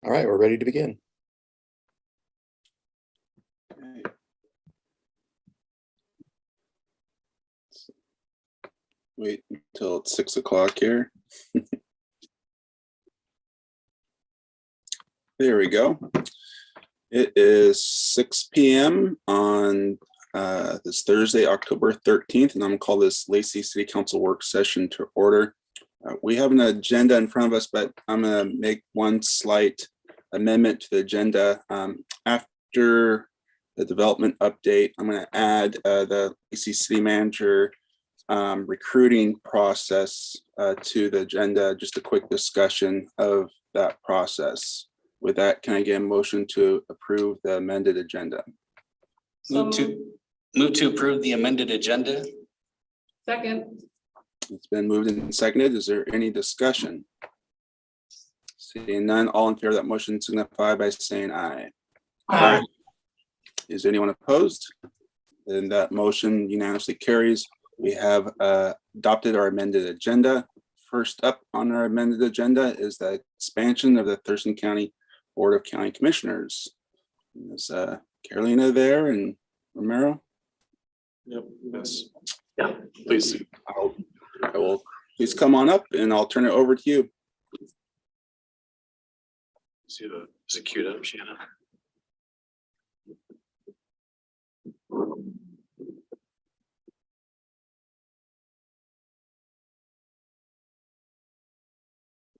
All right, we're ready to begin. Wait until it's 6 o'clock here. There we go. It is 6 p.m. on this Thursday, October 13th, and I'm gonna call this Lacey City Council work session to order. We have an agenda in front of us, but I'm gonna make one slight amendment to the agenda. After the development update, I'm gonna add the Lacey City Manager recruiting process to the agenda, just a quick discussion of that process. With that, can I get a motion to approve the amended agenda? Move to approve the amended agenda. Second. It's been moved and seconded. Is there any discussion? Seeing none, all in favor of that motion signify by saying aye. Aye. Is anyone opposed? Then that motion unanimously carries. We have adopted our amended agenda. First up on our amended agenda is the expansion of the Thurston County Board of County Commissioners. Is Carolina there and Romero? Yep. Yes. Yeah. Please. I will please come on up and I'll turn it over to you. Is it queued up, Shanna?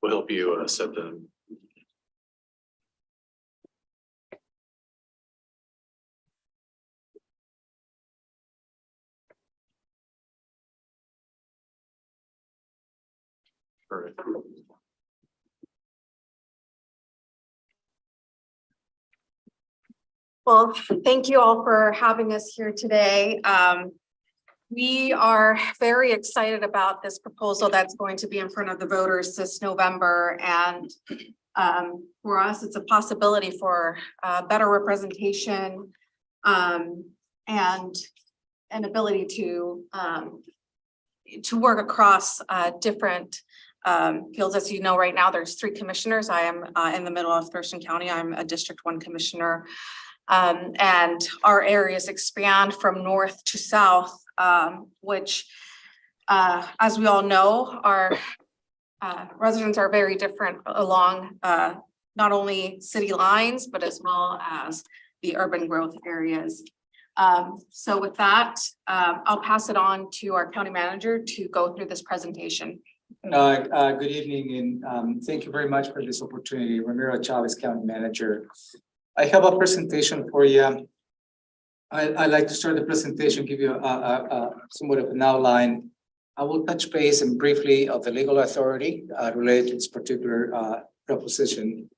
We'll help you set the. All right. Well, thank you all for having us here today. We are very excited about this proposal that's going to be in front of the voters this November. And for us, it's a possibility for better representation and an ability to work across different fields. As you know, right now, there's 3 commissioners. I am in the middle of Thurston County. I'm a District 1 commissioner. And our areas expand from north to south, which, as we all know, our residents are very different along not only city lines, but as well as the urban growth areas. So with that, I'll pass it on to our county manager to go through this presentation. Good evening, and thank you very much for this opportunity. Ramiro Chavez, County Manager. I have a presentation for you. I'd like to start the presentation, give you somewhat of an outline. I will touch base and briefly of the legal authority related to this particular proposition.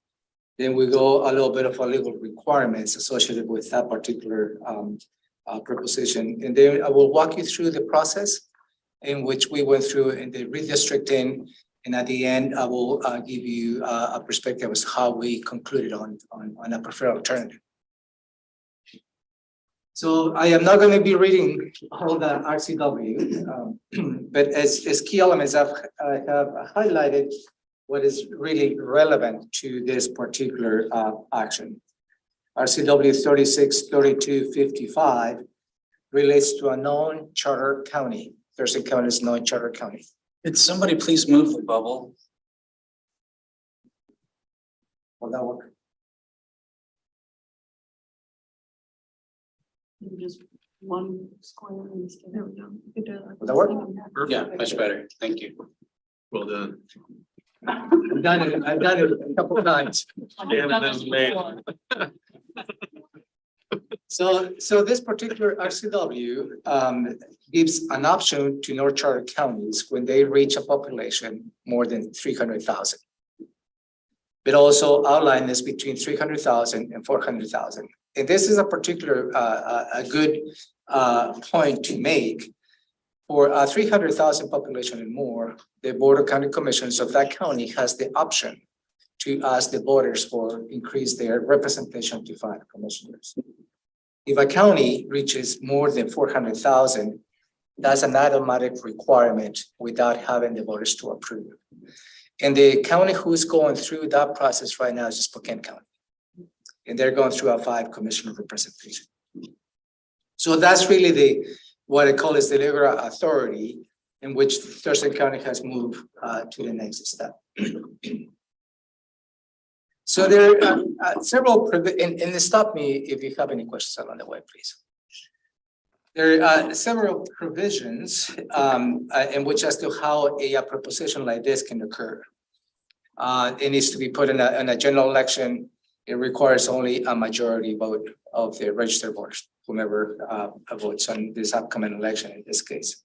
Then we go a little bit of our legal requirements associated with that particular proposition. And then I will walk you through the process in which we went through in the redistricting. And at the end, I will give you a perspective as how we concluded on a preferred alternative. So I am not going to be reading all the RCW, but as key elements, I have highlighted what is really relevant to this particular action. RCW 363255 relates to a non-charter county. Thurston County is non-charter county. Could somebody please move the bubble? Will that work? Just one square. There we go. Will that work? Yeah, much better. Thank you. Well done. I've done it a couple of times. So this particular RCW gives an option to North Charter counties when they reach a population more than 300,000. But also outline this between 300,000 and 400,000. And this is a particular a good point to make For 300,000 population and more, the Board of County Commissioners of that county has the option to ask the voters for increase their representation to 5 commissioners. If a county reaches more than 400,000, that's an automatic requirement without having the voters to approve. And the county who's going through that process right now is Spokane County. And they're going through a 5 commissioner representation. So that's really what I call is the legal authority in which Thurston County has moved to the next step. So there are several, and stop me if you have any questions along the way, please. There are several provisions in which as to how a proposition like this can occur. It needs to be put in a general election. It requires only a majority vote of the registered voters, whomever votes on this upcoming election in this case.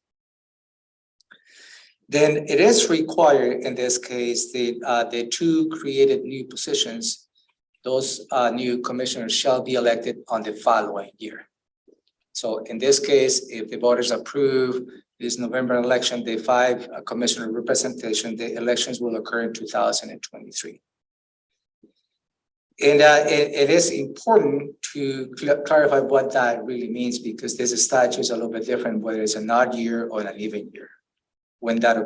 Then it is required in this case the 2 created new positions. Those new commissioners shall be elected on the following year. So in this case, if the voters approve this November election, the 5 commissioner representation, the elections will occur in 2023. And it is important to clarify what that really means, because this statute is a little bit different, whether it's an odd year or an even year when that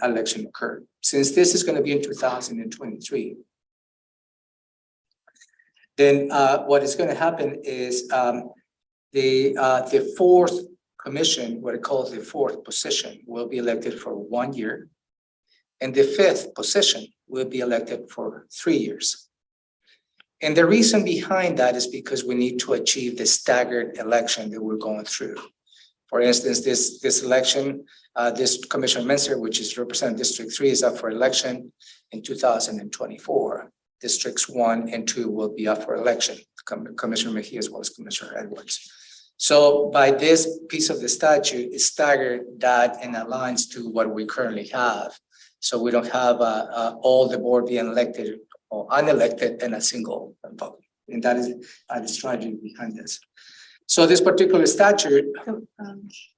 election occurred. Since this is going to be in 2023, then what is going to happen is the 4th commission, what it calls the 4th position, will be elected for 1 year, and the 5th position will be elected for 3 years. And the reason behind that is because we need to achieve the staggered election that we're going through. For instance, this election, this Commissioner Menser, which is representing District 3, is up for election in 2024. Districts 1 and 2 will be up for election, Commissioner Mejia as well as Commissioner Edwards. So by this piece of the statute, it staggered that and aligns to what we currently have. So we don't have all the board being elected or unelected in a single vote. And that is the strategy behind this. So this particular statute,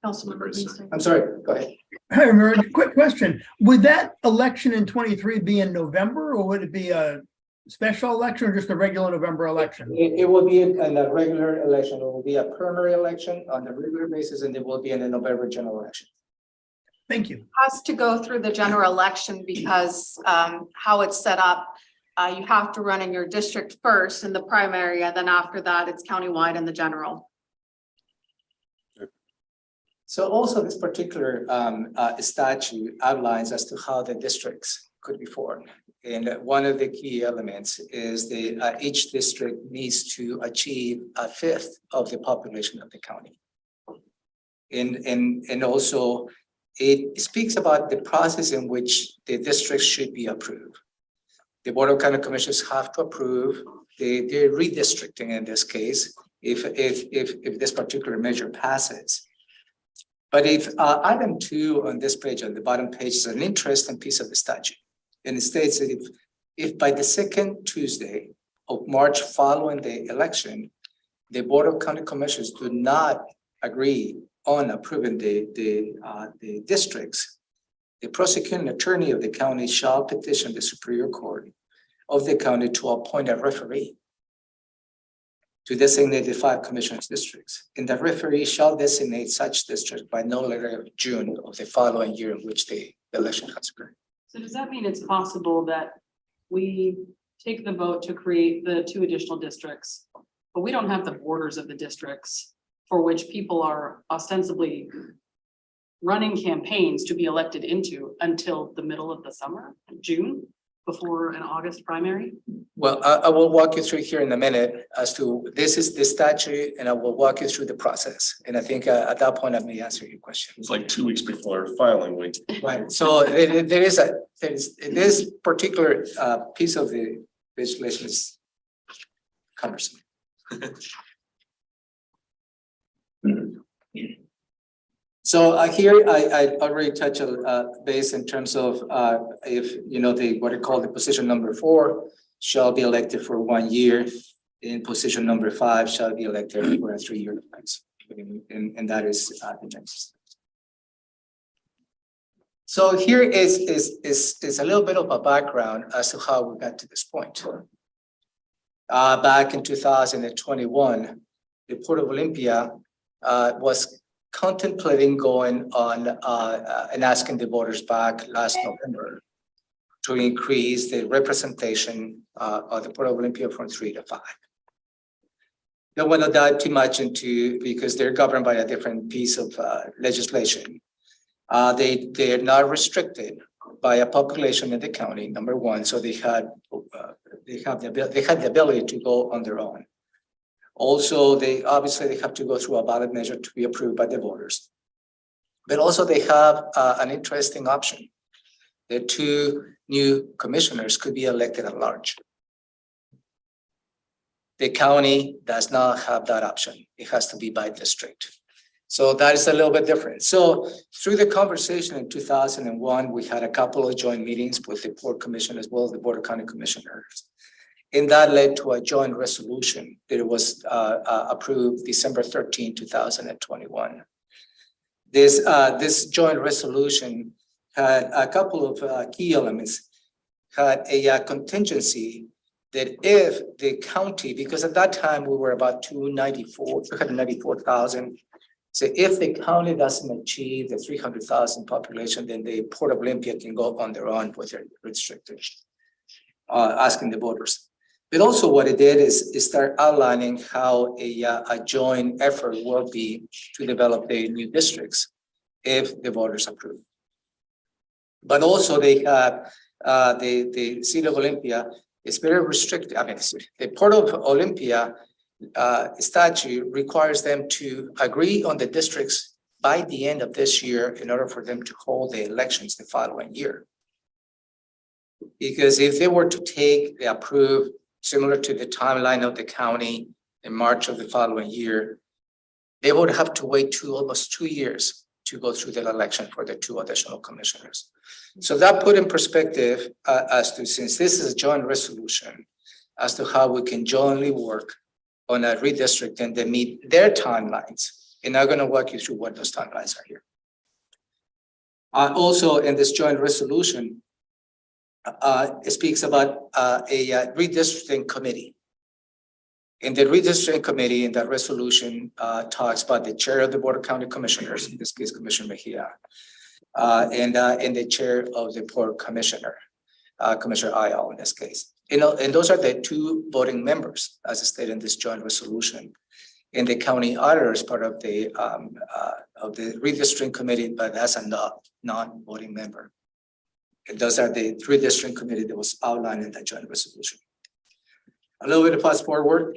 Councilmember Lacey. I'm sorry, go ahead. Hey, Mayor, quick question. Would that election in 23 be in November, or would it be a special election or just a regular November election? It will be in a regular election. It will be a primary election on a regular basis, and it will be in a November general election. Thank you. Has to go through the general election because how it's set up, you have to run in your district first in the primary, and then after that, it's countywide in the general. So also this particular statute outlines as to how the districts could be formed. And one of the key elements is each district needs to achieve 1/5 of the population of the county. And also it speaks about the process in which the districts should be approved. The Board of County Commissioners have to approve the redistricting in this case, if this particular measure passes. But if item 2 on this page, on the bottom page, is an interesting piece of the statute. And it states that if by the 2nd Tuesday of March following the election, the Board of County Commissioners do not agree on approving the districts, the prosecuting attorney of the county shall petition the Superior Court of the county to appoint a referee to designate the 5 commissioners' districts. And the referee shall designate such district by no later than June of the following year in which the election has occurred. So does that mean it's possible that we take the vote to create the 2 additional districts, but we don't have the borders of the districts for which people are ostensibly running campaigns to be elected into until the middle of the summer, June, before an August primary? Well, I will walk you through here in a minute as to, this is the statute, and I will walk you through the process. And I think at that point, I may answer your question. It's like 2 weeks before filing week. Right, so this particular piece of the legislation is cumbersome. So here I already touched base in terms of if what I call the position number 4 shall be elected for 1 year, and position number 5 shall be elected for a 3-year term. And that is the next. So here is a little bit of a background as to how we got to this point. Back in 2021, the Port of Olympia was contemplating going on and asking the voters back last November to increase the representation of the Port of Olympia from 3 to 5. Don't want to dive too much into because they're governed by a different piece of legislation. They are not restricted by a population in the county, number one, so they had the ability to go on their own. Also, they obviously have to go through a ballot measure to be approved by the voters. But also they have an interesting option. The 2 new commissioners could be elected at large. The county does not have that option. It has to be by district. So that is a little bit different. So through the conversation in 2001, we had a couple of joint meetings with the Port Commission as well as the Board of County Commissioners. And that led to a joint resolution that was approved December 13, 2021. This joint resolution had a couple of key elements, had a contingency that if the county, because at that time we were about 294,000. So if the county doesn't achieve the 300,000 population, then the Port of Olympia can go on their own with their restricted, asking the voters. But also what it did is start outlining how a joint effort will be to develop the new districts if the voters approve. But also they have the City of Olympia is very restricted. I mean, the Port of Olympia statute requires them to agree on the districts by the end of this year in order for them to hold the elections the following year. Because if they were to take the approved similar to the timeline of the county in March of the following year, they would have to wait almost 2 years to go through the election for the 2 additional commissioners. So that put in perspective as to, since this is a joint resolution, as to how we can jointly work on a redistricting that meet their timelines. And I'm going to walk you through what those timelines are here. Also in this joint resolution, it speaks about a redistricting committee. In the redistricting committee, in that resolution, talks about the chair of the Board of County Commissioners, in this case, Commissioner Mejia, and the chair of the Port Commissioner, Commissioner Ayala in this case. And those are the 2 voting members, as stated in this joint resolution. And the county auditor is part of the redistricting committee, but as a non-voting member. And those are the 3 district committee that was outlined in that joint resolution. A little bit of fast forward,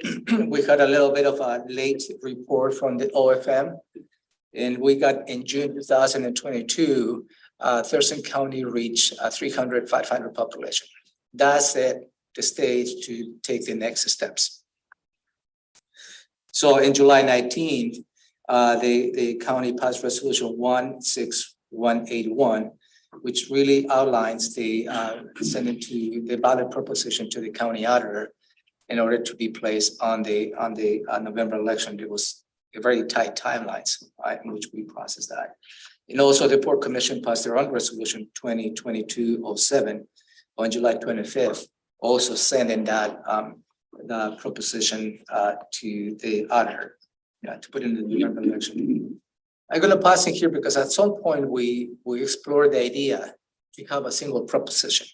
we had a little bit of a late report from the OFM. And we got in June 2022, Thurston County reached a 500 population. That set the stage to take the next steps. So in July 19th, the county passed resolution 16181, which really outlines the sending to the ballot proposition to the county auditor in order to be placed on the November election. It was a very tight timelines, right, in which we processed that. And also the Port Commission passed their own resolution 2022-07 on July 25th, also sending that the proposition to the auditor to put in the November election. I'm going to pass it here because at some point we explored the idea to have a single proposition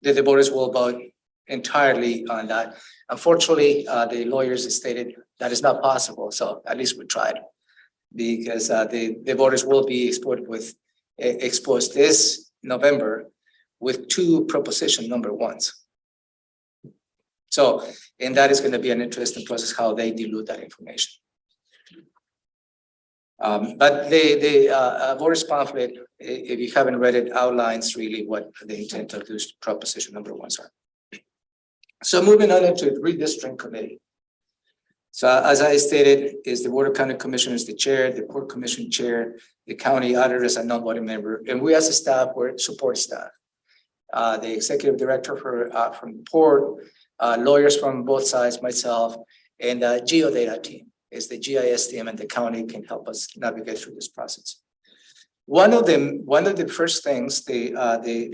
that the voters will vote entirely on that. Unfortunately, the lawyers stated that is not possible. So at least we tried, because the voters will be exposed this November with 2 proposition number 1s. So, and that is going to be an interesting process how they dilute that information. But the voters pamphlet, if you haven't read it, outlines really what the intent of this proposition number 1s are. So moving on into the redistricting committee. So as I stated, is the Board of County Commissioners the chair, the Port Commission chair, the county auditor is a non-voting member, and we as a staff, we're support staff. The executive director from the Port, lawyers from both sides, myself, and geodata team is the GIS team, and the county can help us navigate through this process. One of the first things the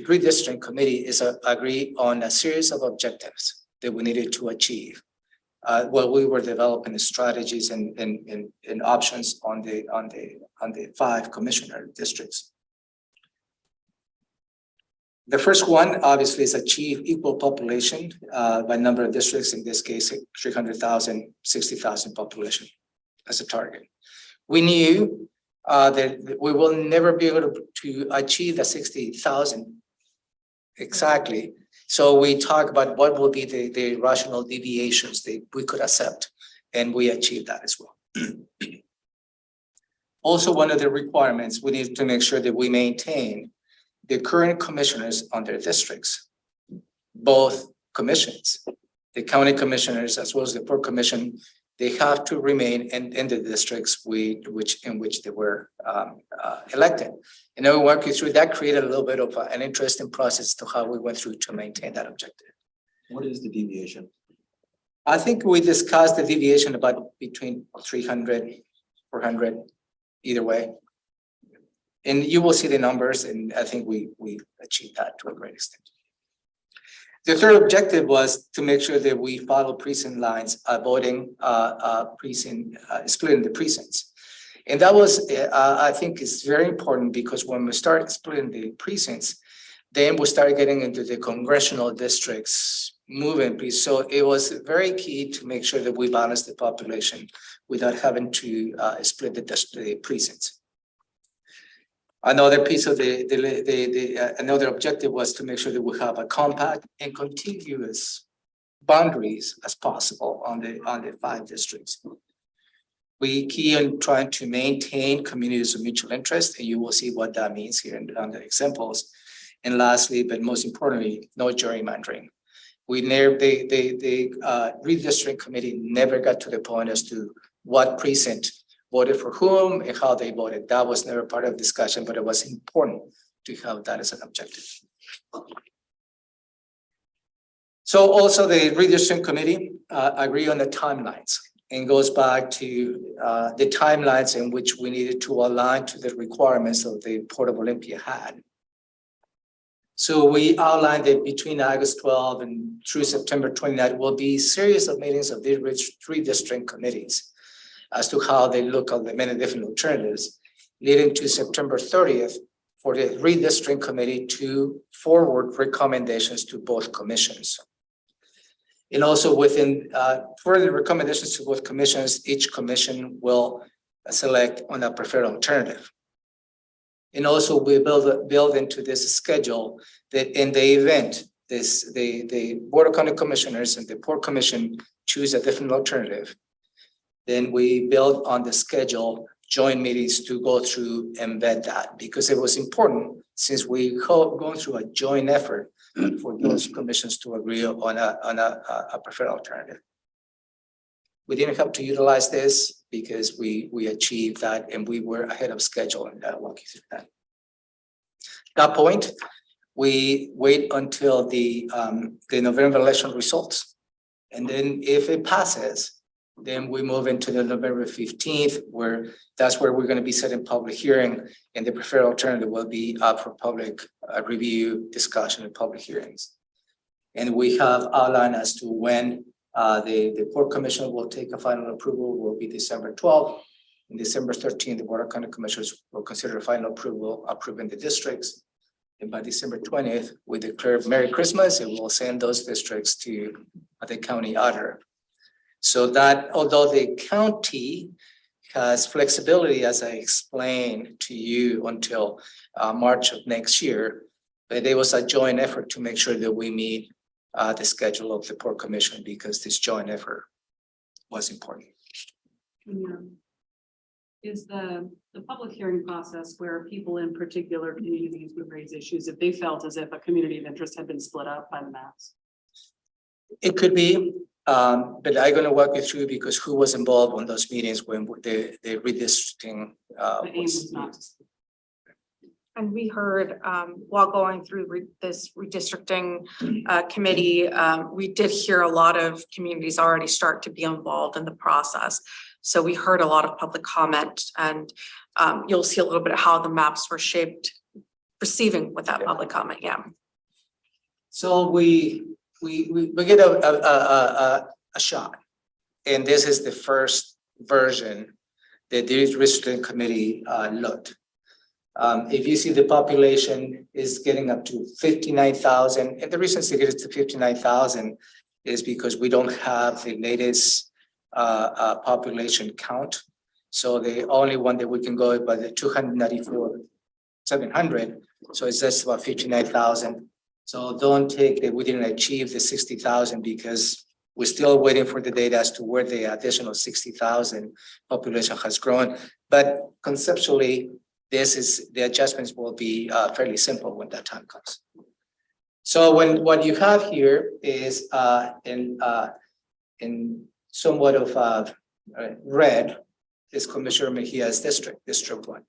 redistricting committee is agree on a series of objectives that we needed to achieve. While we were developing strategies and options on the 5 commissioner districts. The first one obviously is achieve equal population by number of districts, in this case, 300,000, 60,000 population as a target. We knew that we will never be able to achieve the 60,000 exactly. So we talk about what will be the rational deviations that we could accept, and we achieved that as well. Also, one of the requirements, we need to make sure that we maintain the current commissioners on their districts, both commissions, the county commissioners as well as the port commission, they have to remain in the districts in which they were elected. And I will walk you through that, created a little bit of an interesting process to how we went through to maintain that objective. What is the deviation? I think we discussed the deviation about between 300, 400, either way. And you will see the numbers, and I think we achieved that to a great extent. The third objective was to make sure that we follow precinct lines, avoiding splitting the precincts. And that was, I think is very important, because when we start splitting the precincts, then we start getting into the congressional districts moving. So it was very key to make sure that we balance the population without having to split the precincts. Another piece of another objective was to make sure that we have a compact and contiguous boundaries as possible on the 5 districts. We key on trying to maintain communities of mutual interest, and you will see what that means here on the examples. And lastly, but most importantly, no gerrymandering. We never, the redistricting committee never got to the point as to what precinct voted for whom and how they voted. That was never part of discussion, but it was important to have that as an objective. So also the redistricting committee agree on the timelines, and goes back to the timelines in which we needed to align to the requirements of the Port of Olympia had. So we outlined that between August 12 and through September 29 will be a series of meetings of the redistricting committees as to how they look at the many different alternatives, leading to September 30th for the redistricting committee to forward recommendations to both commissions. And also within further recommendations to both commissions, each commission will select on a preferred alternative. And also we build into this schedule that in the event the Board of County Commissioners and the Port Commission choose a different alternative, then we build on the schedule joint meetings to go through and vet that, because it was important since we going through a joint effort for those commissions to agree on a preferred alternative. We didn't have to utilize this because we achieved that and we were ahead of schedule, and I'll walk you through that. At that point, we wait until the November election results. And then if it passes, then we move into the November 15th, that's where we're going to be setting public hearing, and the preferred alternative will be up for public review, discussion, and public hearings. And we have outlined as to when the Port Commission will take a final approval will be December 12th. And December 13th, the Board of County Commissioners will consider final approval, approving the districts. And by December 20th, we declare Merry Christmas, and we'll send those districts to the county auditor. So that although the county has flexibility, as I explained to you, until March of next year, but there was a joint effort to make sure that we meet the schedule of the Port Commission, because this joint effort was important. Yeah. Is the public hearing process where people in particular communities would raise issues if they felt as if a community of interest had been split up by the maps? It could be, but I'm going to walk you through because who was involved on those meetings when the redistricting was not. And we heard while going through this redistricting committee, we did hear a lot of communities already start to be involved in the process. So we heard a lot of public comment, and you'll see a little bit of how the maps were shaped, receiving with that public comment, yeah. So we get a shot. And this is the first version that the redistricting committee looked. If you see the population is getting up to 59,000, and the reason to get it to 59,000 is because we don't have the latest population count. So the only one that we can go by the 294,700. So it's just about 59,000. So don't take that we didn't achieve the 60,000 because we're still waiting for the data as to where the additional 60,000 population has grown. But conceptually, the adjustments will be fairly simple when that time comes. So what you have here is in somewhat of red is Commissioner Mejia's district, District 1.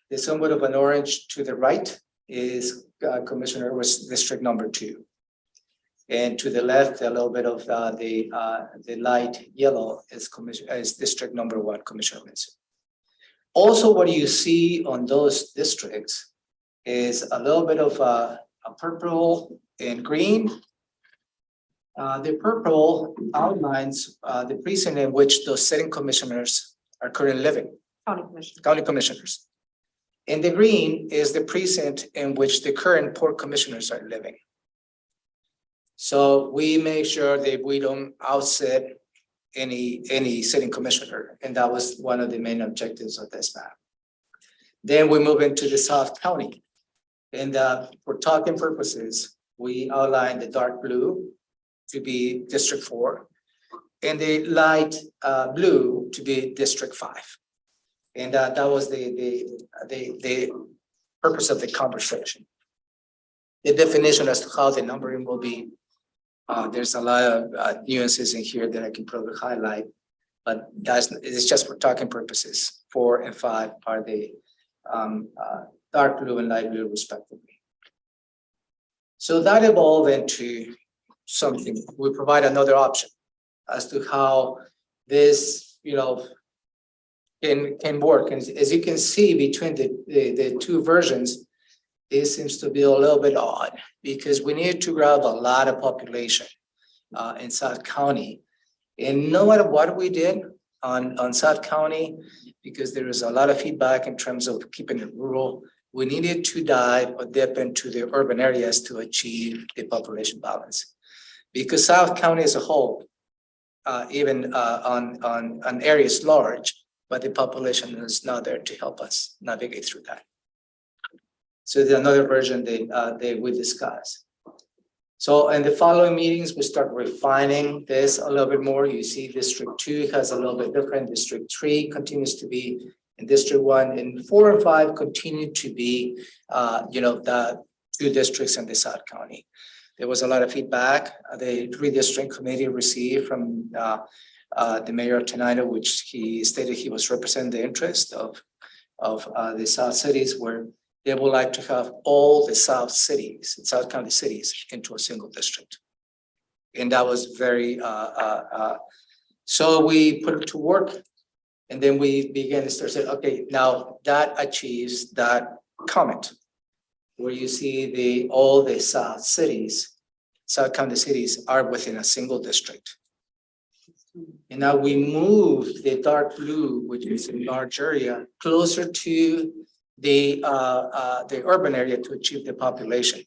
There's somewhat of an orange to the right is Commissioner was District number 2. And to the left, a little bit of the light yellow is District number 1, Commissioner Minson. Also, what you see on those districts is a little bit of a purple and green. The purple outlines the precinct in which those sitting commissioners are currently living, county commissioners. And the green is the precinct in which the current port commissioners are living. So we make sure that we don't outsit any sitting commissioner, and that was one of the main objectives of this map. Then we move into the South County, and for talking purposes, we outline the dark blue to be District 4, and the light blue to be District 5, and that was the purpose of the conversation. The definition as to how the numbering will be. There's a lot of nuances in here that I can probably highlight, but it's just for talking purposes. 4 and 5 are the dark blue and light blue respectively. So that evolved into something. We provide another option as to how this, can work. And as you can see between the two versions, this seems to be a little bit odd because we need to grab a lot of population in South County. And no matter what we did on South County, because there is a lot of feedback in terms of keeping it rural, we needed to dive or dip into the urban areas to achieve the population balance. Because South County as a whole, even on areas large, but the population is not there to help us navigate through that. So there's another version that we discuss. So in the following meetings, we start refining this a little bit more. You see District 2 has a little bit different. District 3 continues to be in District 1, and 4 and 5 continue to be, the 2 districts in the South County. There was a lot of feedback the redistricting committee received from the mayor of Tenino, which he stated he was representing the interest of the South cities, where they would like to have all the South County cities into a single district. And that was very, so we put it to work, and then we began to start saying, okay, now that achieves that comment, where you see all the South County cities are within a single district. And now we move the dark blue, which is a large area, closer to the urban area to achieve the population.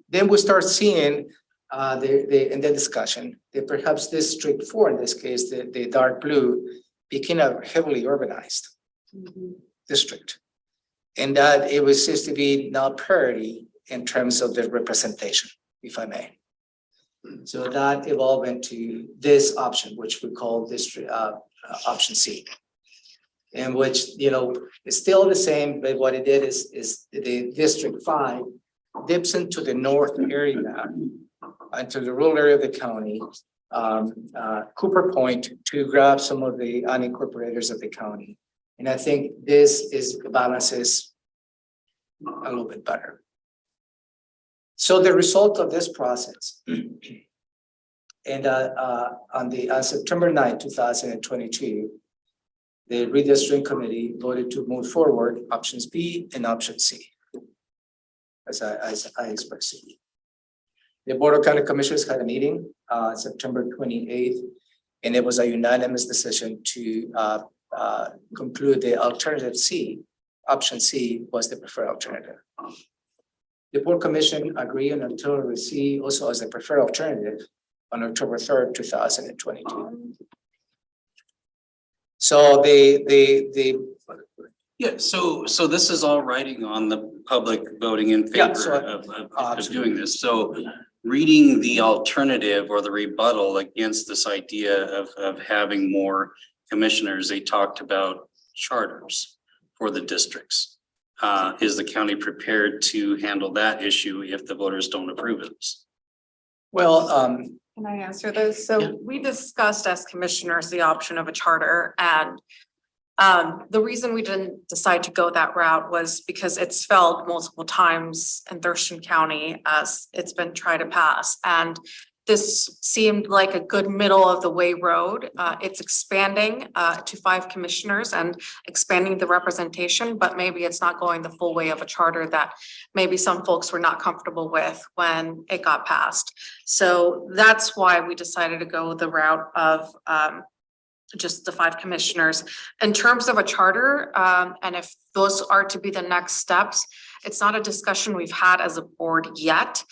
Then we start seeing in the discussion that perhaps District 4, in this case, the dark blue, became a heavily urbanized district. And that it was supposed to be now parity in terms of the representation, if I may. So that evolved into this option, which we call district option C. In which, it's still the same, but what it did is the District 5 dips into the north area, into the rural area of the county, Cooper Point, to grab some of the unincorporators of the county. And I think this balances a little bit better. So the result of this process, and on September 9, 2022, the redistricting committee voted to move forward options B and option C. As I expressed it. The Board of County Commissioners had a meeting, September 28th, and it was a unanimous decision to, conclude the alternative C, option C was the preferred alternative. The Board Commission agreed on alternative C also as the preferred alternative on October 3rd, 2022. So Yeah, so this is all writing on the public voting in Yeah, favor so, of absolutely. doing this. So reading the alternative or the rebuttal against this idea of having more commissioners, they talked about charters for the districts. Is the county prepared to handle that issue if the voters don't approve of this? well, Can I answer this? So we discussed as commissioners the option of a charter, and the reason we didn't decide to go that route was because it's failed multiple times in Thurston County as it's been tried to pass. And this seemed like a good middle of the way road. It's expanding to 5 commissioners and expanding the representation, but maybe it's not going the full way of a charter that maybe some folks were not comfortable with when it got passed. So that's why we decided to go the route of just the 5 commissioners. In terms of a charter, and if those are to be the next steps, it's not a discussion we've had as a board yet.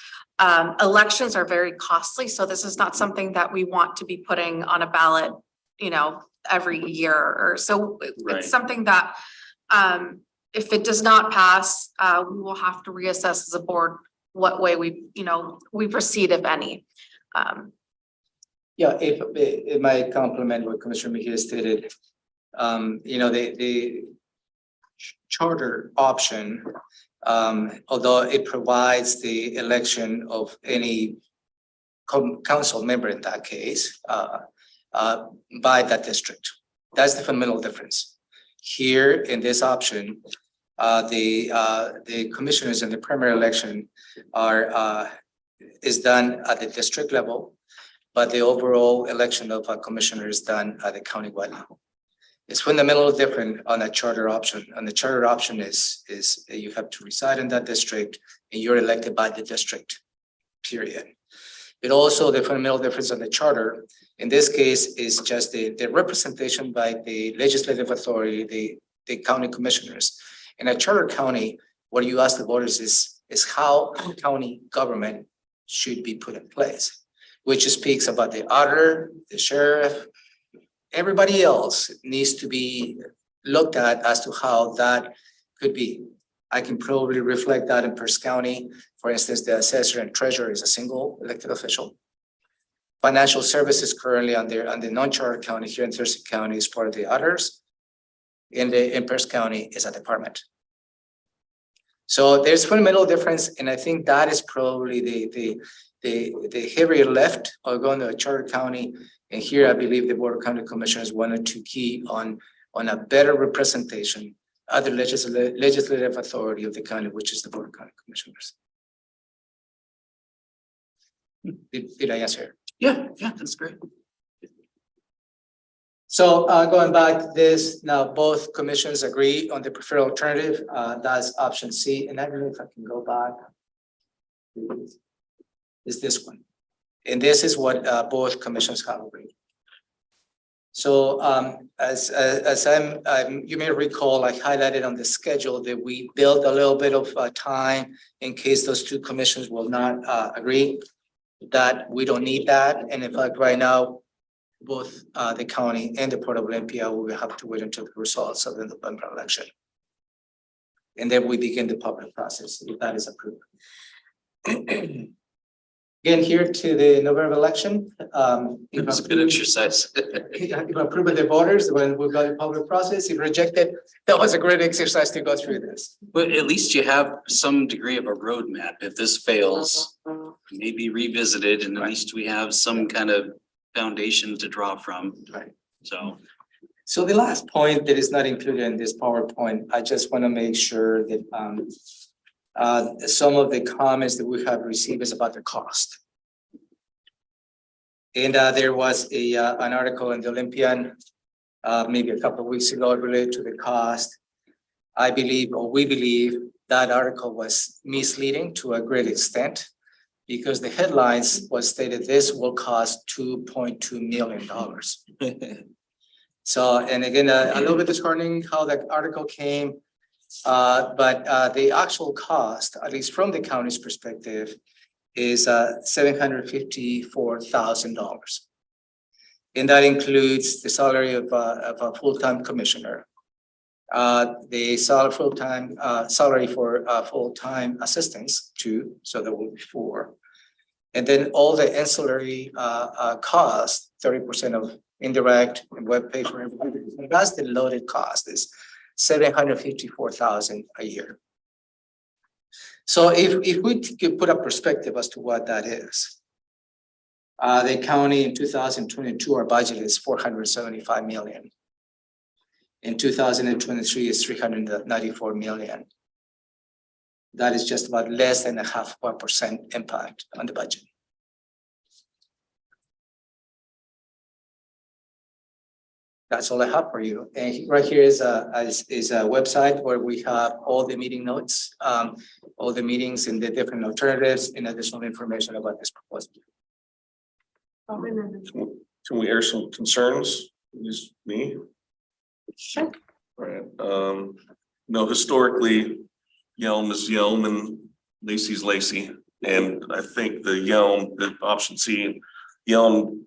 Elections are very costly, so this is not something that we want to be putting on a ballot, every year or so. Right. It's something that, if it does not pass, we will have to reassess as a board what way we proceed, if any. yeah, if it might complement what Commissioner Mejia stated, the charter option, although it provides the election of any council member in that case, by that district. That's the fundamental difference. Here in this option, the commissioners in the primary election is done at the district level, but the overall election of a commissioner is done at the countywide level. It's fundamentally different on a charter option. On the charter option is you have to reside in that district and you're elected by the district, period. But also the fundamental difference on the charter, in this case, is just the representation by the legislative authority, the county commissioners. In a charter county, what you ask the voters is how county government should be put in place, which speaks about the auditor, the sheriff, everybody else needs to be looked at as to how that could be. I can probably reflect that in Pierce County. For instance, the assessor and treasurer is a single elected official. Financial services currently on the non-charter county here in Thurston County is part of the others. In Pierce County is a department. So there's fundamental difference, and I think that is probably the heavier left of going to a charter county. And here I believe the Board of County Commissioners wanted to key on a better representation of the legislative authority of the county, which is the Board of County Commissioners. Did I answer? Yeah, that's great. So going back to this, now both commissions agree on the preferred alternative. That's option C. And I don't know if I can go back. Is this one. And this is what both commissions have agreed. So as you may recall, I highlighted on the schedule that we built a little bit of time in case those 2 commissions will not agree, that we don't need that. And in fact, right now, both the county and the Port of Olympia will have to wait until the results of the November election. And then we begin the public process if that is approved. Again, here to the November election. It's a good exercise. If approved by the voters, when we've got a public process, if rejected, that was a great exercise to go through this. But at least you have some degree of a roadmap. If this fails, maybe revisited, and at least we have some kind of foundation to draw from. Right. So the last point that is not included in this PowerPoint, I just want to make sure that some of the comments that we have received is about the cost. And there was an article in the Olympian maybe a couple of weeks ago related to the cost. I believe, or we believe, that article was misleading to a great extent because the headlines was stated this will cost $2.2 million. So, and again, a little bit disheartening how that article came. But the actual cost, at least from the county's perspective, is $754,000. And that includes the salary of a full-time commissioner, the salary for full-time assistants too, so there will be 4. And then all the ancillary costs, 30% of indirect and web paper, that's the loaded cost is $754,000 a year. So if we could put a perspective as to what that is, the county in 2022, our budget is $475 million. In 2023 is $394 million. That is just about less than 0.5% impact on the budget. That's all I have for you. And right here is a website where we have all the meeting notes, all the meetings and the different alternatives and additional information about this proposal. Can we air some concerns? Just me? Sure. Right, no, historically, Yelm is Yelm and Lacey's Lacey. And I think the Yelm, the option C, Yelm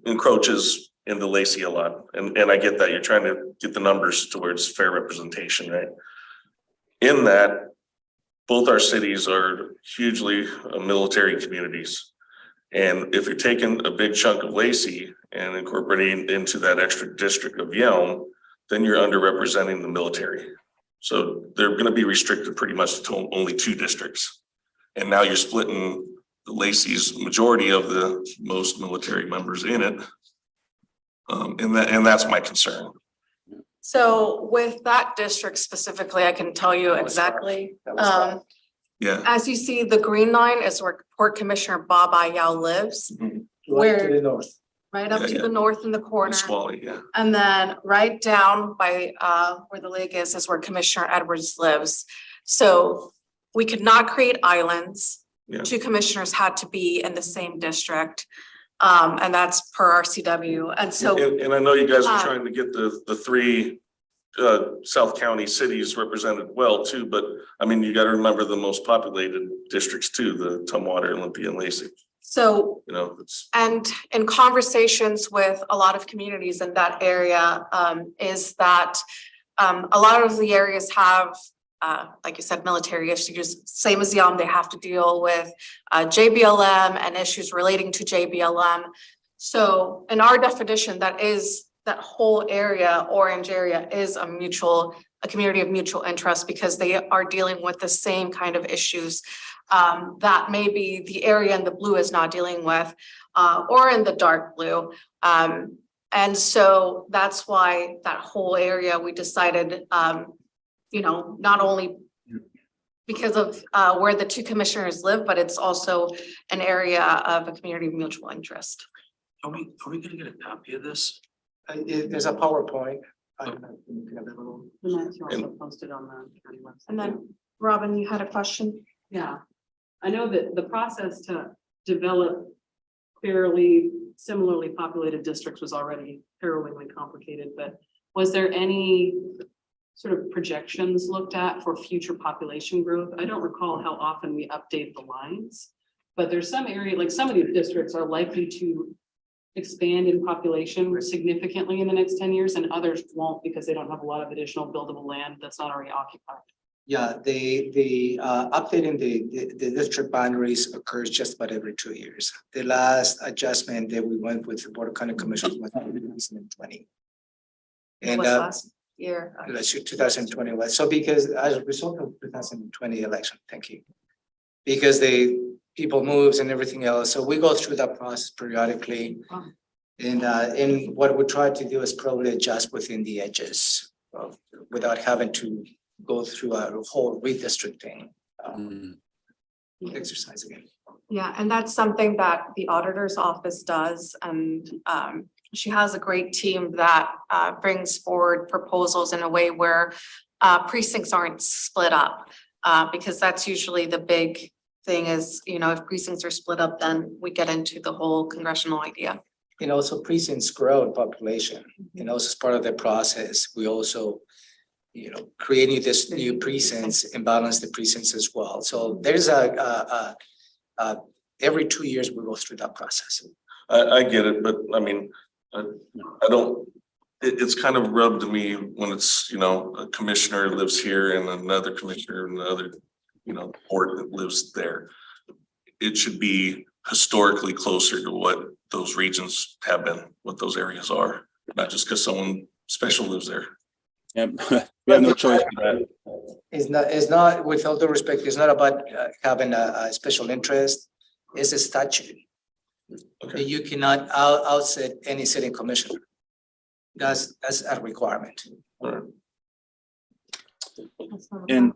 encroaches into Lacey a lot. And I get that you're trying to get the numbers towards fair representation, right? In that, both our cities are hugely military communities. And if you're taking a big chunk of Lacey and incorporating into that extra district of Yelm, then you're underrepresenting the military. So they're going to be restricted pretty much to only 2 districts. And now you're splitting the Lacey's majority of the most military members in it. And that's my concern. So with that district specifically, I can tell you exactly. Yeah. As you see, the green line is where Port Commissioner Bob Ayau lives, Where to the north. right up Yeah, to yeah. the north in the corner. Squally, yeah. And then right down by where the lake is where Commissioner Edwards lives. So we could not create islands. Yeah. 2 commissioners had to be in the same district. And that's per RCW. And so And I know you guys are trying to get the 3 South County cities represented well too, but I mean, you got to remember the most populated districts too, the Tumwater, Olympia and Lacey. so You know, it's and in conversations with a lot of communities in that area, is that a lot of the areas have, like you said, military issues, same as Yelm, they have to deal with JBLM and issues relating to JBLM. So in our definition, that whole area, orange area, is a community of mutual interest because they are dealing with the same kind of issues that maybe the area in the blue is not dealing with, or in the dark blue. And so that's why that whole area, we decided, not only because of where the 2 commissioners live, but it's also an area of a community of mutual interest. Are we gonna get a copy of this? There's a PowerPoint. I don't know if you can have that little- And that's also posted on the county website. And then, Robin, you had a question? Yeah, I know that the process to develop fairly similarly populated districts was already harrowingly complicated, but was there any sort of projections looked at for future population growth? I don't recall how often we update the lines, but there's some area, like some of these districts are likely to expand in population significantly in the next 10 years and others won't because they don't have a lot of additional buildable land that's not already occupied. Yeah, the updating the district boundaries occurs just about every 2 years. The last adjustment that we went with the Board of County Commissioners was in 2020. And Was last year? let's see, 2021. So because as a result of 2020 election, thank you. Because people moves and everything else. So we go through that process periodically. And what we try to do is probably adjust within the edges without having to go through a whole redistricting exercise again. Yeah, and that's something that the auditor's office does, and she has a great team that brings forward proposals in a way where precincts aren't split up. Because that's usually the big thing is, you know, if precincts are split up, then we get into the whole congressional idea. And also precincts grow in population, and also as part of the process, we also, you know, creating this new precincts and balance the precincts as well. So there's every 2 years we go through that process. I get it, but I mean, I don't, it's kind of rubbed to me when it's, you know, a commissioner lives here and another commissioner and another, you know, board that lives there. It should be historically closer to what those regions have been, what those areas are, not just because someone special lives there. Yep. We have no choice for that. It's not, with all due respect, it's not about having a special interest. It's a statute. Okay. You cannot outset any sitting commissioner. That's a requirement. All right. And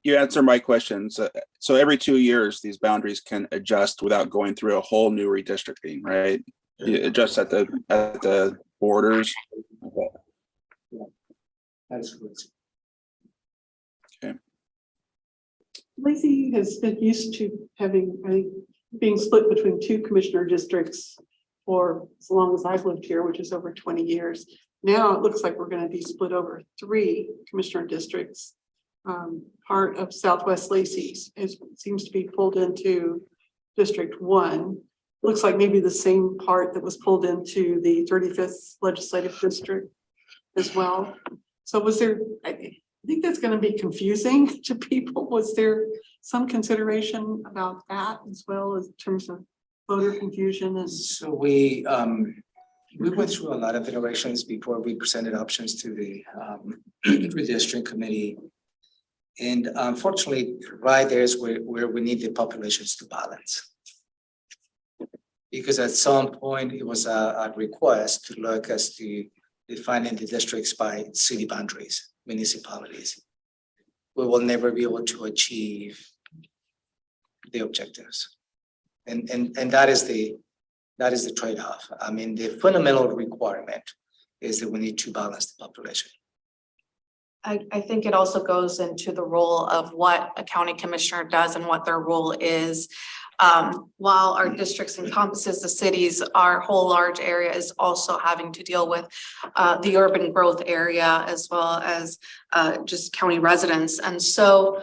you answer my questions. So every 2 years, these boundaries can adjust without going through a whole new redistricting, right? You adjust at the borders. That's good. Lacey has been used to having, I think, being split between 2 commissioner districts for as long as I've lived here, which is over 20 years. Now it looks like we're going to be split over 3 commissioner districts. Part of Southwest Lacey seems to be pulled into District 1. Looks like maybe the same part that was pulled into the 35th legislative district as well. So was there, I think that's going to be confusing to people. Was there some consideration about that as well as in terms of voter confusion? And So we went through a lot of iterations before we presented options to the redistricting committee. And unfortunately, right there is where we need the populations to balance. Because at some point, it was a request to look as to defining the districts by city boundaries, municipalities. We will never be able to achieve the objectives. And that is the trade-off. I mean, the fundamental requirement is that we need to balance the population. I think it also goes into the role of what a county commissioner does and what their role is. While our districts encompasses the cities, our whole large area is also having to deal with the urban growth area as well as just county residents. And so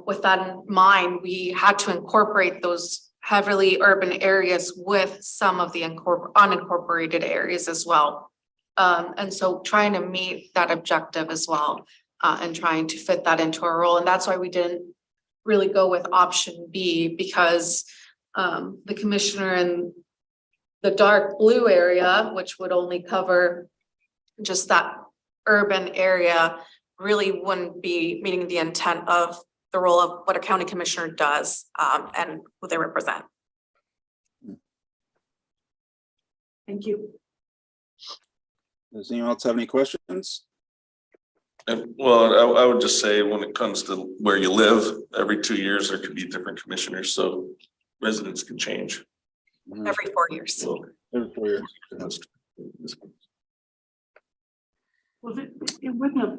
with that in mind, we had to incorporate those heavily urban areas with some of the unincorporated areas as well. And so trying to meet that objective as well and trying to fit that into our role. And that's why we didn't really go with option B, because the commissioner in the dark blue area, which would only cover just that urban area, really wouldn't be meeting the intent of the role of what a county commissioner does and who they represent. thank you. Does anyone else have any questions? And well, I would just say when it comes to where you live, every 2 years, there could be different commissioners, so residents can change. Every 4 years. So, Every 4 years. that's- Was it wouldn't have,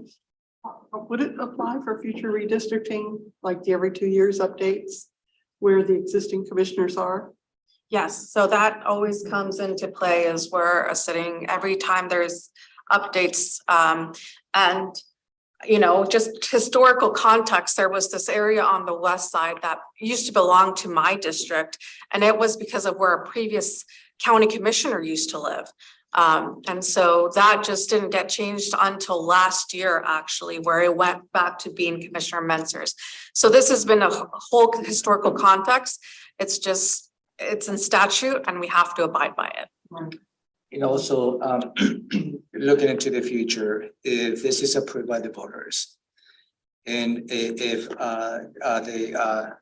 would it apply for future redistricting, like the every 2 years updates where the existing commissioners are? Yes, so that always comes into play as we're sitting every time there's updates. And, you know, just historical context, there was this area on the west side that used to belong to my district. And it was because of where a previous county commissioner used to live. And so that just didn't get changed until last year, actually, where it went back to being Commissioner Mentzer's. So this has been a whole historical context. It's just, it's in statute and we have to abide by it. And also, looking into the future, if this is approved by the voters, and if the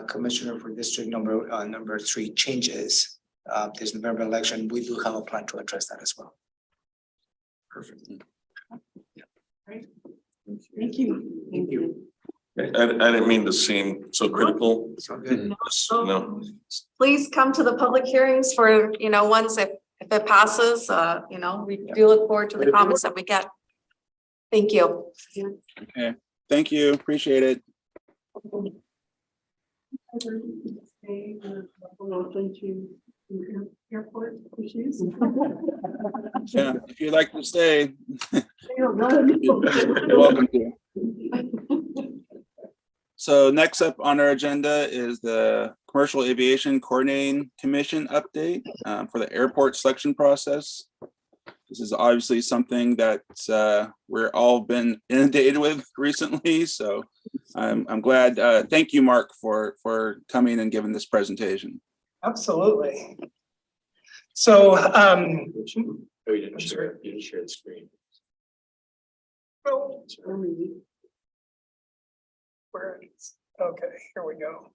commissioner for district number 3 changes this November election, we do have a plan to address that as well. Perfect. Thank you. Thank you. I didn't mean to seem so critical. It's all good. No, Please come to the public hearings for, once if it passes, we do look forward to the comments that we get. Thank you. Okay, thank you, appreciate it. Airport issues. Yeah, if you'd like to stay, You're welcome. you're welcome to. So next up on our agenda is the Commercial Aviation Coordinating Commission update for the airport selection process. This is obviously something that we're all been inundated with recently, so I'm glad. Thank you, Mark, for coming and giving this presentation. Absolutely. So, Oh, you didn't share the screen. oh, where it is. Okay, here we go.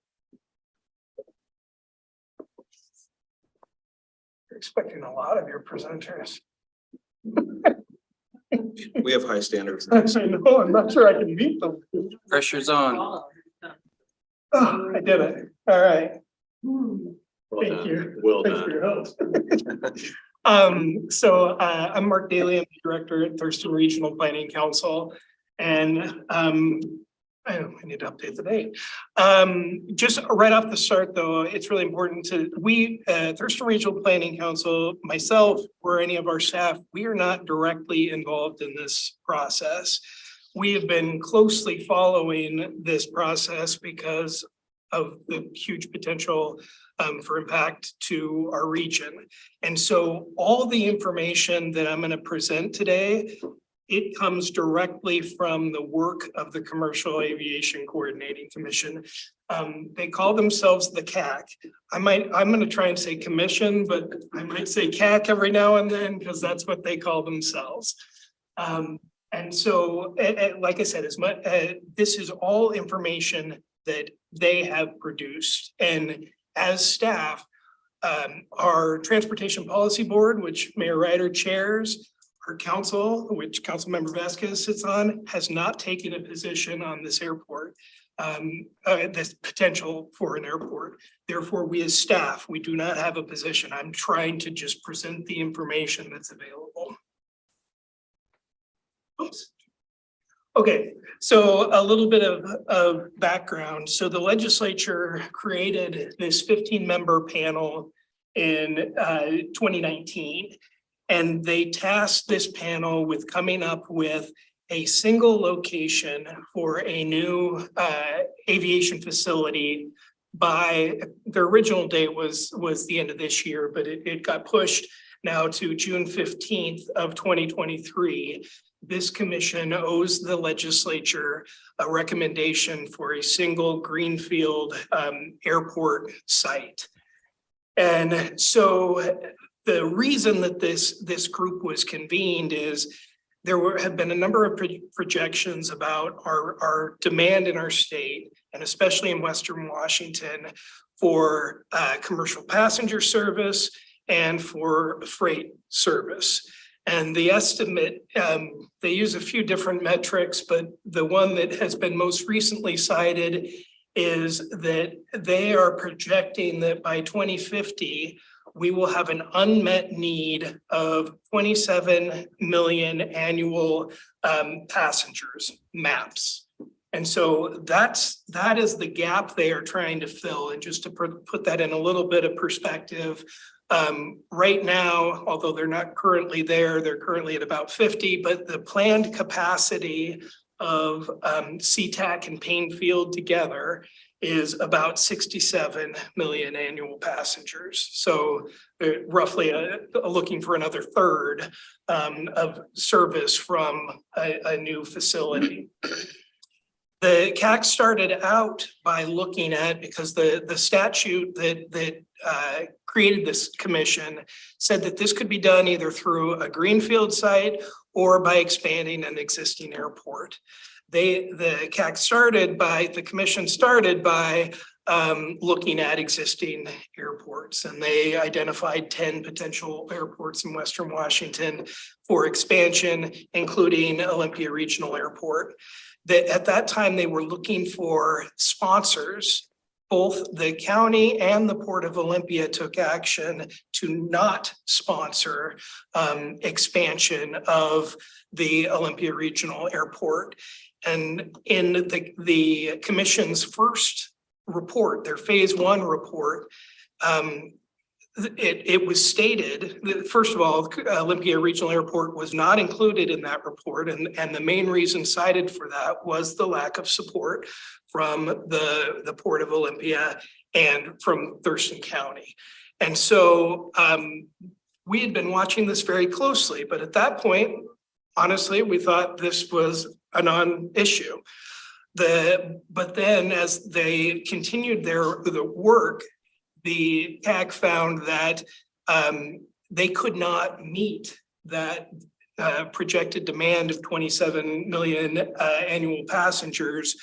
You're expecting a lot of your presenters. We have high standards. I know, I'm not sure I can meet them. Pressure's on. Oh, I did it. All right. Well Thank done. you. Well Thanks done. for your help. So I'm Mark Daly, I'm the director at Thurston Regional Planning Council. And I need to update the date. Just right off the start, though, it's really important we, Thurston Regional Planning Council, myself, or any of our staff, we are not directly involved in this process. We have been closely following this process because of the huge potential for impact to our region. And so all the information that I'm going to present today, it comes directly from the work of the Commercial Aviation Coordinating Commission. They call themselves the CAC. I'm going to try and say commission, but I might say CAC every now and then because that's what they call themselves. And so, like I said, this is all information that they have produced. And as staff, our Transportation Policy Board, which Mayor Ryder chairs, our council, which Councilmember Vasquez sits on, has not taken a position on this airport, this potential for an airport. Therefore, we as staff, we do not have a position. I'm trying to just present the information that's available. Oops. Okay, so a little bit of background. So the legislature created this 15-member panel in 2019. And they tasked this panel with coming up with a single location for a new aviation facility by their original date was the end of this year, but it got pushed now to June 15th of 2023. This commission owes the legislature a recommendation for a single greenfield airport site. And so the reason that this group was convened is there have been a number of projections about our demand in our state, and especially in Western Washington, for commercial passenger service and for freight service. And the estimate, they use a few different metrics, but the one that has been most recently cited is that they are projecting that by 2050, we will have an unmet need of 27 million annual passengers, MAPS. And so that is the gap they are trying to fill. And just to put that in a little bit of perspective, right now, although they're not currently there, they're currently at about 50, but the planned capacity of SeaTac and Painfield together is about 67 million annual passengers. So roughly looking for another third of service from a new facility. The CAC started out by looking at, because the statute that created this commission said that this could be done either through a greenfield site or by expanding an existing airport. The commission started by looking at existing airports, and they identified 10 potential airports in Western Washington for expansion, including Olympia Regional Airport. that at that time they were looking for sponsors. Both the county and the Port of Olympia took action to not sponsor expansion of the Olympia Regional Airport. And in the commission's first report, their phase 1 report, it was stated that, first of all, Olympia Regional Airport was not included in that report. And the main reason cited for that was the lack of support from the Port of Olympia and from Thurston County. And so we had been watching this very closely, but at that point, honestly, we thought this was a non-issue. But then as they continued the work, the CAG found that they could not meet that projected demand of 27 million annual passengers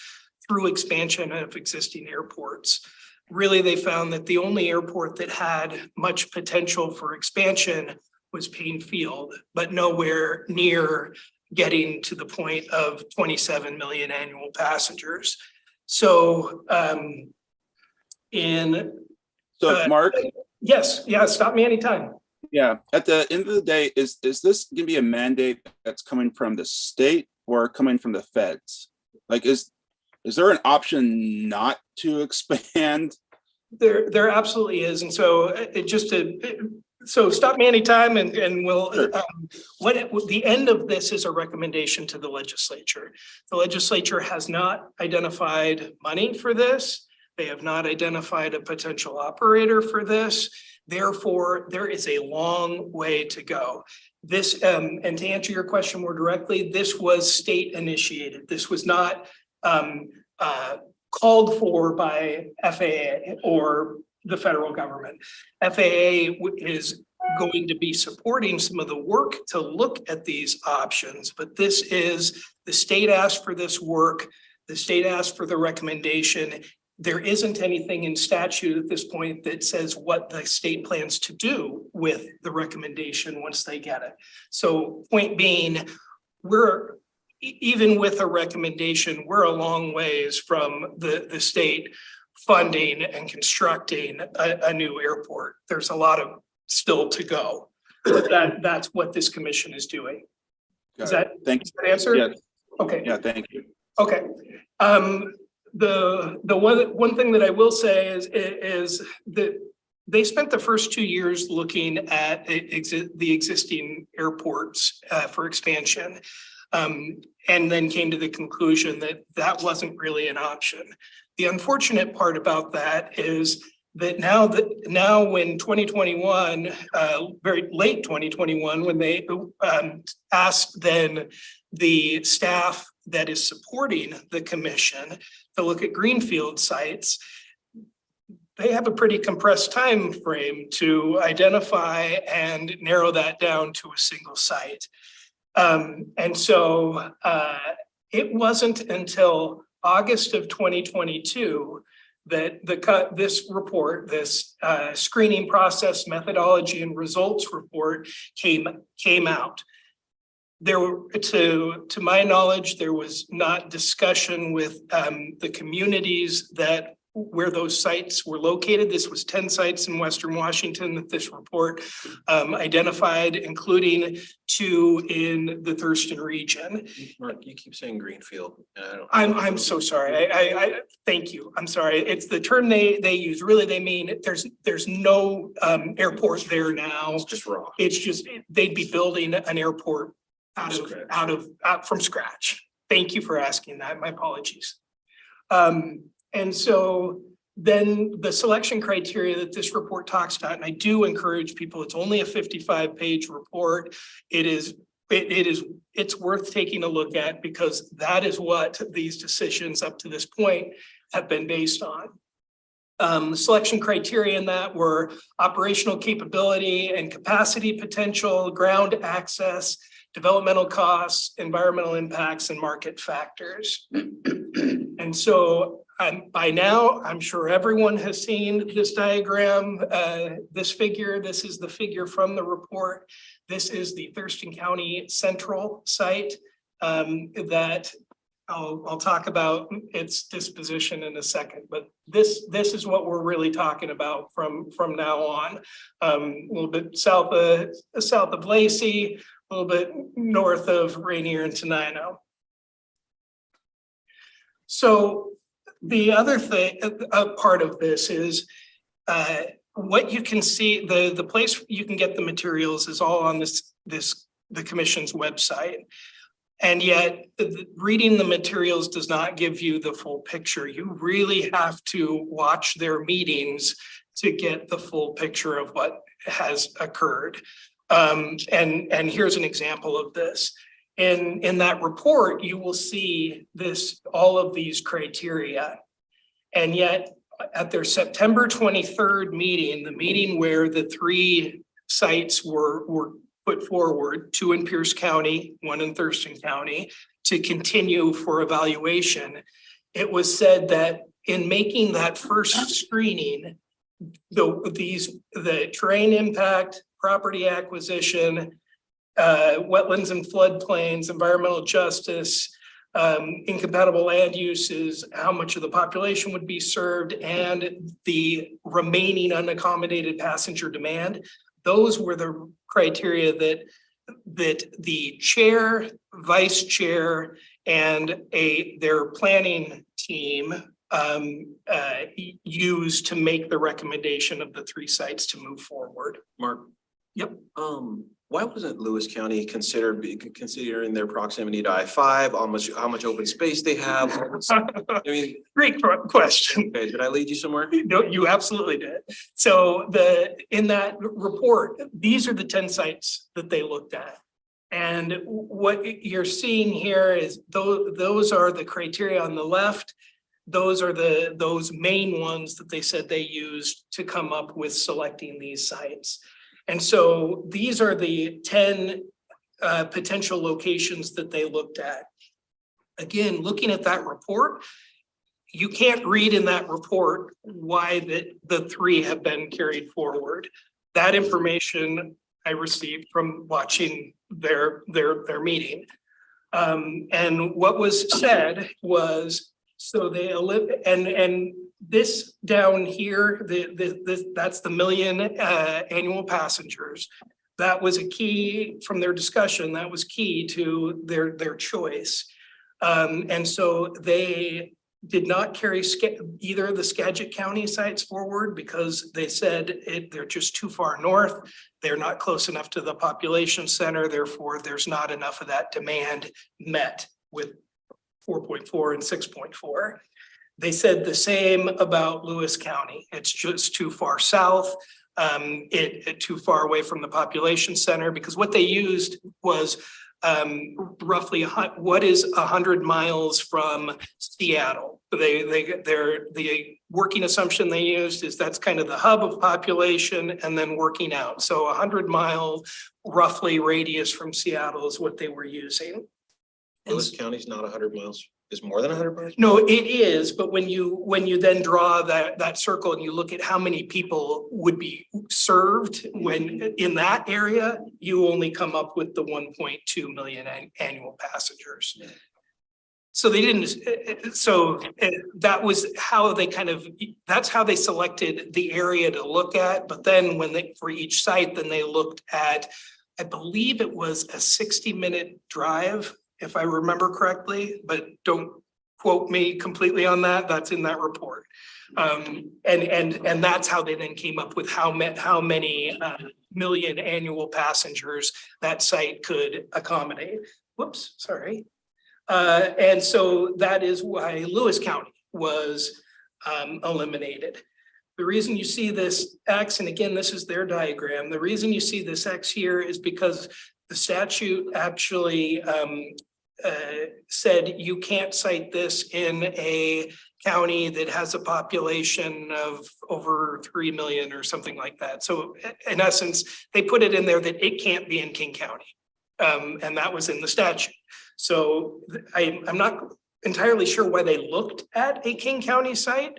through expansion of existing airports. Really, they found that the only airport that had much potential for expansion was Payne Field, but nowhere near getting to the point of 27 million annual passengers. So Mark, yes, stop me anytime. yeah, at the end of the day, is this gonna be a mandate that's coming from the state or coming from the feds? Like, is there an option not to expand? There absolutely is. And so so stop me anytime and we'll, Sure. the end of this is a recommendation to the legislature. The legislature has not identified money for this. They have not identified a potential operator for this. Therefore, there is a long way to go. This, and to answer your question more directly, this was state initiated. This was not called for by FAA or the federal government. FAA is going to be supporting some of the work to look at these options, but this is, the state asked for this work. The state asked for the recommendation. There isn't anything in statute at this point that says what the state plans to do with the recommendation once they get it. So point being, even with a recommendation, we're a long ways from the state funding and constructing a new airport. There's a lot of still to go. That's what this commission is doing. Is that, Thank is that answer? you. Okay. Yeah, thank you. Okay. The one thing that I will say is that they spent the first 2 years looking at the existing airports for expansion, and then came to the conclusion that that wasn't really an option. The unfortunate part about that is that now when 2021, very late 2021, when they asked then the staff that is supporting the commission to look at greenfield sites, they have a pretty compressed time frame to identify and narrow that down to a single site. And so it wasn't until August of 2022 that this report, this screening process methodology and results report came out. There were, to my knowledge, there was not discussion with the communities where those sites were located. This was 10 sites in Western Washington that this report identified, including 2 in the Thurston region. Mark, you keep saying greenfield. I'm so sorry. I thank you. I'm sorry. It's the term they use. Really, they mean there's no airport there now. It's just wrong. It's just they'd be building an airport out from scratch. Thank you for asking that. My apologies. And so then the selection criteria that this report talks about, and I do encourage people, it's only a 55-page report. It's worth taking a look at because that is what these decisions up to this point have been based on. The selection criteria in that were operational capability and capacity potential, ground access, developmental costs, environmental impacts, and market factors. And so by now, I'm sure everyone has seen this diagram, this figure. This is the figure from the report. This is the Thurston County Central site that I'll talk about its disposition in a second, but this is what we're really talking about from now on. A little bit south of Lacey, a little bit north of Rainier and Tenino. So the other thing, a part of this is what you can see, the place you can get the materials is all on the commission's website. And yet reading the materials does not give you the full picture. You really have to watch their meetings to get the full picture of what has occurred. And here's an example of this. In that report, you will see all of these criteria. And yet at their September 23rd meeting, the meeting where the 3 sites were put forward, 2 in Pierce County, 1 in Thurston County, to continue for evaluation, it was said that in making that first screening, the terrain impact, property acquisition, wetlands and floodplains, environmental justice, incompatible land uses, how much of the population would be served, and the remaining unaccommodated passenger demand. Those were the criteria that the chair, vice chair, and their planning team used to make the recommendation of the 3 sites to move forward. Mark. Yep. Why wasn't Lewis County considering their proximity to I-5, how much open space they have? I mean, Great question. okay, did I lead you somewhere? No, you absolutely did. So in that report, these are the 10 sites that they looked at. And what you're seeing here is those are the criteria on the left. Those are those main ones that they said they used to come up with selecting these sites. And so these are the 10 potential locations that they looked at. Again, looking at that report, you can't read in that report why the 3 have been carried forward. That information I received from watching their meeting. And what was said was, so they and this down here, that's the million annual passengers. That was a key from their discussion. That was key to their choice. And so they did not carry either of the Skagit County sites forward because they said they're just too far north. They're not close enough to the population center. Therefore, there's not enough of that demand met with 4.4 and 6.4. They said the same about Lewis County. It's just too far south, too far away from the population center, because what they used was roughly what is 100 miles from Seattle. The working assumption they used is that's kind of the hub of population and then working out. So 100-mile roughly radius from Seattle is what they were using. Lewis County's not 100 miles, is more than 100 miles? No, it is, but when you then draw that circle and you look at how many people would be served when in that area, you only come up with the 1.2 million annual passengers. So they didn't, so that was how they that's how they selected the area to look at. But then for each site, then they looked at, I believe it was a 60-minute drive, if I remember correctly, but don't quote me completely on that. That's in that report. And that's how they then came up with how many million annual passengers that site could accommodate. Whoops, sorry. And so that is why Lewis County was eliminated. The reason you see this X, and again, this is their diagram. The reason you see this X here is because the statute actually said you can't cite this in a county that has a population of over 3 million or something like that. So in essence, they put it in there that it can't be in King County. And that was in the statute. So I'm not entirely sure why they looked at a King County site,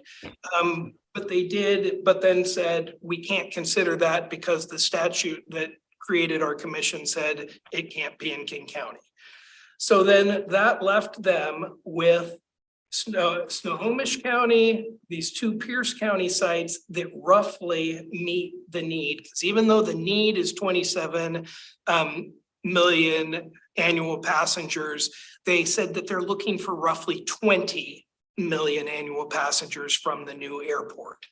but they did, but then said, we can't consider that because the statute that created our commission said it can't be in King County. So then that left them with Snohomish County, these two Pierce County sites that roughly meet the need. Because even though the need is 27 million annual passengers, they said that they're looking for roughly 20 million annual passengers from the new airport.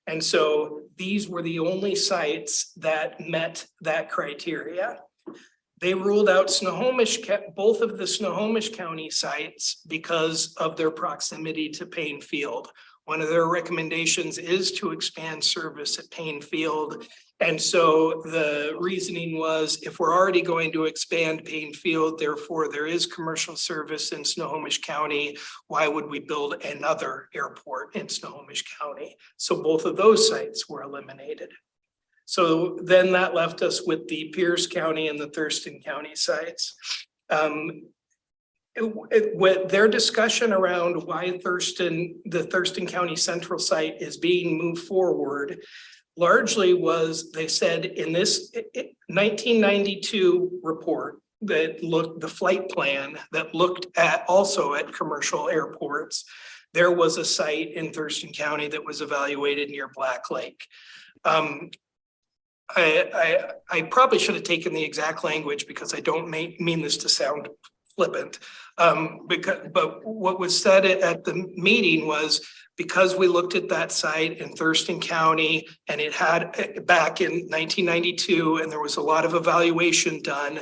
And so these were the only sites that met that criteria. They ruled out both of the Snohomish County sites because of their proximity to Payne Field. One of their recommendations is to expand service at Payne Field. And so the reasoning was, if we're already going to expand Payne Field, therefore there is commercial service in Snohomish County, why would we build another airport in Snohomish County? So both of those sites were eliminated. So then that left us with the Pierce County and the Thurston County sites. With their discussion around why the Thurston County Central site is being moved forward, largely was, they said in this 1992 report that looked, the flight plan that looked at also at commercial airports, there was a site in Thurston County that was evaluated near Black Lake. I probably should have taken the exact language because I don't mean this to sound flippant. But what was said at the meeting was, because we looked at that site in Thurston County and it had back in 1992 and there was a lot of evaluation done,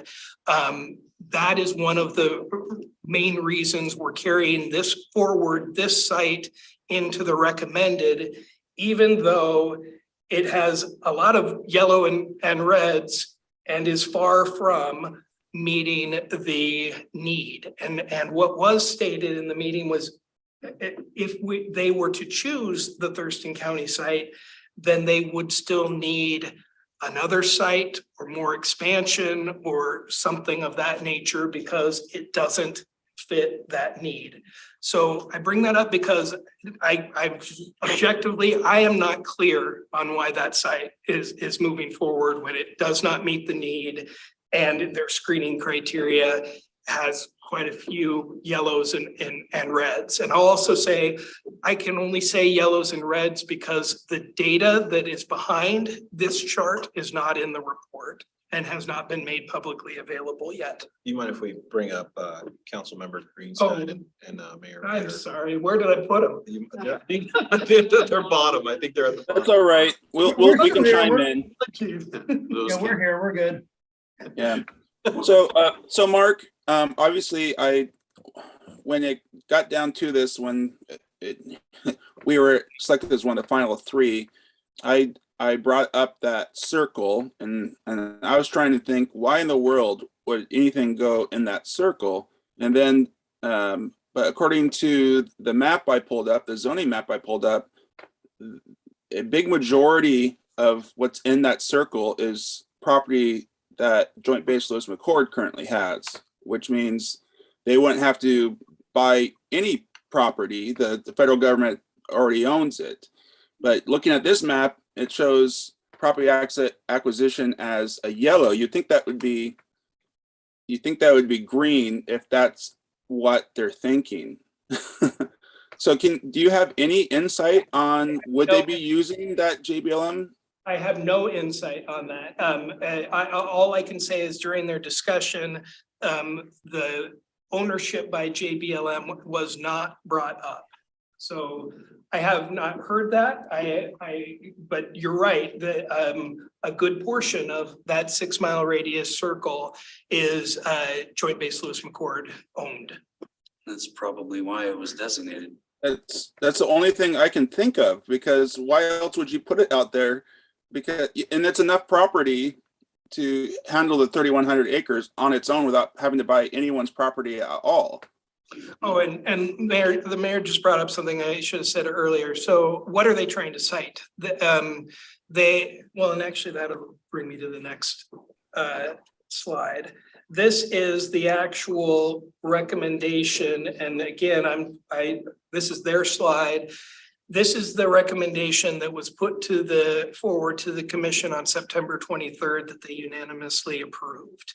that is one of the main reasons we're carrying this forward, this site into the recommended, even though it has a lot of yellow and reds and is far from meeting the need. And what was stated in the meeting was, if they were to choose the Thurston County site, then they would still need another site or more expansion or something of that nature because it doesn't fit that need. So I bring that up because I objectively am not clear on why that site is moving forward when it does not meet the need and their screening criteria has quite a few yellows and reds. And I'll also say, I can only say yellows and reds because the data that is behind this chart is not in the report and has not been made publicly available yet. You mind if we bring up Councilmember Greenstein and Mayor? I'm sorry, where did I put them? I think at their bottom. I think they're at the bottom. That's all right. We can chime in. Those Yeah, we're here, we're good. Yeah. So Mark, obviously when it got down to this, when we were selected as one of the final three, I brought up that circle and I was trying to think, why in the world would anything go in that circle? And then, but according to the map I pulled up, the zoning map I pulled up, a big majority of what's in that circle is property that Joint Base Lewis McChord currently has, which means they wouldn't have to buy any property. The federal government already owns it. But looking at this map, it shows property acquisition as a yellow. You think that would be green if that's what they're thinking. So do you have any insight on would they be using that JBLM? I have no insight on that. All I can say is during their discussion, the ownership by JBLM was not brought up. So I have not heard that. But you're right, that a good portion of that 6 mile radius circle is Joint Base Lewis McChord owned. That's probably why it was designated. That's the only thing I can think of, because why else would you put it out there? Because, and it's enough property to handle the 3,100 acres on its own without having to buy anyone's property at all. Oh, and the mayor just brought up something I should have said earlier. So what are they trying to cite? And actually that'll bring me to the next slide. This is the actual recommendation. And again, this is their slide. This is the recommendation that was put forward to the commission on September 23rd that they unanimously approved.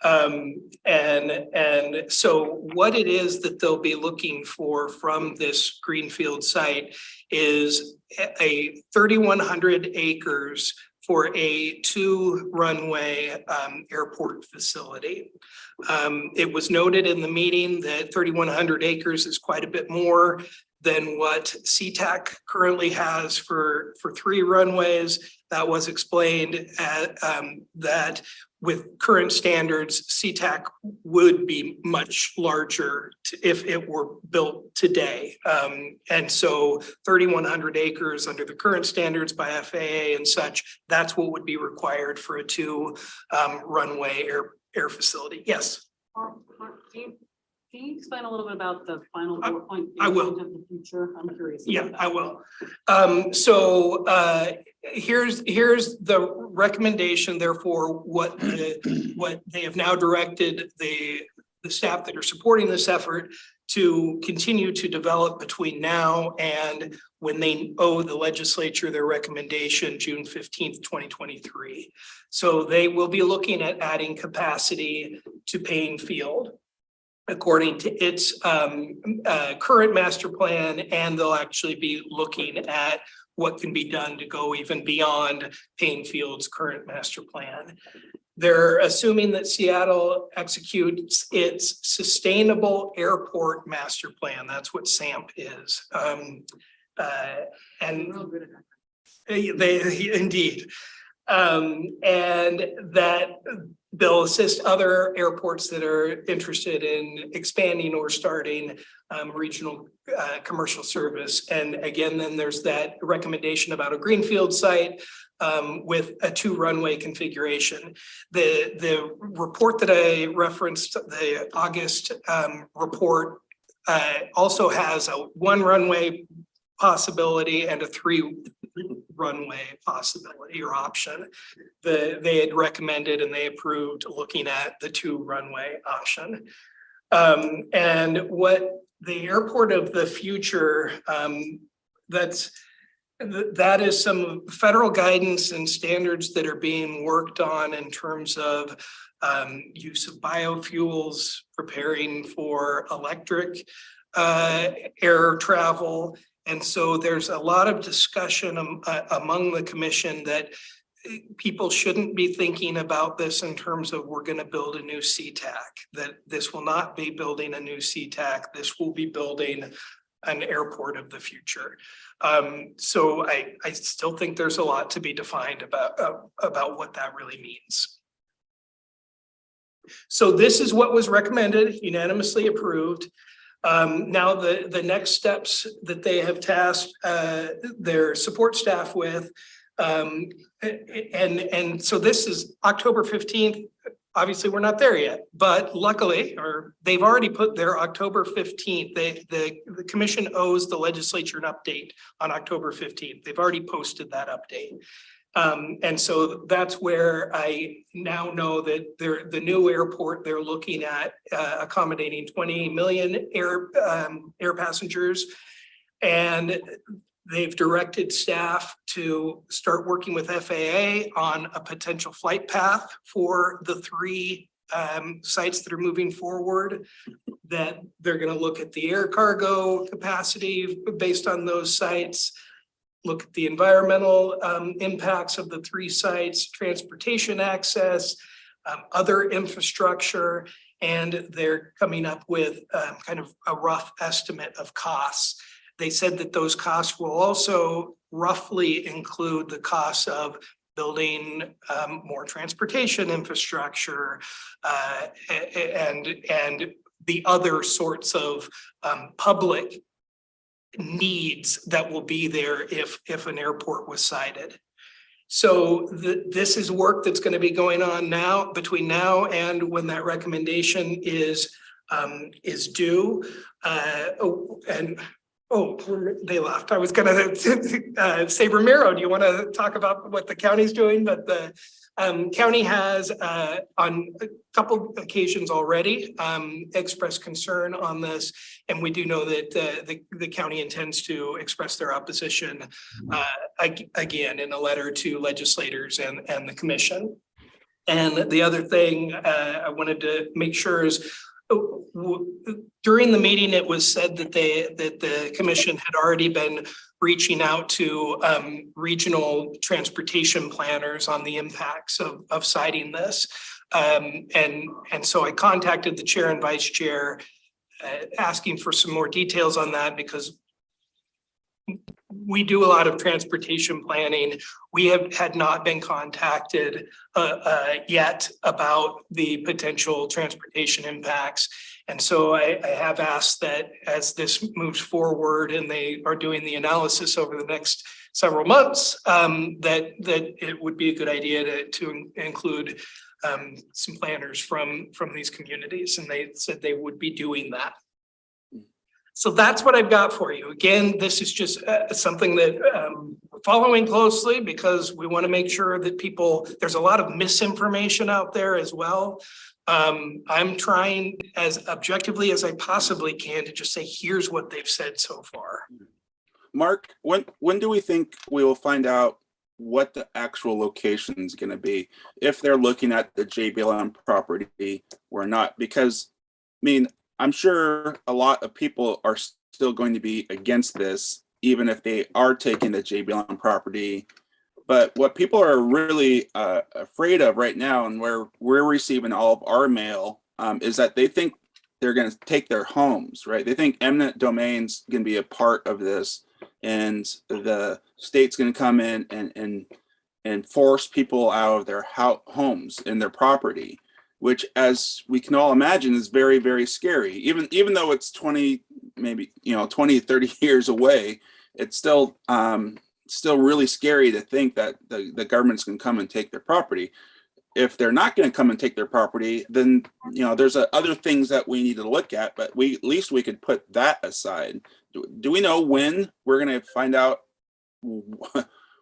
And so what it is that they'll be looking for from this greenfield site is a 3,100 acres for a 2-runway airport facility. It was noted in the meeting that 3,100 acres is quite a bit more than what SeaTac currently has for 3 runways. That was explained at, that with current standards, SeaTac would be much larger if it were built today. And so 3,100 acres under the current standards by FAA and such, that's what would be required for a 2-runway air facility. Yes. Can you explain a little bit about the final bullet point? I will. Of the future, I'm curious. Yeah, I will. So here's the recommendation, therefore, what they have now directed the staff that are supporting this effort to continue to develop between now and when they owe the legislature their recommendation, June 15th, 2023. So they will be looking at adding capacity to Payne Field according to its current master plan, and they'll actually be looking at what can be done to go even beyond Payne Field's current master plan. They're assuming that Seattle executes its sustainable airport master plan. That's what SAMP is. And they indeed. And that they'll assist other airports that are interested in expanding or starting regional commercial service. And again, then there's that recommendation about a greenfield site with a 2-runway configuration. The report that I referenced, the August report, also has a 1-runway possibility and a 3-runway possibility or option. They had recommended and they approved looking at the 2-runway option. And what the airport of the future, that is some federal guidance and standards that are being worked on in terms of use of biofuels, preparing for electric air travel. And so there's a lot of discussion among the commission that people shouldn't be thinking about this in terms of we're going to build a new SeaTac, that this will not be building a new SeaTac. This will be building an airport of the future. So I still think there's a lot to be defined about what that really means. So this is what was recommended, unanimously approved. Now the next steps that they have tasked their support staff with, and so this is October 15th. Obviously, we're not there yet, but luckily, or they've already put their October 15th. The commission owes the legislature an update on October 15th. They've already posted that update. And so that's where I now know that the new airport, they're looking at accommodating 20 million air passengers. And they've directed staff to start working with FAA on a potential flight path for the 3 sites that are moving forward, that they're going to look at the air cargo capacity based on those sites, look at the environmental impacts of the 3 sites, transportation access, other infrastructure, and they're coming up with kind of a rough estimate of costs. They said that those costs will also roughly include the costs of building more transportation infrastructure and the other sorts of public needs that will be there if an airport was sited. So this is work that's going to be going on now, between now and when that recommendation is due. They left. I was gonna say, Ramiro, do you want to talk about what the county's doing? But the county has on a couple occasions already expressed concern on this. And we do know that the county intends to express their opposition again in a letter to legislators and the commission. And the other thing I wanted to make sure is during the meeting, it was said that the commission had already been reaching out to regional transportation planners on the impacts of citing this. And so I contacted the chair and vice chair asking for some more details on that, because we do a lot of transportation planning. We had not been contacted yet about the potential transportation impacts. And so I have asked that as this moves forward and they are doing the analysis over the next several months, that it would be a good idea to include some planners from these communities, and they said they would be doing that. So that's what I've got for you. Again, this is just something that we're following closely, because we want to make sure that there's a lot of misinformation out there as well. I'm trying as objectively as I possibly can to just say, here's what they've said so far. Mark, when do we think we will find out what the actual location is going to be, if they're looking at the JBLM property or not? Because, I mean, I'm sure a lot of people are still going to be against this, even if they are taking the JBLM property. But what people are really afraid of right now, and where we're receiving all of our mail, is that they think they're going to take their homes, right? They think eminent domain's going to be a part of this, and the state's going to come in and force people out of their homes and their property, which, as we can all imagine, is very, very scary. Even though it's 20, maybe 20, 30 years away, it's still really scary to think that the government's going to come and take their property. If they're not going to come and take their property, then there's other things that we need to look at. But at least we could put that aside. Do we know when we're going to find out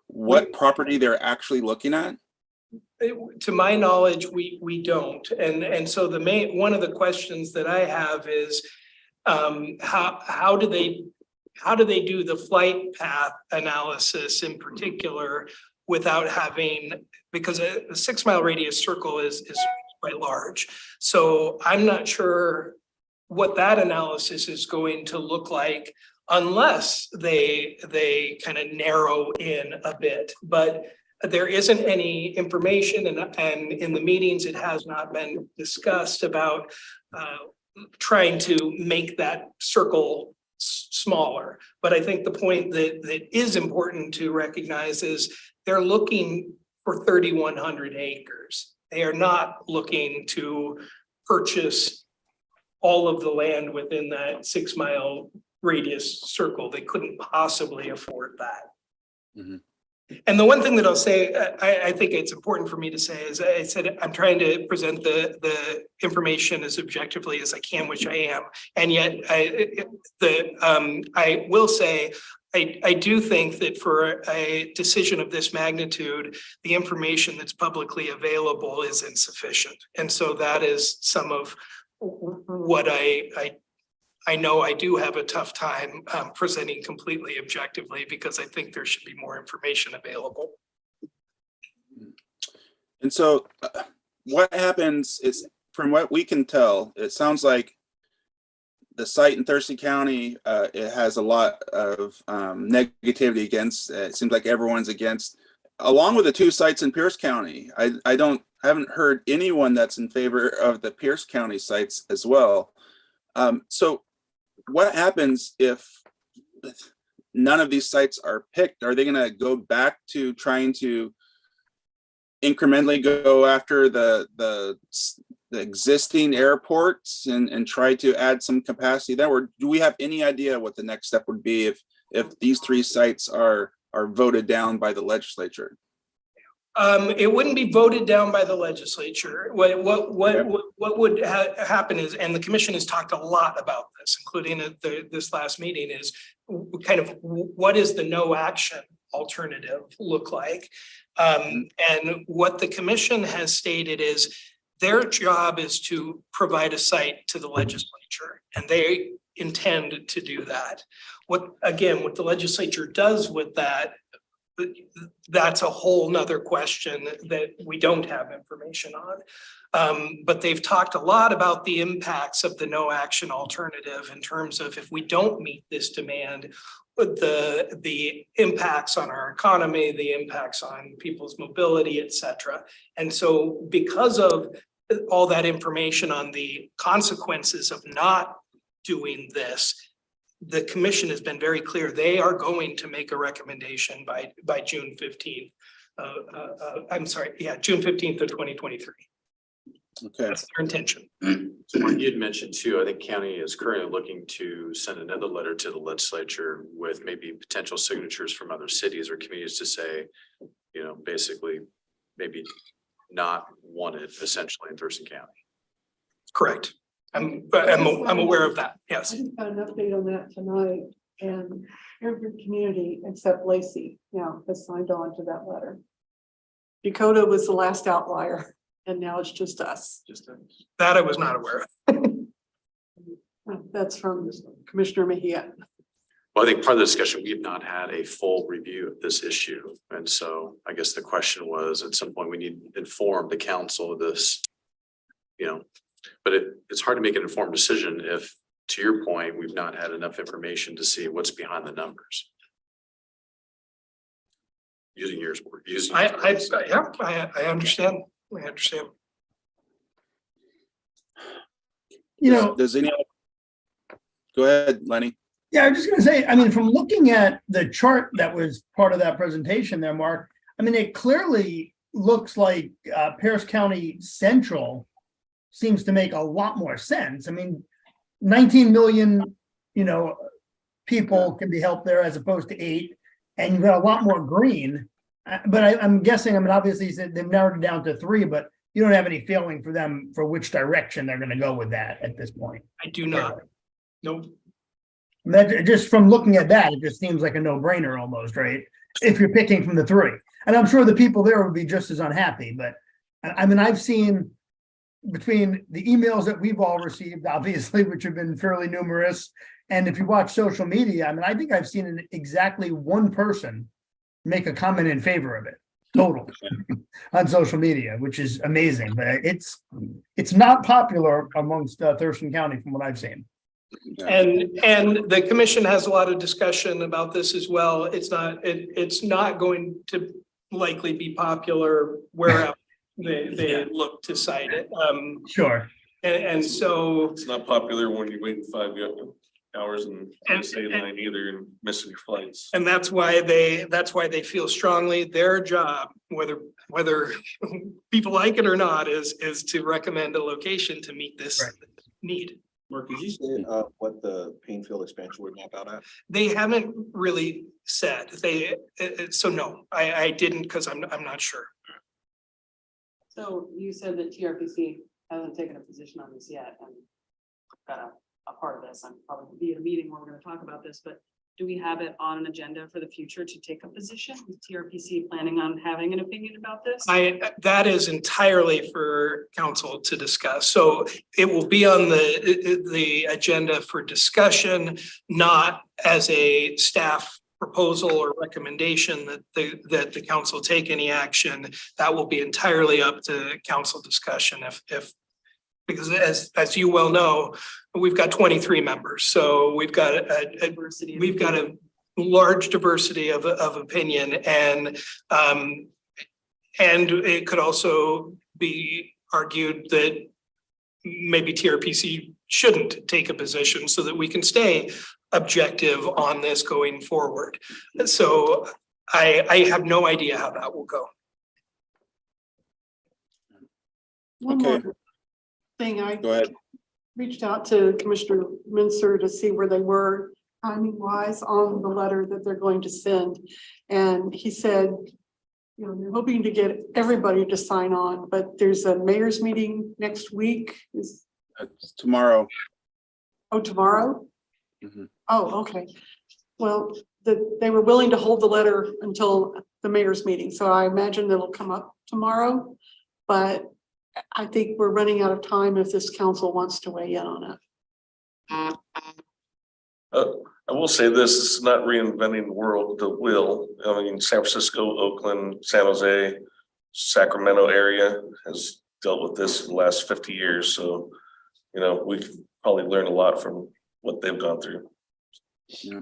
what property they're actually looking at? To my knowledge, we don't. And so one of the questions that I have is how do they do the flight path analysis in particular without having, because a 6 mile radius circle is quite large. So I'm not sure what that analysis is going to look like unless they kind of narrow in a bit. But there isn't any information, and in the meetings, it has not been discussed about trying to make that circle smaller. But I think the point that is important to recognize is they're looking for 3,100 acres. They are not looking to purchase all of the land within that 6 mile radius circle. They couldn't possibly afford that. Mm-hmm. And the one thing that I'll say, I think it's important for me to say, is I said I'm trying to present the information as objectively as I can, which I am. And yet I will say, I do think that for a decision of this magnitude, the information that's publicly available is insufficient. And so that is some of what I know I do have a tough time presenting completely objectively, because I think there should be more information available. And so what happens is, from what we can tell, it sounds like the site in Thurston County, it has a lot of negativity against. It seems like everyone's against, along with the 2 sites in Pierce County. I haven't heard anyone that's in favor of the Pierce County sites as well. So what happens if none of these sites are picked? Are they going to go back to trying to incrementally go after the existing airports and try to add some capacity there? Or do we have any idea what the next step would be if these 3 sites are voted down by the legislature? It wouldn't be voted down by the legislature. What would happen is, and the commission has talked a lot about this, including at this last meeting, is kind of what is the no action alternative look like? And what the commission has stated is their job is to provide a site to the legislature, and they intend to do that. What the legislature does with that that's a whole nother question that we don't have information on. But they've talked a lot about the impacts of the no action alternative in terms of if we don't meet this demand, the impacts on our economy, the impacts on people's mobility, et cetera. And so because of all that information on the consequences of not doing this, the commission has been very clear. They are going to make a recommendation by June 15th. I'm sorry, yeah, June 15th of 2023. Okay, That's their intention. So Mark, you'd mentioned too, I think county is currently looking to send another letter to the legislature with maybe potential signatures from other cities or communities to say, you know, basically maybe not wanted essentially in Thurston County. Correct. I'm aware of that. I Yes. just got an update on that tonight, and every community except Lacey now has signed on to that letter. Dakota was the last outlier, and now it's just us. That I was not aware of. That's from Commissioner Mejia. Well, I think part of the discussion, we've not had a full review of this issue. And so I guess the question was, at some point, we need to inform the council of this. You know, but it's hard to make an informed decision if, to your point, we've not had enough information to see what's behind the numbers. Using yours, I understand. I understand. You know, does any, go ahead, Lenny. yeah, I was just gonna say, I mean, from looking at the chart that was part of that presentation there, Mark, I mean, it clearly looks like Pierce County Central seems to make a lot more sense. I mean, 19 million, you know, people can be helped there as opposed to 8, and you've got a lot more green. But I'm guessing, I mean, obviously they've narrowed it down to 3, but you don't have any feeling for them for which direction they're gonna go with that at this point. I do not. Nope. That, just from looking at that, it just seems like a no-brainer almost, right? If you're picking from the 3. And I'm sure the people there would be just as unhappy, but I mean, I've seen between the emails that we've all received, obviously, which have been fairly numerous, and if you watch social media, I mean, I think I've seen exactly one person make a comment in favor of it, total, on social media, which is amazing, but it's not popular amongst Thurston County from what I've seen. And the commission has a lot of discussion about this as well. It's not going to likely be popular wherever they look to cite it. Sure. And so, It's not popular when you're waiting 5 hours and state line either and missing your flights. and that's why they feel strongly their job, whether people like it or not, is to recommend a location to meet this Right. need. Mark, did you say what the Painfield expansion would map out at? They haven't really said so no, I didn't, because I'm not sure. So you said that TRPC hasn't taken a position on this yet, and got a part of this. I'm probably be at a meeting where we're gonna talk about this, but do we have it on an agenda for the future to take a position? Is TRPC planning on having an opinion about this? That is entirely for council to discuss. So it will be on the agenda for discussion, not as a staff proposal or recommendation that the council take any action. That will be entirely up to council discussion because as you well know, we've got 23 members. So we've got a large diversity of opinion, and it could also be argued that maybe TRPC shouldn't take a position so that we can stay objective on this going forward. So I have no idea how that will go. One Okay. more thing, I Go ahead. reached out to Commissioner Mincer to see where they were timing wise on the letter that they're going to send. And he said, you know, they're hoping to get everybody to sign on, but there's a mayor's meeting next week. Tomorrow. Oh, tomorrow? Mhm. Oh, okay. Well, they were willing to hold the letter until the mayor's meeting, so I imagine it'll come up tomorrow. But I think we're running out of time if this council wants to weigh in on it. I will say this, it's not reinventing the wheel. I mean, San Francisco, Oakland, San Jose, Sacramento area has dealt with this for the last 50 years. So, you know, we've probably learned a lot from what they've gone through. Yeah.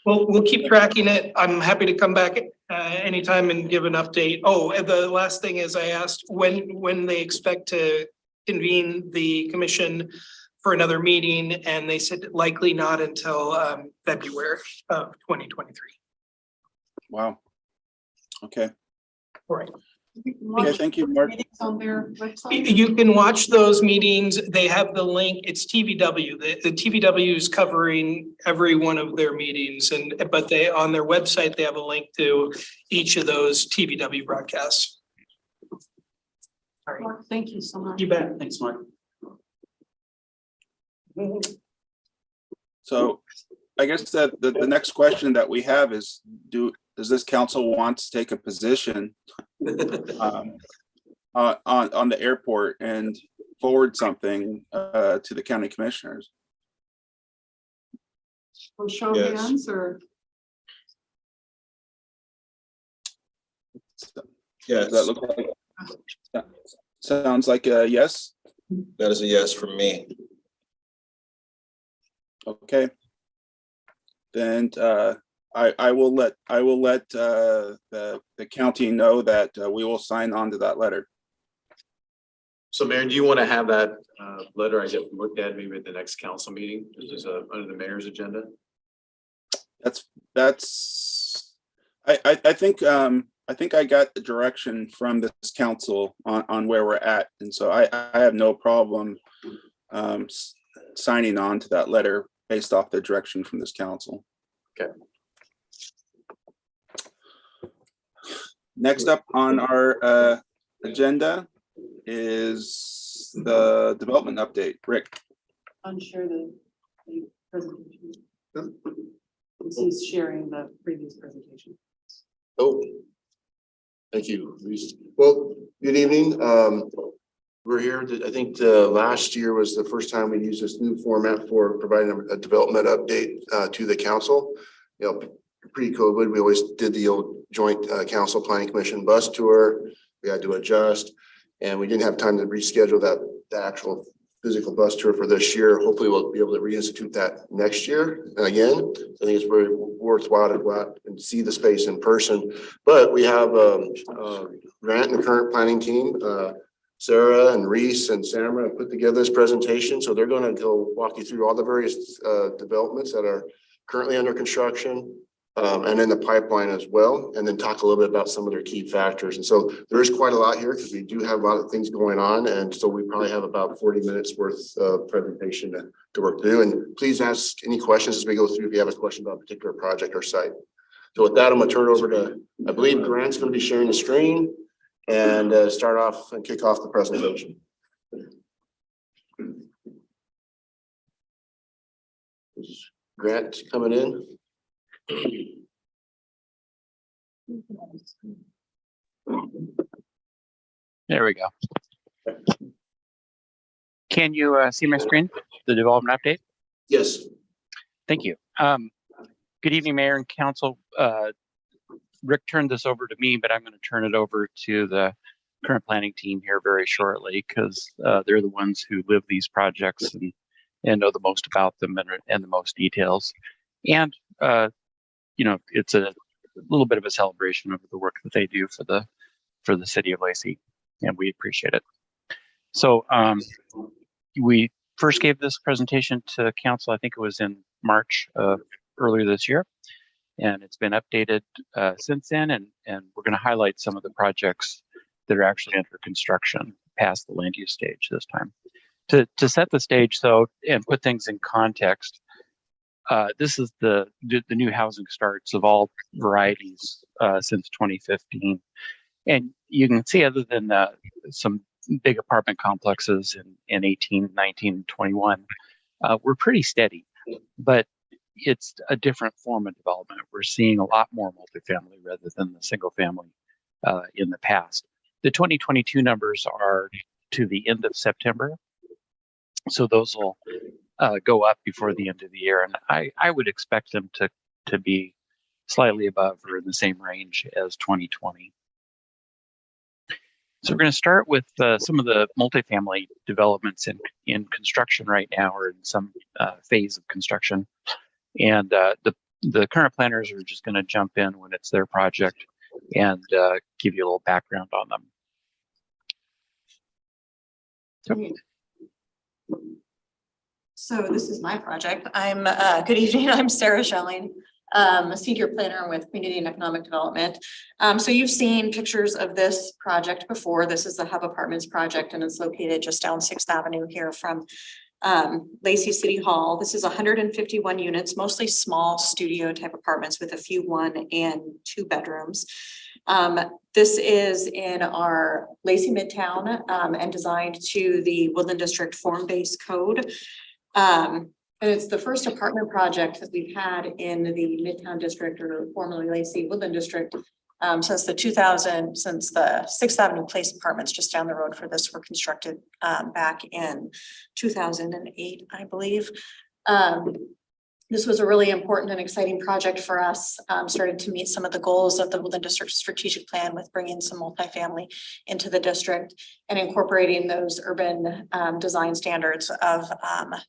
Well, we'll keep tracking it. I'm happy to come back anytime and give an update. Oh, and the last thing is I asked when they expect to convene the commission for another meeting, and they said likely not until February of 2023. Wow. Okay. All right. Okay, thank you, Mark. Meetings on their website. You can watch those meetings. They have the link. It's TVW. The TVW is covering every one of their meetings, but they on their website they have a link to each of those TVW broadcasts. All right. Mark, thank you so much. You bet. Thanks, Mark. So I guess that the next question that we have is, does this council want to take a position on the airport and forward something to the county commissioners? Or show Yes. hands or. Yes, Does that look like? Sounds like a yes. that is a yes from me. Okay. Then I will let the county know that we will sign on to that letter. So Mayor, do you want to have that letter I get looked at maybe at the next council meeting? This is under the mayor's agenda. That's I think I got the direction from this council on where we're at, and so I have no problem signing on to that letter based off the direction from this council. Okay. Next up on our agenda is the development update. Rick. Unshare the presentation. He's sharing the previous presentation. Oh, thank you, Reese. Well, good evening. We're here, I think last year was the first time we used this new format for providing a development update to the council. You know, pre-COVID, we always did the old joint council planning commission bus tour. We had to adjust, and we didn't have time to reschedule the actual physical bus tour for this year. Hopefully we'll be able to reinstitute that next year. And again, I think it's very worthwhile to go out and see the space in person. But we have Grant and the current planning team, Sarah and Reese and Samara have put together this presentation. So they're going to go walk you through all the various developments that are currently under construction and in the pipeline as well, and then talk a little bit about some of their key factors. And so there is quite a lot here because we do have a lot of things going on. And so we probably have about 40 minutes worth of presentation to work through. And please ask any questions as we go through if you have a question about a particular project or site. So with that, I'm going to turn it over to, I believe Grant's going to be sharing the screen and start off and kick off the presentation. Grant coming in. There we go. Can you see my screen, the development update? Yes. Thank you. Good evening, Mayor and Council. Rick turned this over to me, but I'm going to turn it over to the current planning team here very shortly because they're the ones who live these projects and know the most about them and the most details. And you know, it's a little bit of a celebration of the work that they do for the city of Lacey, and we appreciate it. So we first gave this presentation to council, I think it was in March earlier this year, and it's been updated since then, and we're going to highlight some of the projects that are actually under construction past the land use stage this time. To set the stage though, and put things in context, this is the new housing starts of all varieties since 2015. And you can see other than some big apartment complexes in 18, 19, 21, we're pretty steady, but it's a different form of development. We're seeing a lot more multifamily rather than the single family in the past. The 2022 numbers are to the end of September. So those will go up before the end of the year. And I would expect them to be slightly above or in the same range as 2020. So we're going to start with some of the multifamily developments in construction right now, or in some phase of construction. And the current planners are just going to jump in when it's their project and give you a little background on them. So this is my project. I'm, good evening, I'm Sarah Schelling, a senior planner with Community and Economic Development. So you've seen pictures of this project before. This is the Hub Apartments project, and it's located just down 6th Avenue here from Lacey City Hall. This is 151 units, mostly small studio type apartments with a few 1 and 2 bedrooms. This is in our Lacey Midtown and designed to the Woodland District form-based code. And it's the first apartment project that we've had in the Midtown District, or formerly Lacey Woodland District, since the 6th Avenue Place apartments just down the road for this were constructed back in 2008, I believe. This was a really important and exciting project for us, started to meet some of the goals of the Woodland District strategic plan with bringing some multifamily into the district and incorporating those urban design standards of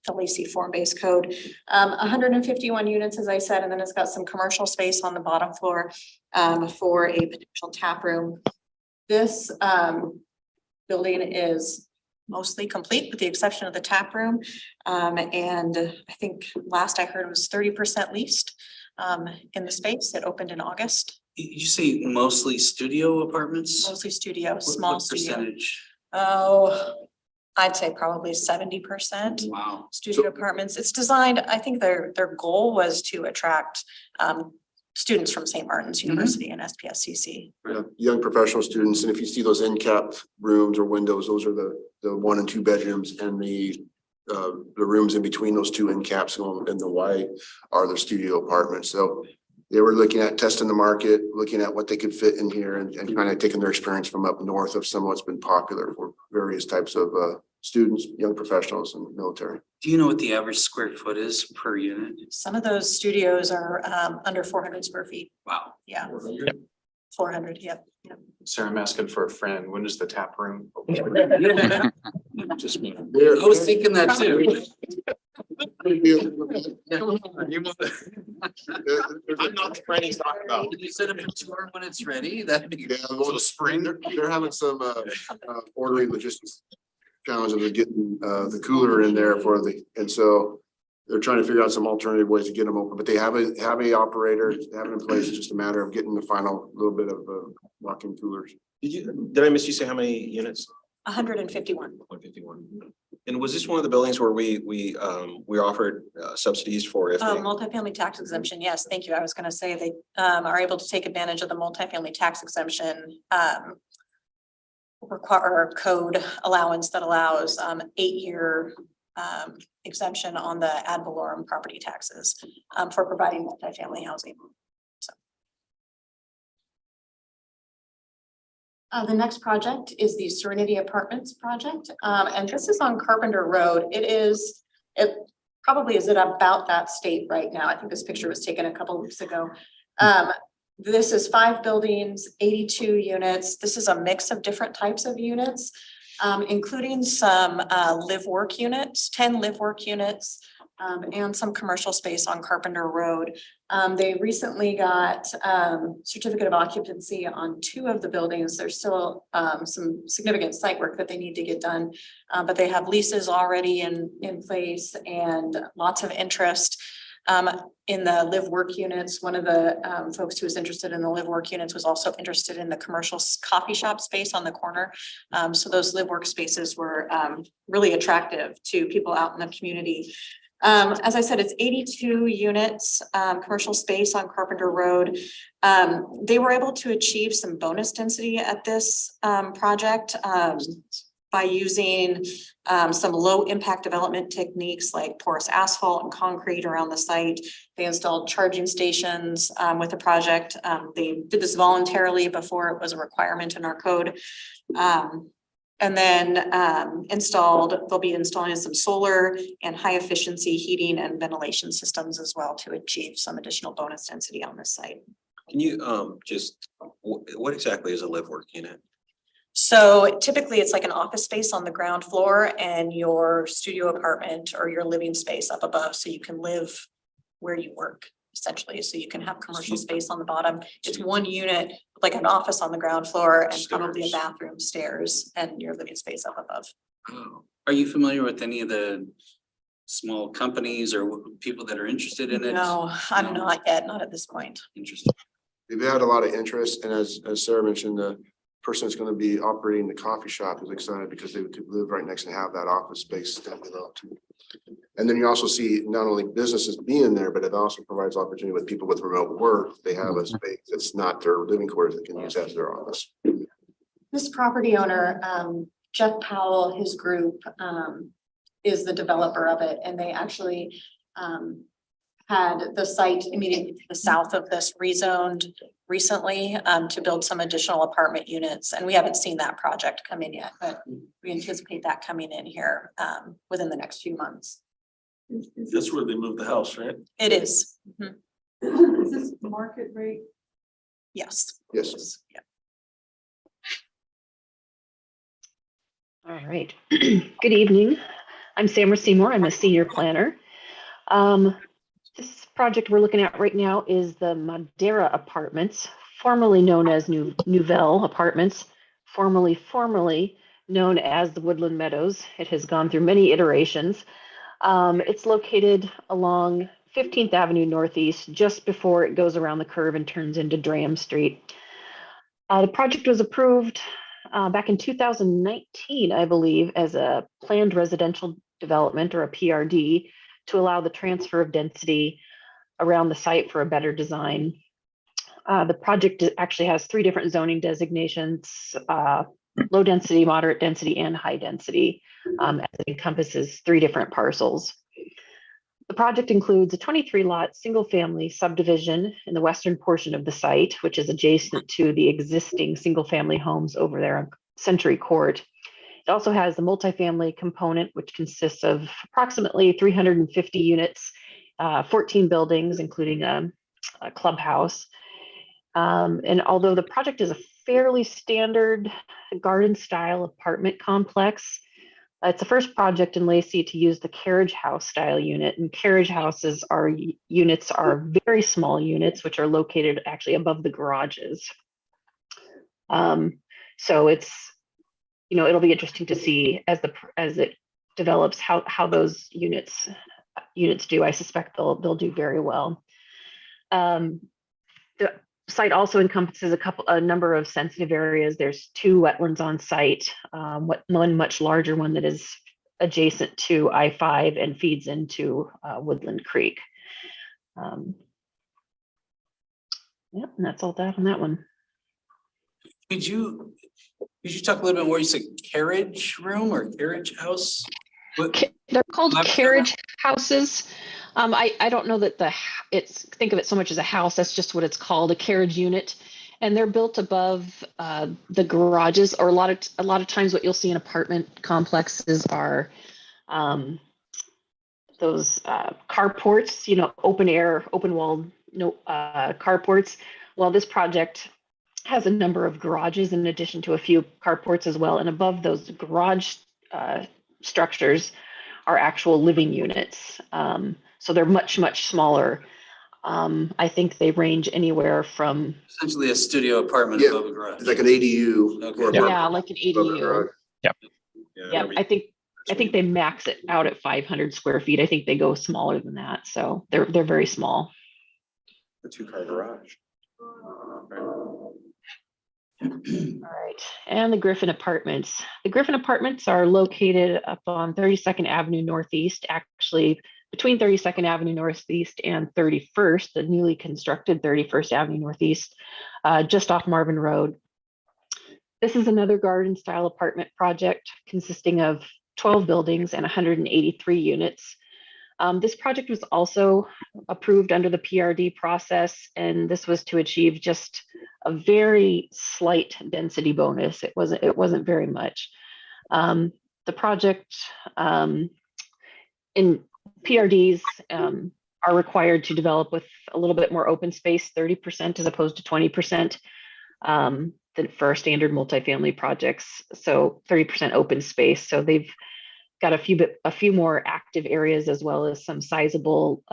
the Lacey form-based code. 151 units, as I said, and then it's got some commercial space on the bottom floor for a potential tap room. This building is mostly complete with the exception of the tap room. And I think last I heard it was 30% leased in the space. It opened in August. You say mostly studio apartments? Mostly studio, small What studio. percentage? Oh, I'd say probably 70%. Wow. Studio apartments. It's designed, I think their goal was to attract students from St. Martin's University and SPSCC. Yeah, young professional students, and if you see those end cap rooms or windows, those are the 1 and 2 bedrooms, and the rooms in between those 2 end caps and the Y are the studio apartments. So they were looking at testing the market, looking at what they could fit in here, and kind of taking their experience from up north of some of what's been popular for various types of students, young professionals, and military. Do you know what the average square foot is per unit? Some of those studios are under 400 square feet. Wow. Yeah. 400, yep. Sarah, I'm asking for a friend. When is the tap room? Just me. I was thinking that too. I'm not the friend he's talking about. Did you set up a tour when it's ready? That'd be Yeah, well, the spring, they're having some ordering logistics challenges of getting the cooler in there and so they're trying to figure out some alternative ways to get them open, but they have a operator, they have it in place. It's just a matter of getting the final little bit of walk-in coolers. Did I miss you say how many units? 151. 151. And was this one of the buildings where we offered subsidies for if they? Multifamily tax exemption. Yes, thank you. I was going to say they are able to take advantage of the multifamily tax exemption require code allowance that allows 8-year exemption on the ad valorem property taxes for providing multifamily housing. So. The next project is the Serenity Apartments project, and this is on Carpenter Road. It probably is at about that state right now. I think this picture was taken a couple of weeks ago. This is 5 buildings, 82 units. This is a mix of different types of units, including some live-work units, 10 live-work units, and some commercial space on Carpenter Road. They recently got certificate of occupancy on 2 of the buildings. There's still some significant site work that they need to get done, but they have leases already in place and lots of interest. In the live work units. One of the folks who was interested in the live work units was also interested in the commercial coffee shop space on the corner. So those live work spaces were really attractive to people out in the community. As I said, it's 82 units, commercial space on Carpenter Road. They were able to achieve some bonus density at this project by using some low impact development techniques like porous asphalt and concrete around the site. They installed charging stations with the project. They did this voluntarily before it was a requirement in our code. And then they'll be installing some solar and high efficiency heating and ventilation systems as well to achieve some additional bonus density on this site. Can you just, what exactly is a live work unit? So typically it's like an office space on the ground floor and your studio apartment or your living space up above, so you can live where you work essentially. So you can have commercial space on the bottom. It's one unit, like an office on the ground floor and probably a bathroom, stairs, and your living space up above. Oh, are you familiar with any of the small companies or people that are interested in it? No, I'm not yet, not at this point. Interesting. We've had a lot of interest, and as Sarah mentioned, the person that's gonna be operating the coffee shop is excited because they would live right next and have that office space down below too. And then you also see not only businesses being there, but it also provides opportunity with people with remote work. They have a space that's not their living quarters, they can use as their office. This property owner, Jeff Powell, his group, is the developer of it, and they actually had the site immediately to the south of this rezoned recently to build some additional apartment units. And we haven't seen that project come in yet, but we anticipate that coming in here within the next few months. That's where they moved the house, right? It is. Mhm. Is this market rate? Yes. Yes. Yeah. All right. Good evening. I'm Samara Seymour. I'm a senior planner. This project we're looking at right now is the Madeira Apartments, formerly known as Nouvelle Apartments, formerly known as the Woodland Meadows. It has gone through many iterations. It's located along 15th Avenue Northeast, just before it goes around the curve and turns into Dram Street. The project was approved back in 2019, I believe, as a planned residential development or a PRD to allow the transfer of density around the site for a better design. The project actually has 3 different zoning designations, low density, moderate density, and high density, as it encompasses 3 different parcels. The project includes a 23-lot single-family subdivision in the western portion of the site, which is adjacent to the existing single-family homes over there on Century Court. It also has the multifamily component, which consists of approximately 350 units, 14 buildings, including a clubhouse. And although the project is a fairly standard garden-style apartment complex, it's the first project in Lacey to use the carriage house style unit, and carriage houses units are very small units, which are located actually above the garages. So it's, it'll be interesting to see as it develops how those units do. I suspect they'll do very well. The site also encompasses a number of sensitive areas. There's 2 wetlands on site, one much larger one that is adjacent to I-5 and feeds into Woodland Creek. And that's all that on that one. Could you talk a little bit more? You said carriage room or carriage house? They're called carriage houses. I don't know that think of it so much as a house. That's just what it's called, a carriage unit. And they're built above the garages, or a lot of times what you'll see in apartment complexes are those carports, open air, open wall, carports. Well, this project has a number of garages in addition to a few carports as well. And above those garage structures are actual living units. So they're much, much smaller. I think they range anywhere from Essentially a studio apartment above a garage. It's like an ADU. Okay. Yeah, like an ADU. Yep. Yeah, I think they max it out at 500 square feet. I think they go smaller than that. So they're very small. The 2-car garage. All right, and the Griffin Apartments. The Griffin Apartments are located up on 32nd Avenue Northeast, actually between 32nd Avenue Northeast and 31st, the newly constructed 31st Avenue Northeast, just off Marvin Road. This is another garden style apartment project consisting of 12 buildings and 183 units. This project was also approved under the PRD process, and this was to achieve just a very slight density bonus. It wasn't very much. The project in PRDs are required to develop with a little bit more open space, 30% as opposed to 20% than for our standard multifamily projects. So 30% open space. So they've got a few more active areas as well as some sizable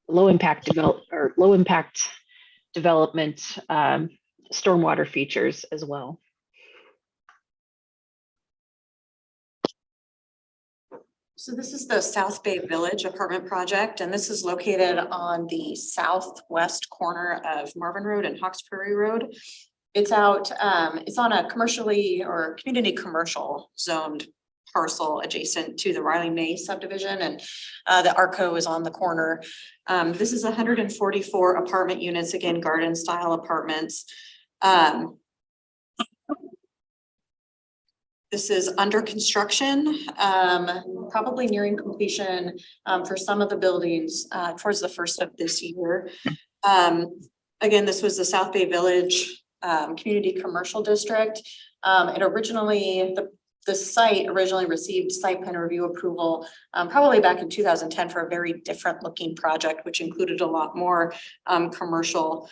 low impact development stormwater features as well. So this is the South Bay Village apartment project, and this is located on the southwest corner of Marvin Road and Hawks Prairie Road. It's out, it's on a commercially or community commercial zoned parcel adjacent to the Riley May subdivision, and the ARCO is on the corner. This is 144 apartment units, again, garden style apartments. This is under construction, probably nearing completion for some of the buildings towards the first of this year. Again, this was the South Bay Village Community Commercial District. It originally, the site originally received site plan review approval probably back in 2010 for a very different looking project, which included a lot more commercial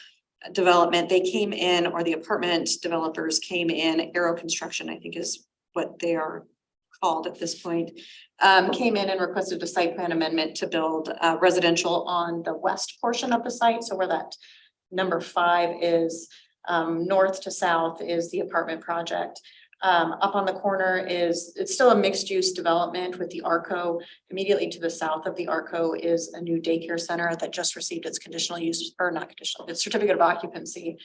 development. They came in, or the apartment developers came in, Aero Construction, I think is what they are called at this point, came in and requested a site plan amendment to build residential on the west portion of the site. So where that number 5 is, north to south is the apartment project. Up on the corner it's still a mixed use development with the ARCO. Immediately to the south of the ARCO is a new daycare center that just received its conditional use, or not conditional, its certificate of occupancy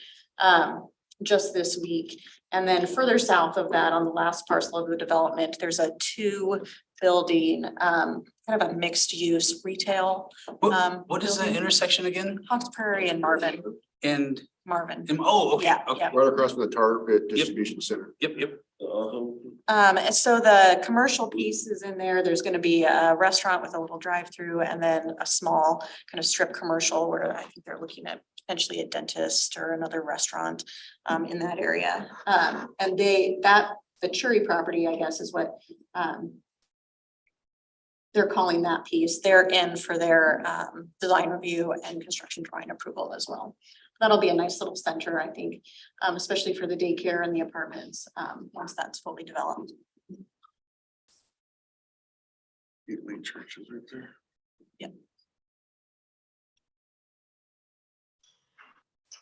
just this week. And then further south of that, on the last parcel of the development, there's a 2-building kind of a mixed use retail. What is that building. intersection again? Hawks Prairie and Marvin. And, Marvin. oh, okay, Yeah, okay. yeah. Right across from the Target Distribution Center. Yep. And so the commercial piece is in there. There's going to be a restaurant with a little drive-through, and then a small kind of strip commercial where I think they're looking at potentially a dentist or another restaurant in that area. And the Chury property, I guess, is what they're calling that piece. They're in for their design review and construction drawing approval as well. That'll be a nice little center, I think, especially for the daycare and the apartments, once that's fully developed. Church is right there. Yep.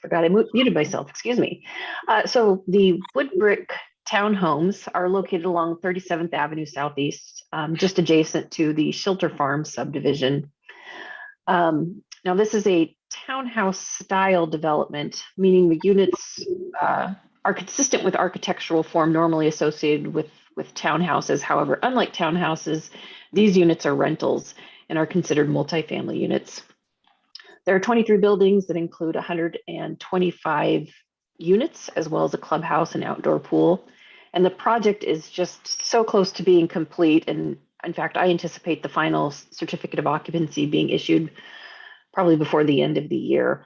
Forgot I muted myself, excuse me. So the wood brick townhomes are located along 37th Avenue Southeast, just adjacent to the Shelter Farm subdivision. Now this is a townhouse style development, meaning the units are consistent with architectural form normally associated with townhouses. However, unlike townhouses, these units are rentals and are considered multifamily units. There are 23 buildings that include 125 units, as well as a clubhouse and outdoor pool. And the project is just so close to being complete. And in fact, I anticipate the final certificate of occupancy being issued probably before the end of the year.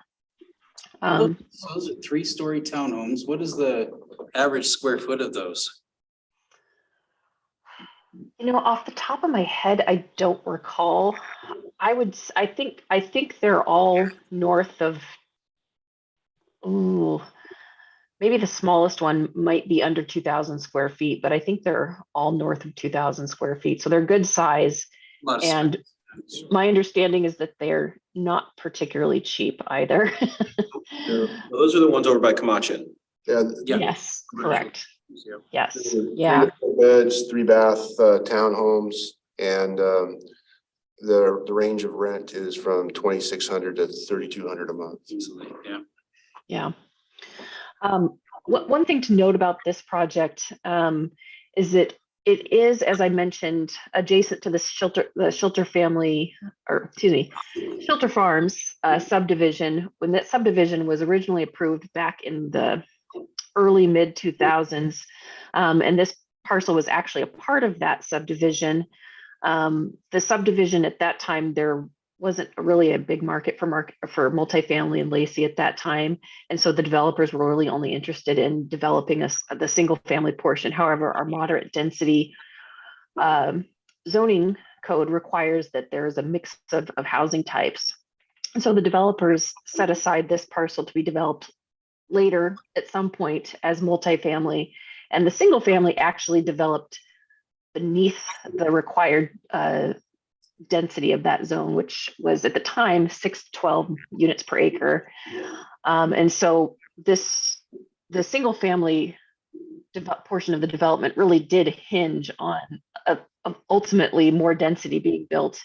So those are 3-story townhomes. What is the average square foot of those? You know, off the top of my head, I don't recall. I think they're all north of, maybe the smallest one might be under 2,000 square feet, but I think they're all north of 2,000 square feet. So they're good size. And my understanding is that they're not particularly cheap either. Those are the ones over by Camacho. Yeah. Yes, correct. Yes, Three yeah. beds, 3-bath townhomes, and the range of rent is from $2,600 to $3,200 a month. Yeah. One thing to note about this project is that it is, as I mentioned, adjacent to the Shelter Farms subdivision. When that subdivision was originally approved back in the early mid 2000s, and this parcel was actually a part of that subdivision. The subdivision at that time, there wasn't really a big market for multifamily in Lacey at that time. And so the developers were really only interested in developing the single family portion. However, our moderate density zoning code requires that there is a mix of housing types. And so the developers set aside this parcel to be developed later at some point as multifamily. And the single family actually developed beneath the required density of that zone, which was at the time 6 to 12 units per acre. And so the single family portion of the development really did hinge on ultimately more density being built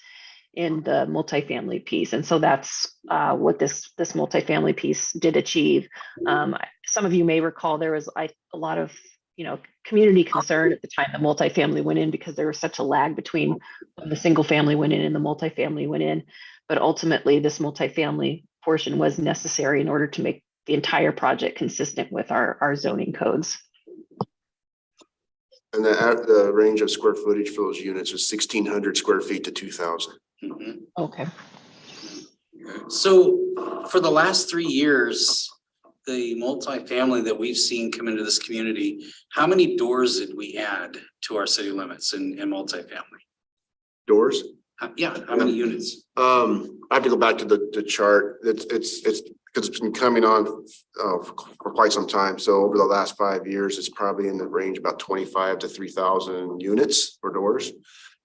in the multifamily piece. And so that's what this multifamily piece did achieve. Some of you may recall there was a lot of community concern at the time the multifamily went in, because there was such a lag between when the single family went in and the multifamily went in. But ultimately, this multifamily portion was necessary in order to make the entire project consistent with our zoning codes. And the range of square footage for those units is 1,600 square feet to 2,000. Okay. So for the last 3 years, the multifamily that we've seen come into this community, how many doors did we add to our city limits in multifamily? Doors? Yeah, how many units? I have to go back to the chart. It's because it's been coming on for quite some time. So over the last 5 years, it's probably in the range about 25 to 3,000 units for doors.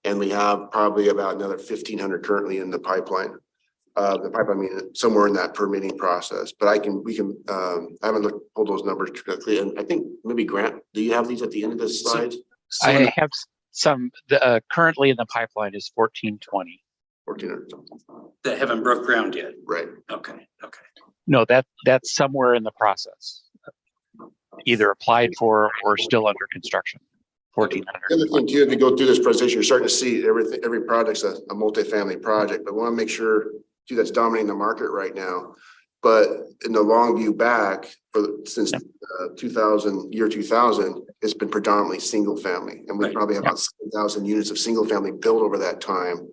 And we have probably about another 1,500 currently in the pipeline. I mean, somewhere in that permitting process, but I haven't pulled those numbers correctly. And I think maybe Grant, do you have these at the end of this slide? I have some, currently in the pipeline is 1,420. 1,400. That haven't broke ground yet. Right. Okay. No, that's somewhere in the process, either applied for or still under construction. 1,400. The other thing too, if you go through this presentation, you're starting to see every project's a multifamily project, but we want to make sure too that's dominating the market right now. But in the long view back, since 2000, it's been predominantly single family, and we probably have about 7,000 units of single family built over that time.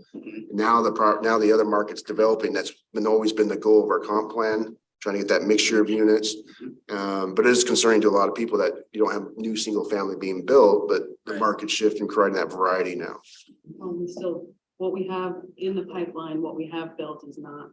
Now the other market's developing. That's always been the goal of our comp plan, trying to get that mixture of units. But it is concerning to a lot of people that you don't have new single family being built, but the market's shifting, providing that variety now. Still, what we have in the pipeline, what we have built is not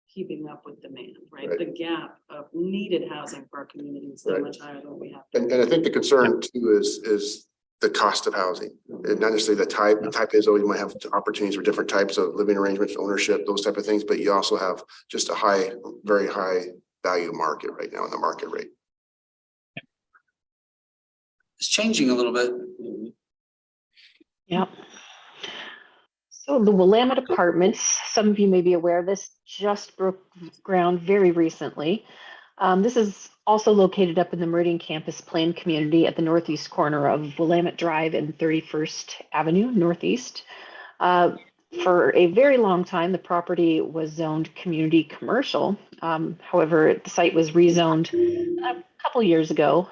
keeping up with demand, right? The gap of needed housing for our community is so much higher than what we have. And I think the concern too is the cost of housing, and not necessarily the type. The type is always might have opportunities for different types of living arrangements, ownership, those type of things. But you also have just a very high value market right now in the market rate. It's changing a little bit. Yeah. So the Willamette Apartments, some of you may be aware of this, just broke ground very recently. This is also located up in the Meridian Campus Plan community at the northeast corner of Willamette Drive and 31st Avenue Northeast. For a very long time, the property was zoned community commercial. However, the site was rezoned a couple years ago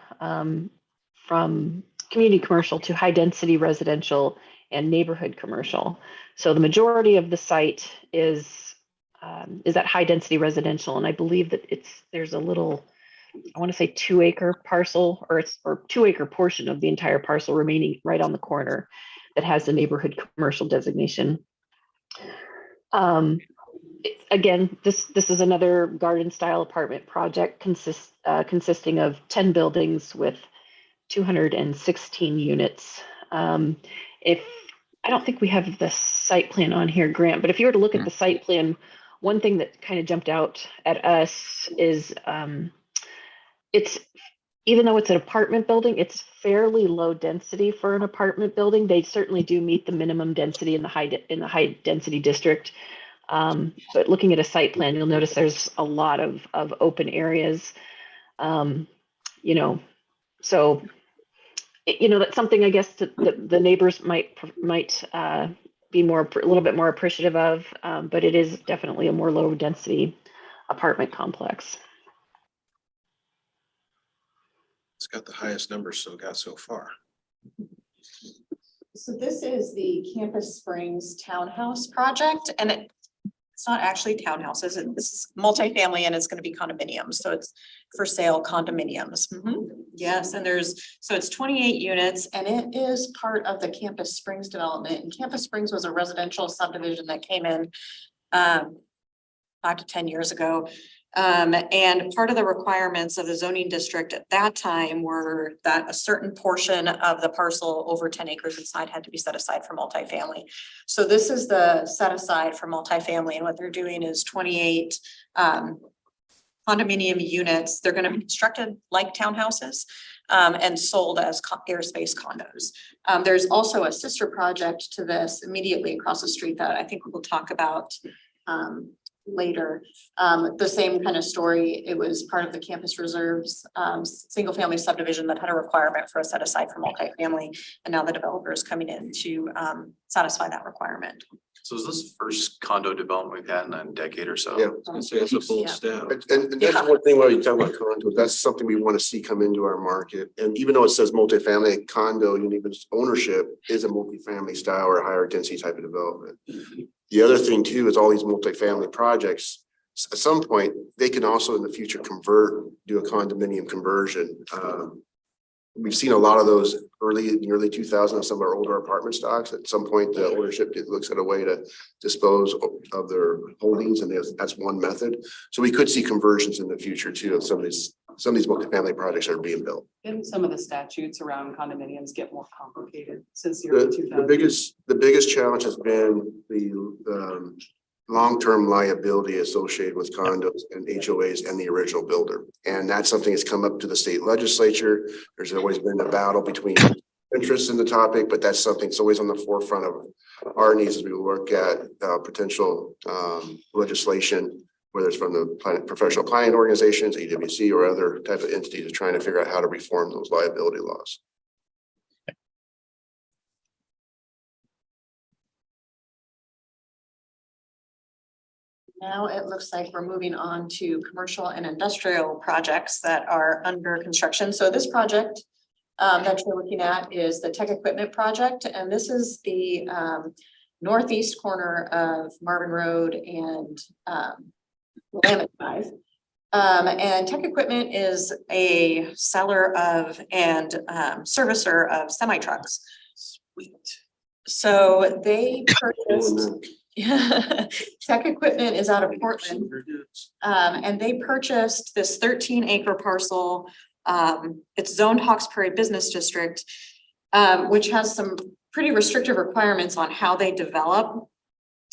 from community commercial to high density residential and neighborhood commercial. So the majority of the site is that high density residential, and I believe that there's a little, I want to say 2 acre parcel or 2 acre portion of the entire parcel remaining right on the corner that has the neighborhood commercial designation. Again, this is another garden style apartment project consisting of 10 buildings with 216 units. I don't think we have the site plan on here, Grant, but if you were to look at the site plan, one thing that kind of jumped out at us is even though it's an apartment building, it's fairly low density for an apartment building. They certainly do meet the minimum density in the high density district. But looking at a site plan, you'll notice there's a lot of open areas. So that's something I guess the neighbors might be a little bit more appreciative of, but it is definitely a more low density apartment complex. It's got the highest numbers so far. So this is the Campus Springs Townhouse project, and It's not actually townhouses, and this is multifamily and it's gonna be condominiums, so it's for sale condominiums. Yes, and so it's 28 units and it is part of the Campus Springs development. And Campus Springs was a residential subdivision that came in 5 to 10 years ago. And part of the requirements of the zoning district at that time were that a certain portion of the parcel over 10 acres inside had to be set aside for multifamily. So this is the set aside for multifamily, and what they're doing is 28 condominium units. They're gonna be constructed like townhouses and sold as airspace condos. There's also a sister project to this immediately across the street that I think we'll talk about later. The same kind of story. It was part of the Campus Reserves single family subdivision that had a requirement for a set aside for multifamily, and now the developer is coming in to satisfy that requirement. So is this the first condo development we've had in a decade or so? Yeah. I was gonna say it's a full Yeah. staff. And that's one thing while you talk about condos, that's something we want to see come into our market. And even though it says multifamily condo, unit ownership is a multifamily style or higher density type of development. The other thing too is all these multifamily projects, at some point, they can also in the future do a condominium conversion. We've seen a lot of those in the early 2000s, some of our older apartment stocks. At some point, the ownership looks at a way to dispose of their holdings, and that's one method. So we could see conversions in the future too of some of these multifamily projects that are being built. And some of the statutes around condominiums get more complicated since the early The 2000s. biggest challenge has been the long-term liability associated with condos and HOAs and the original builder. And that's something that's come up to the state legislature. There's always been a battle between interests in the topic, but that's something that's always on the forefront of our needs as we look at potential legislation, whether it's from the professional planning organizations, EWC, or other type of entities trying to figure out how to reform those liability laws. Now it looks like we're moving on to commercial and industrial projects that are under construction. So this project that you're looking at is the Tech Equipment project, and this is the northeast corner of Marvin Road and Willamette Drive. And Tech Equipment is a seller of and servicer of semi trucks. Sweet. So they purchased. Tech Equipment is out of Portland. And they purchased this 13-acre parcel. It's zoned Hawks Prairie Business District, which has some pretty restrictive requirements on how they develop,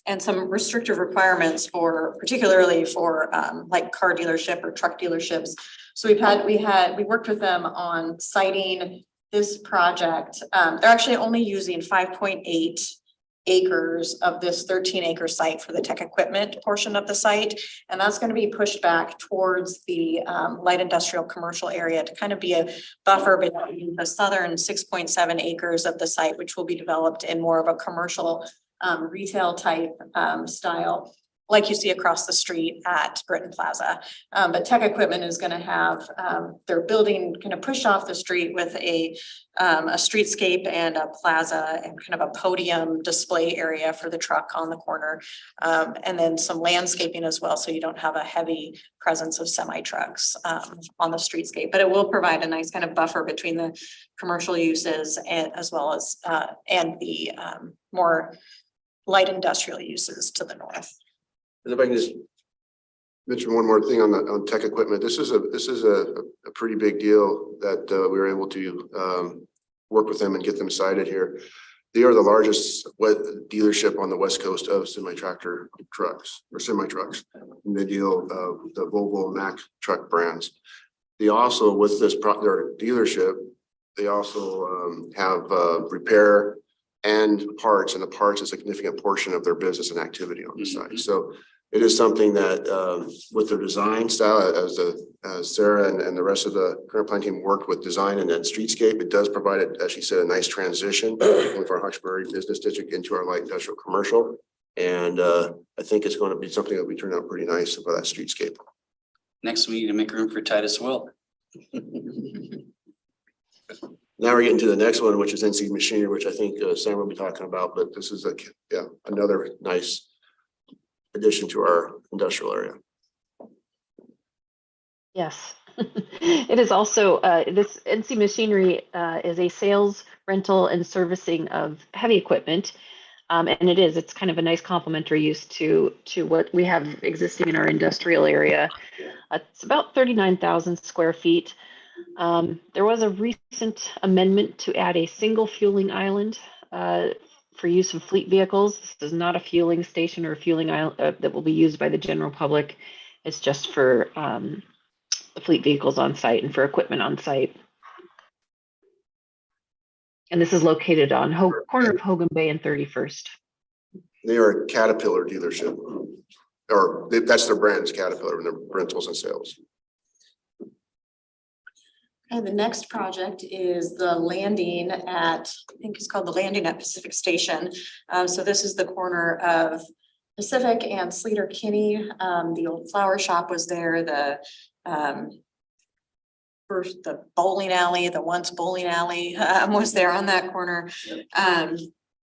and some restrictive requirements particularly for like car dealership or truck dealerships. So we worked with them on citing this project. They're actually only using 5.8 acres of this 13-acre site for the Tech Equipment portion of the site. And that's going to be pushed back towards the light industrial commercial area to kind of be a buffer between the southern 6.7 acres of the site, which will be developed in more of a commercial retail type style, like you see across the street at Britton Plaza. But Tech Equipment is going to have their building kind of pushed off the street with a streetscape and a plaza and kind of a podium display area for the truck on the corner. And then some landscaping as well, so you don't have a heavy presence of semi trucks on the streetscape. But it will provide a nice kind of buffer between the commercial uses and as well as and the more light industrial uses to the north. And if I can just mention one more thing on Tech Equipment, this is a pretty big deal that we were able to work with them and get them cited here. They are the largest dealership on the West Coast of semi-tractor trucks or semi-trucks. And they deal the Volvo and Mack truck brands. They also, with their dealership, they also have repair and parts, and the parts is a significant portion of their business and activity on the site. So it is something that with their design style, as Sarah and the rest of the current plan team worked with design and that streetscape, it does provide, as she said, a nice transition from our Hawks Prairie Business District into our light industrial commercial. And I think it's going to be something that we turn out pretty nice for that streetscape. Next, we need to make room for Titus Will. Now we're getting to the next one, which is NC Machinery, which I think Sam will be talking about, but this is another nice addition to our industrial area. Yes. It is also, this NC Machinery is a sales, rental, and servicing of heavy equipment. And it's kind of a nice complementary use to what we have existing in our industrial area. It's about 39,000 square feet. There was a recent amendment to add a single fueling island for use of fleet vehicles. This is not a fueling station or a fueling island that will be used by the general public. It's just for the fleet vehicles on site and for equipment on site. And this is located on corner of Hogan Bay and 31st. They are a Caterpillar dealership, or that's their brand is Caterpillar, and their rentals and sales. And the next project is the landing at, I think it's called the landing at Pacific Station. So this is the corner of Pacific and Sleater Kinney. The old flower shop was there, first the bowling alley, the once bowling alley was there on that corner.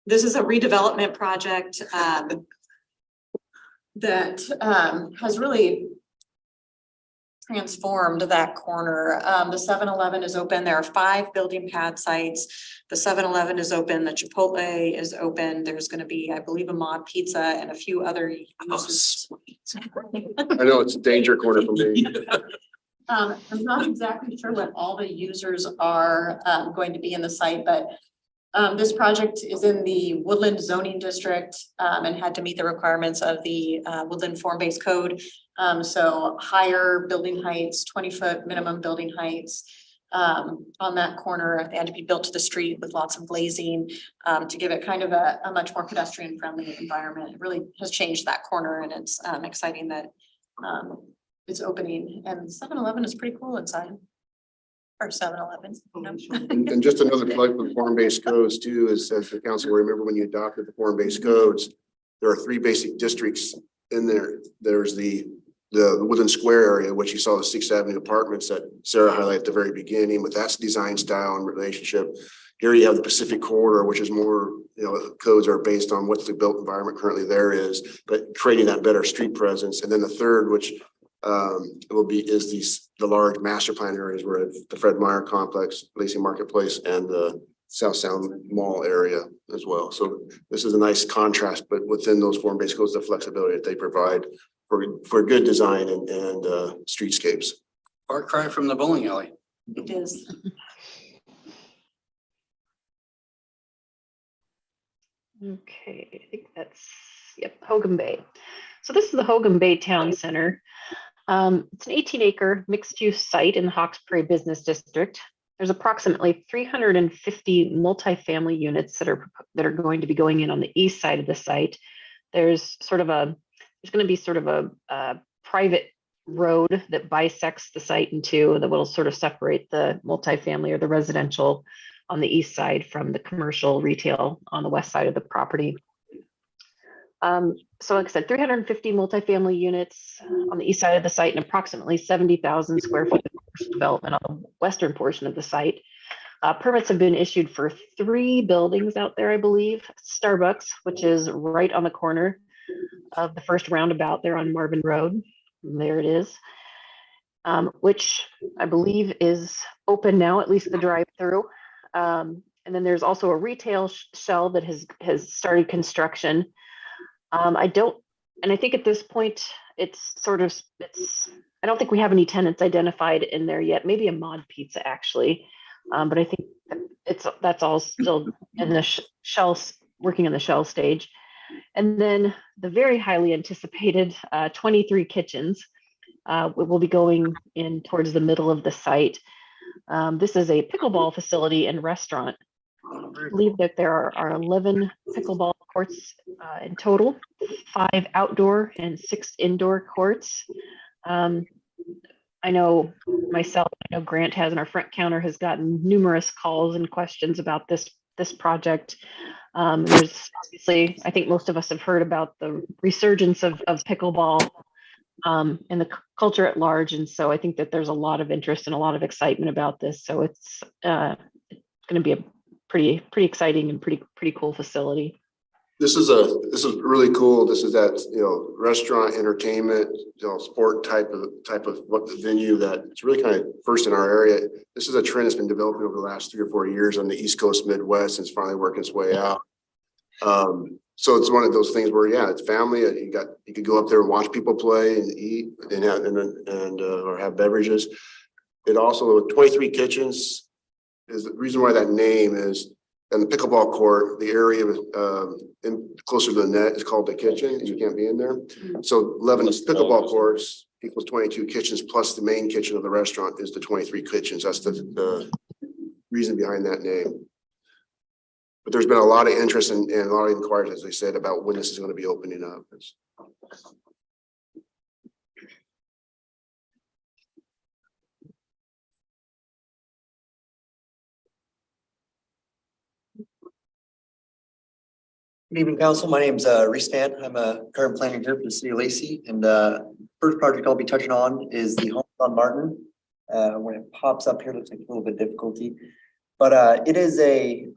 This is a redevelopment project that has really transformed that corner. The 7-Eleven is open. There are 5 building pad sites. The 7-Eleven is open. The Chipotle is open. There's going to be, I believe, a Mod Pizza and a few other uses. I know it's a danger corner for me. I'm not exactly sure what all the users are going to be in the site, but this project is in the Woodland zoning district and had to meet the requirements of the Woodland form-based code. So higher building heights, 20-foot minimum building heights on that corner. They had to be built to the street with lots of glazing to give it kind of a much more pedestrian friendly environment. It really has changed that corner, and it's exciting that it's opening, and 7-Eleven is pretty cool inside. Or 7-Eleven. And just another plug for the form-based codes too, is as the council will remember when you adopted the form-based codes, there are 3 basic districts in there. There's the Woodland Square area, which you saw the 6th Avenue apartments that Sarah highlighted at the very beginning, but that's design style and relationship. Here you have the Pacific Corridor, which is more, codes are based on what the built environment currently there is, but creating that better street presence. And then the third, which is the large master plan areas where the Fred Meyer complex, Lacey Marketplace, and the South Sound Mall area as well. So this is a nice contrast, but within those form-based codes, the flexibility that they provide for good design and streetscapes. Far cry from the bowling alley. It is. Okay, I think that's, Hogan Bay. So this is the Hogan Bay Town Center. It's an 18-acre mixed-use site in the Hawks Prairie Business District. There's approximately 350 multifamily units that are going to be going in on the east side of the site. There's going to be sort of a private road that bisects the site in two that will sort of separate the multifamily or the residential on the east side from the commercial retail on the west side of the property. So like I said, 350 multifamily units on the east side of the site and approximately 70,000 square feet of commercial development on the western portion of the site. Permits have been issued for 3 buildings out there, I believe. Starbucks, which is right on the corner of the first roundabout there on Marvin Road. There it is, which I believe is open now, at least the drive-through. And then there's also a retail shell that has started construction. I think at this point, I don't think we have any tenants identified in there yet, maybe a Mod Pizza actually. But I think that's all still in the working on the shell stage. And then the very highly anticipated 23 kitchens will be going in towards the middle of the site. This is a pickleball facility and restaurant. I believe that there are 11 pickleball courts in total, 5 outdoor and 6 indoor courts. I know myself, I know Grant has, and our front counter has gotten numerous calls and questions about this project. There's obviously, I think most of us have heard about the resurgence of pickleball and the culture at large. And so I think that there's a lot of interest and a lot of excitement about this. So it's going to be a pretty exciting and pretty cool facility. This is really cool. This is that, restaurant, entertainment, sport type of what the venue that it's really kind of first in our area. This is a trend that's been developing over the last 3 or 4 years on the East Coast, Midwest, and it's finally working its way out. So it's one of those things where, yeah, it's family. You could go up there and watch people play and eat and or have beverages. It also, 23 kitchens is the reason why that name is. And the pickleball court, the area closer to the net is called the kitchen, and you can't be in there. So 11 pickleball courts equals 22 kitchens, plus the main kitchen of the restaurant is the 23 kitchens. That's the reason behind that name. But there's been a lot of interest and a lot of inquiries, as I said, about when this is going to be opening up. Good evening, council. My name's Reese Mann. I'm a current planner here for the city of Lacey. And first project I'll be touching on is the home on Martin. When it pops up here, it looks like a little bit difficulty. But it is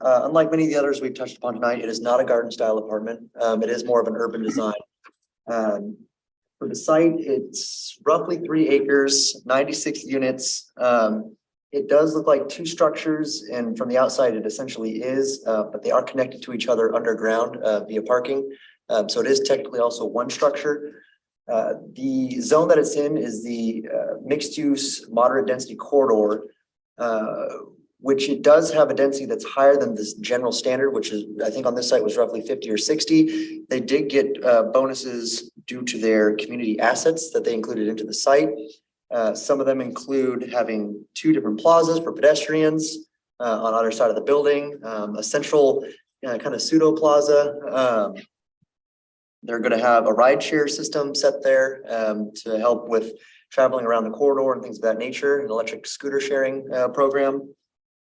unlike many of the others we've touched upon tonight, it is not a garden style apartment. It is more of an urban design. For the site, it's roughly 3 acres, 96 units. It does look like 2 structures, and from the outside, it essentially is, but they are connected to each other underground via parking. So it is technically also 1 structure. The zone that it's in is the mixed use moderate density corridor, which it does have a density that's higher than this general standard, which is, I think on this site was roughly 50 or 60. They did get bonuses due to their community assets that they included into the site. Some of them include having 2 different plazas for pedestrians on either side of the building, a central kind of pseudo plaza. They're going to have a ride share system set there to help with traveling around the corridor and things of that nature, an electric scooter sharing program.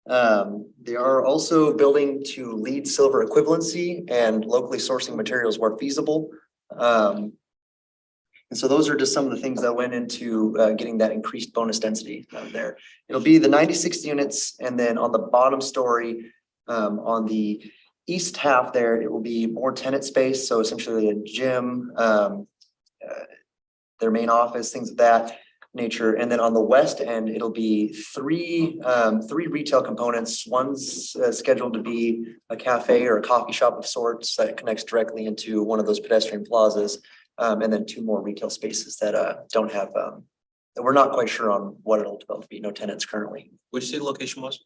They are also building to LEED silver equivalency and locally sourcing materials where feasible. And so those are just some of the things that went into getting that increased bonus density there. It'll be the 96 units, and then on the bottom story, on the east half there, it will be more tenant space. So essentially a gym, their main office, things of that nature. And then on the west end, it'll be three retail components. One's scheduled to be a cafe or a coffee shop of sorts that connects directly into one of those pedestrian plazas. And then 2 more retail spaces that don't have, we're not quite sure on what it'll develop to be. No tenants currently. Which city location was?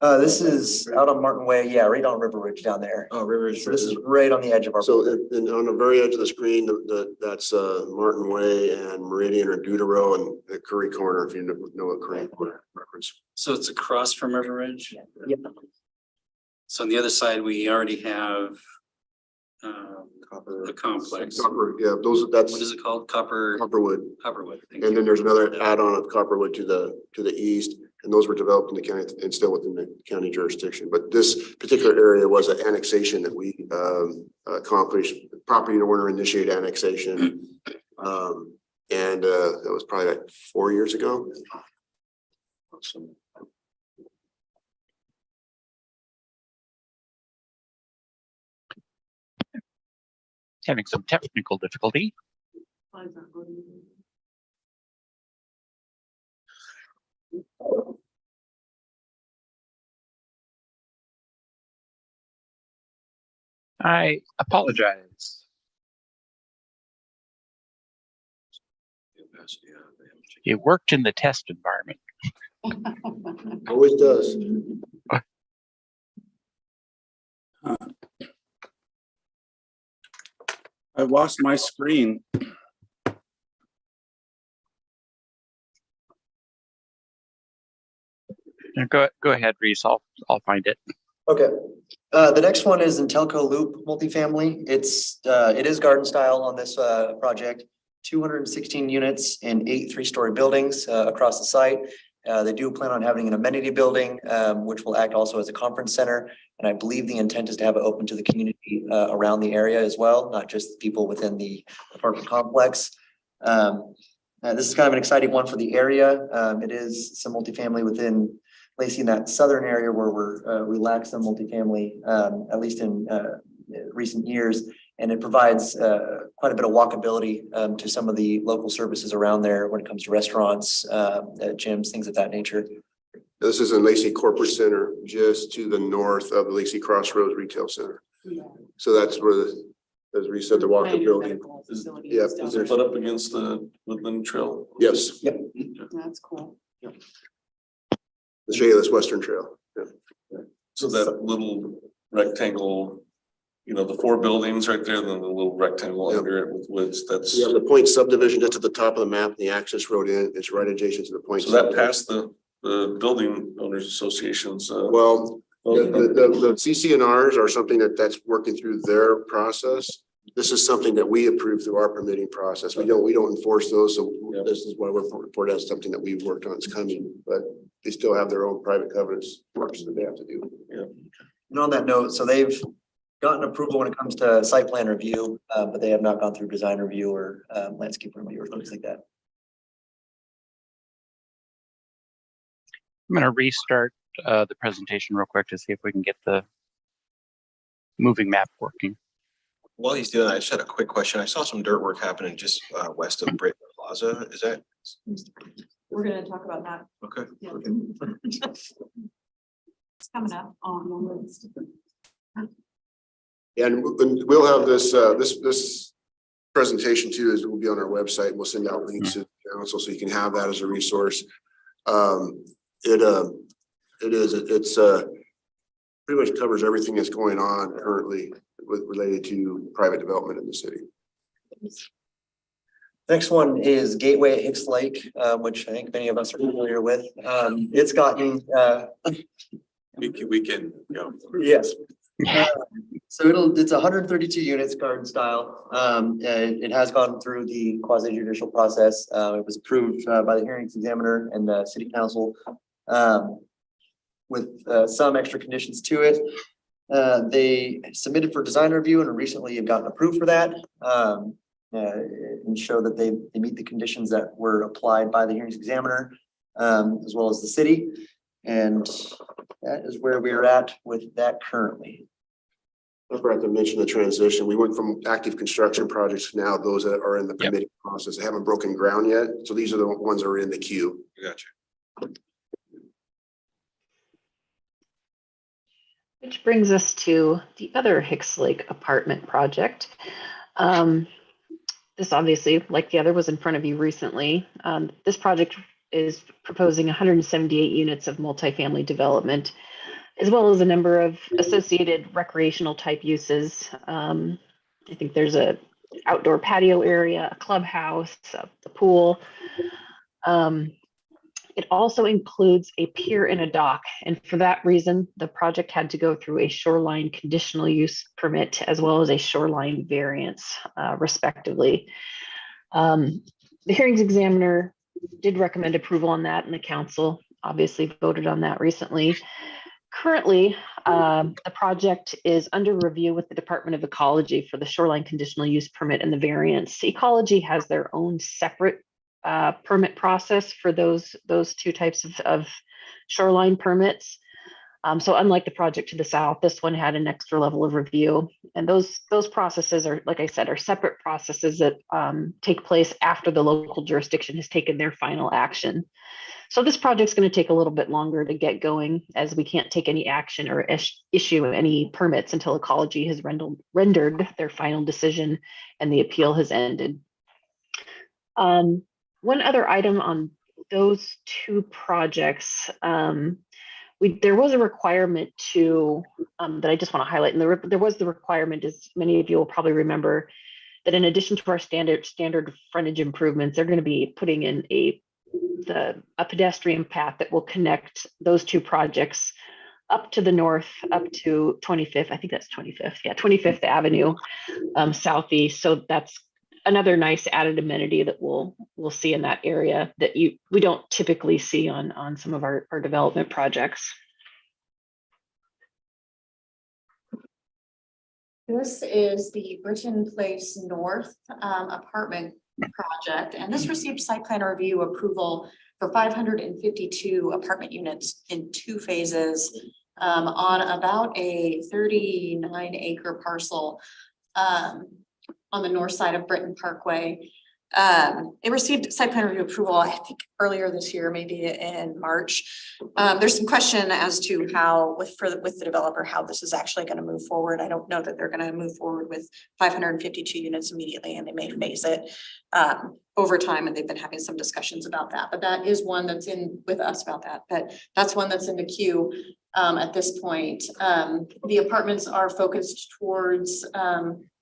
This is out on Martin Way. Yeah, right on River Ridge down there. Oh, River Ridge. So this is right on the edge of our. So on the very edge of the screen, that's Martin Way and Meridian or Deutero and the Curry Corner, if you know what Curry Corner reference. So it's across from River Ridge. Yep. So on the other side, we already have the complex. Copper, yeah, What is it called? Copperwood. Copperwood. Thank And you. then there's another add-on of Copperwood to the east, and those were developed in the county and still within the county jurisdiction. But this particular area was an annexation that we accomplished, property owner initiated annexation. And that was probably like 4 years ago. Awesome. Having some technical difficulty. I apologize. It worked in the test environment. Always does. I've lost my screen. Go ahead, Reese. I'll find it. Okay. The next one is Intelco Loop multifamily. It is garden style on this project. 216 units in 8 3-story buildings across the site. They do plan on having an amenity building, which will act also as a conference center. And I believe the intent is to have it open to the community around the area as well, not just people within the apartment complex. This is kind of an exciting one for the area. It is some multifamily within Lacey in that southern area where we lack some multifamily, at least in recent years. And it provides quite a bit of walkability to some of the local services around there when it comes to restaurants, gyms, things of that nature. This is in Lacey Corporate Center, just to the north of the Lacey Crossroads Retail Center. So that's where as we said, the walkability. Yeah, Is it put up against the Woodland Trail? Yes, Yep. That's cool. the Shayla's Western Trail. Yeah. So that little rectangle, you know, the 4 buildings right there, then the little rectangle Yep. under it with woods, that's, Yeah, the Point subdivision, that's at the top of the map, the access road in, it's right adjacent to the Point. so that subdivision. passed the building owners associations. Well, the CCNRs are something that's working through their process. This is something that we approve through our permitting process. We don't enforce those, so Yep. this is why we're reported as something that we've worked on. It's coming, but they still have their own private covenants works that they have to do. And on that note, so they've gotten approval when it comes to site plan review, but they have not gone through design review or landscape review or things like that. I'm going to restart the presentation real quick to see if we can get the moving map working. While he's doing that, I just had a quick question. I saw some dirt work happening just west of Britain Plaza. Is that? We're gonna talk about that. Okay. Yeah. It's coming up on the list. Yeah, and we'll have this presentation too, is will be on our website. We'll send out links to the council so you can have that as a resource. It's pretty much covers everything that's going on currently related to private development in the city. Next one is Gateway at Hicks Lake, which I think many of us are familiar with. It's gotten We can, you know, yes. So it's 132 units garden style. It has gone through the quasi judicial process. It was approved by the hearings examiner and the city council with some extra conditions to it. They submitted for design review and recently have gotten approved for that. And show that they meet the conditions that were applied by the hearings examiner, as well as the city. And that is where we are at with that currently. I forgot to mention the transition. We went from active construction projects to now those that are in the permitting process. They haven't broken ground yet. So these are the ones that are in the queue. Gotcha. Which brings us to the other Hicks Lake apartment project. This obviously, like the other, was in front of you recently. This project is proposing 178 units of multifamily development, as well as a number of associated recreational type uses. I think there's a outdoor patio area, a clubhouse, a pool. It also includes a pier and a dock. And for that reason, the project had to go through a shoreline conditional use permit as well as a shoreline variance, respectively. The hearings examiner did recommend approval on that, and the council obviously voted on that recently. Currently, the project is under review with the Department of Ecology for the shoreline conditional use permit and the variance. Ecology has their own separate permit process for those two types of shoreline permits. So unlike the project to the south, this one had an extra level of review. And those processes are, like I said, are separate processes that take place after the local jurisdiction has taken their final action. So this project's going to take a little bit longer to get going, as we can't take any action or issue any permits until Ecology has rendered their final decision and the appeal has ended. One other item on those two projects, there was a requirement to that I just want to highlight, and there was the requirement, as many of you will probably remember, that in addition to our standard frontage improvements, they're going to be putting in a pedestrian path that will connect those two projects up to the north, up to 25th. I think that's 25th. Yeah, 25th Avenue southeast. So that's another nice added amenity that we'll see in that area that we don't typically see on some of our development projects. This is the Britton Place North apartment project, and this received site plan review approval for 552 apartment units in 2 phases on about a 39-acre parcel on the north side of Britton Parkway. It received site plan review approval, I think earlier this year, maybe in March. There's some question as to how with the developer, how this is actually going to move forward. I don't know that they're going to move forward with 552 units immediately, and they may phase it over time, and they've been having some discussions about that. But that is one that's in with us about that. But that's one that's in the queue at this point. The apartments are focused towards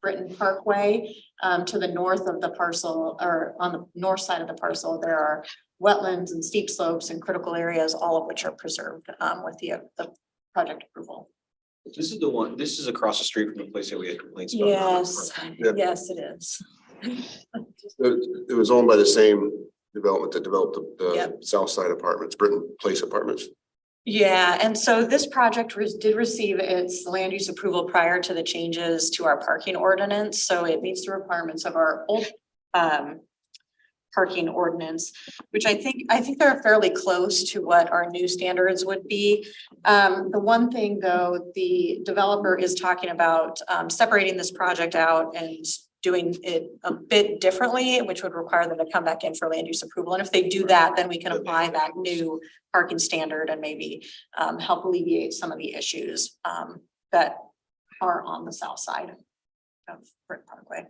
Britton Parkway. To the north of the parcel, or on the north side of the parcel, there are wetlands and steep slopes and critical areas, all of which are preserved with the project approval. This is the one, this is across the street from the place that we had complaints about. Yes, Yeah. yes, it is. It was owned by the same development that developed the Yep. South Side Apartments, Britton Place Apartments. Yeah, and so this project did receive its land use approval prior to the changes to our parking ordinance, so it meets the requirements of our old parking ordinance, which I think they're fairly close to what our new standards would be. The one thing though, the developer is talking about separating this project out and doing it a bit differently, which would require them to come back in for land use approval. And if they do that, then we can apply that new parking standard and maybe help alleviate some of the issues that are on the south side of Britton Parkway.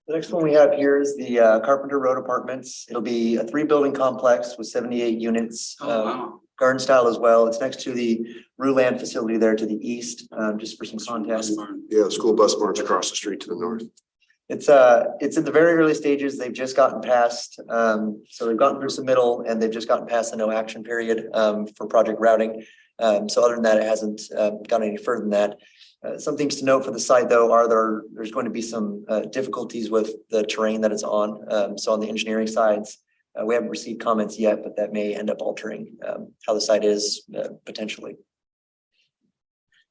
The next one we have here is the Carpenter Road Apartments. It'll be a 3-building complex with 78 units. Wow. Garden style as well. It's next to the Ruland facility there to the east, just for some context. Yeah, the school bus barn's across the street to the north. It's in the very early stages. They've just gotten past, so they've gotten through submittal and they've just gotten past the no action period for project routing. So other than that, it hasn't gone any further than that. Some things to note for the site though are there's going to be some difficulties with the terrain that it's on. So on the engineering sides, we haven't received comments yet, but that may end up altering how the site is potentially.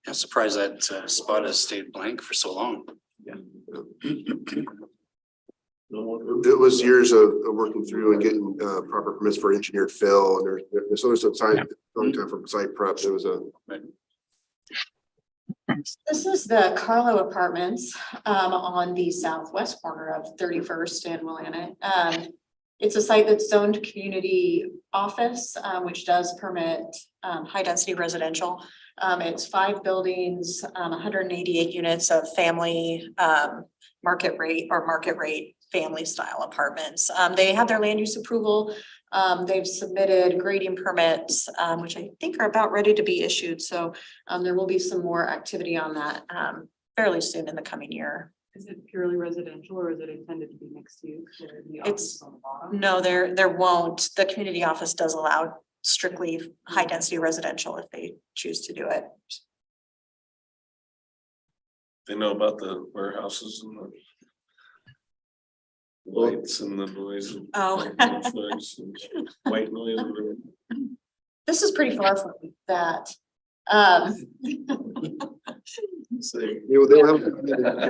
I'm surprised that spot has stayed blank for so long. It was years of working through and getting proper permits for engineered fill, and there's a time for site preps. It was a. This is the Carlo Apartments on the southwest corner of 31st and Willamette. It's a site that's zoned community office, which does permit high density residential. It's 5 buildings, 188 units of family market rate family style apartments. They have their land use approval. They've submitted grading permits, which I think are about ready to be issued. So there will be some more activity on that fairly soon in the coming year. Is it purely residential or is it intended to be mixed use? It's no, there won't. The community office does allow strictly high density residential if they choose to do it. They know about the warehouses and the lights and the noise. Oh. White noise. This is pretty far from that. So, they'll have.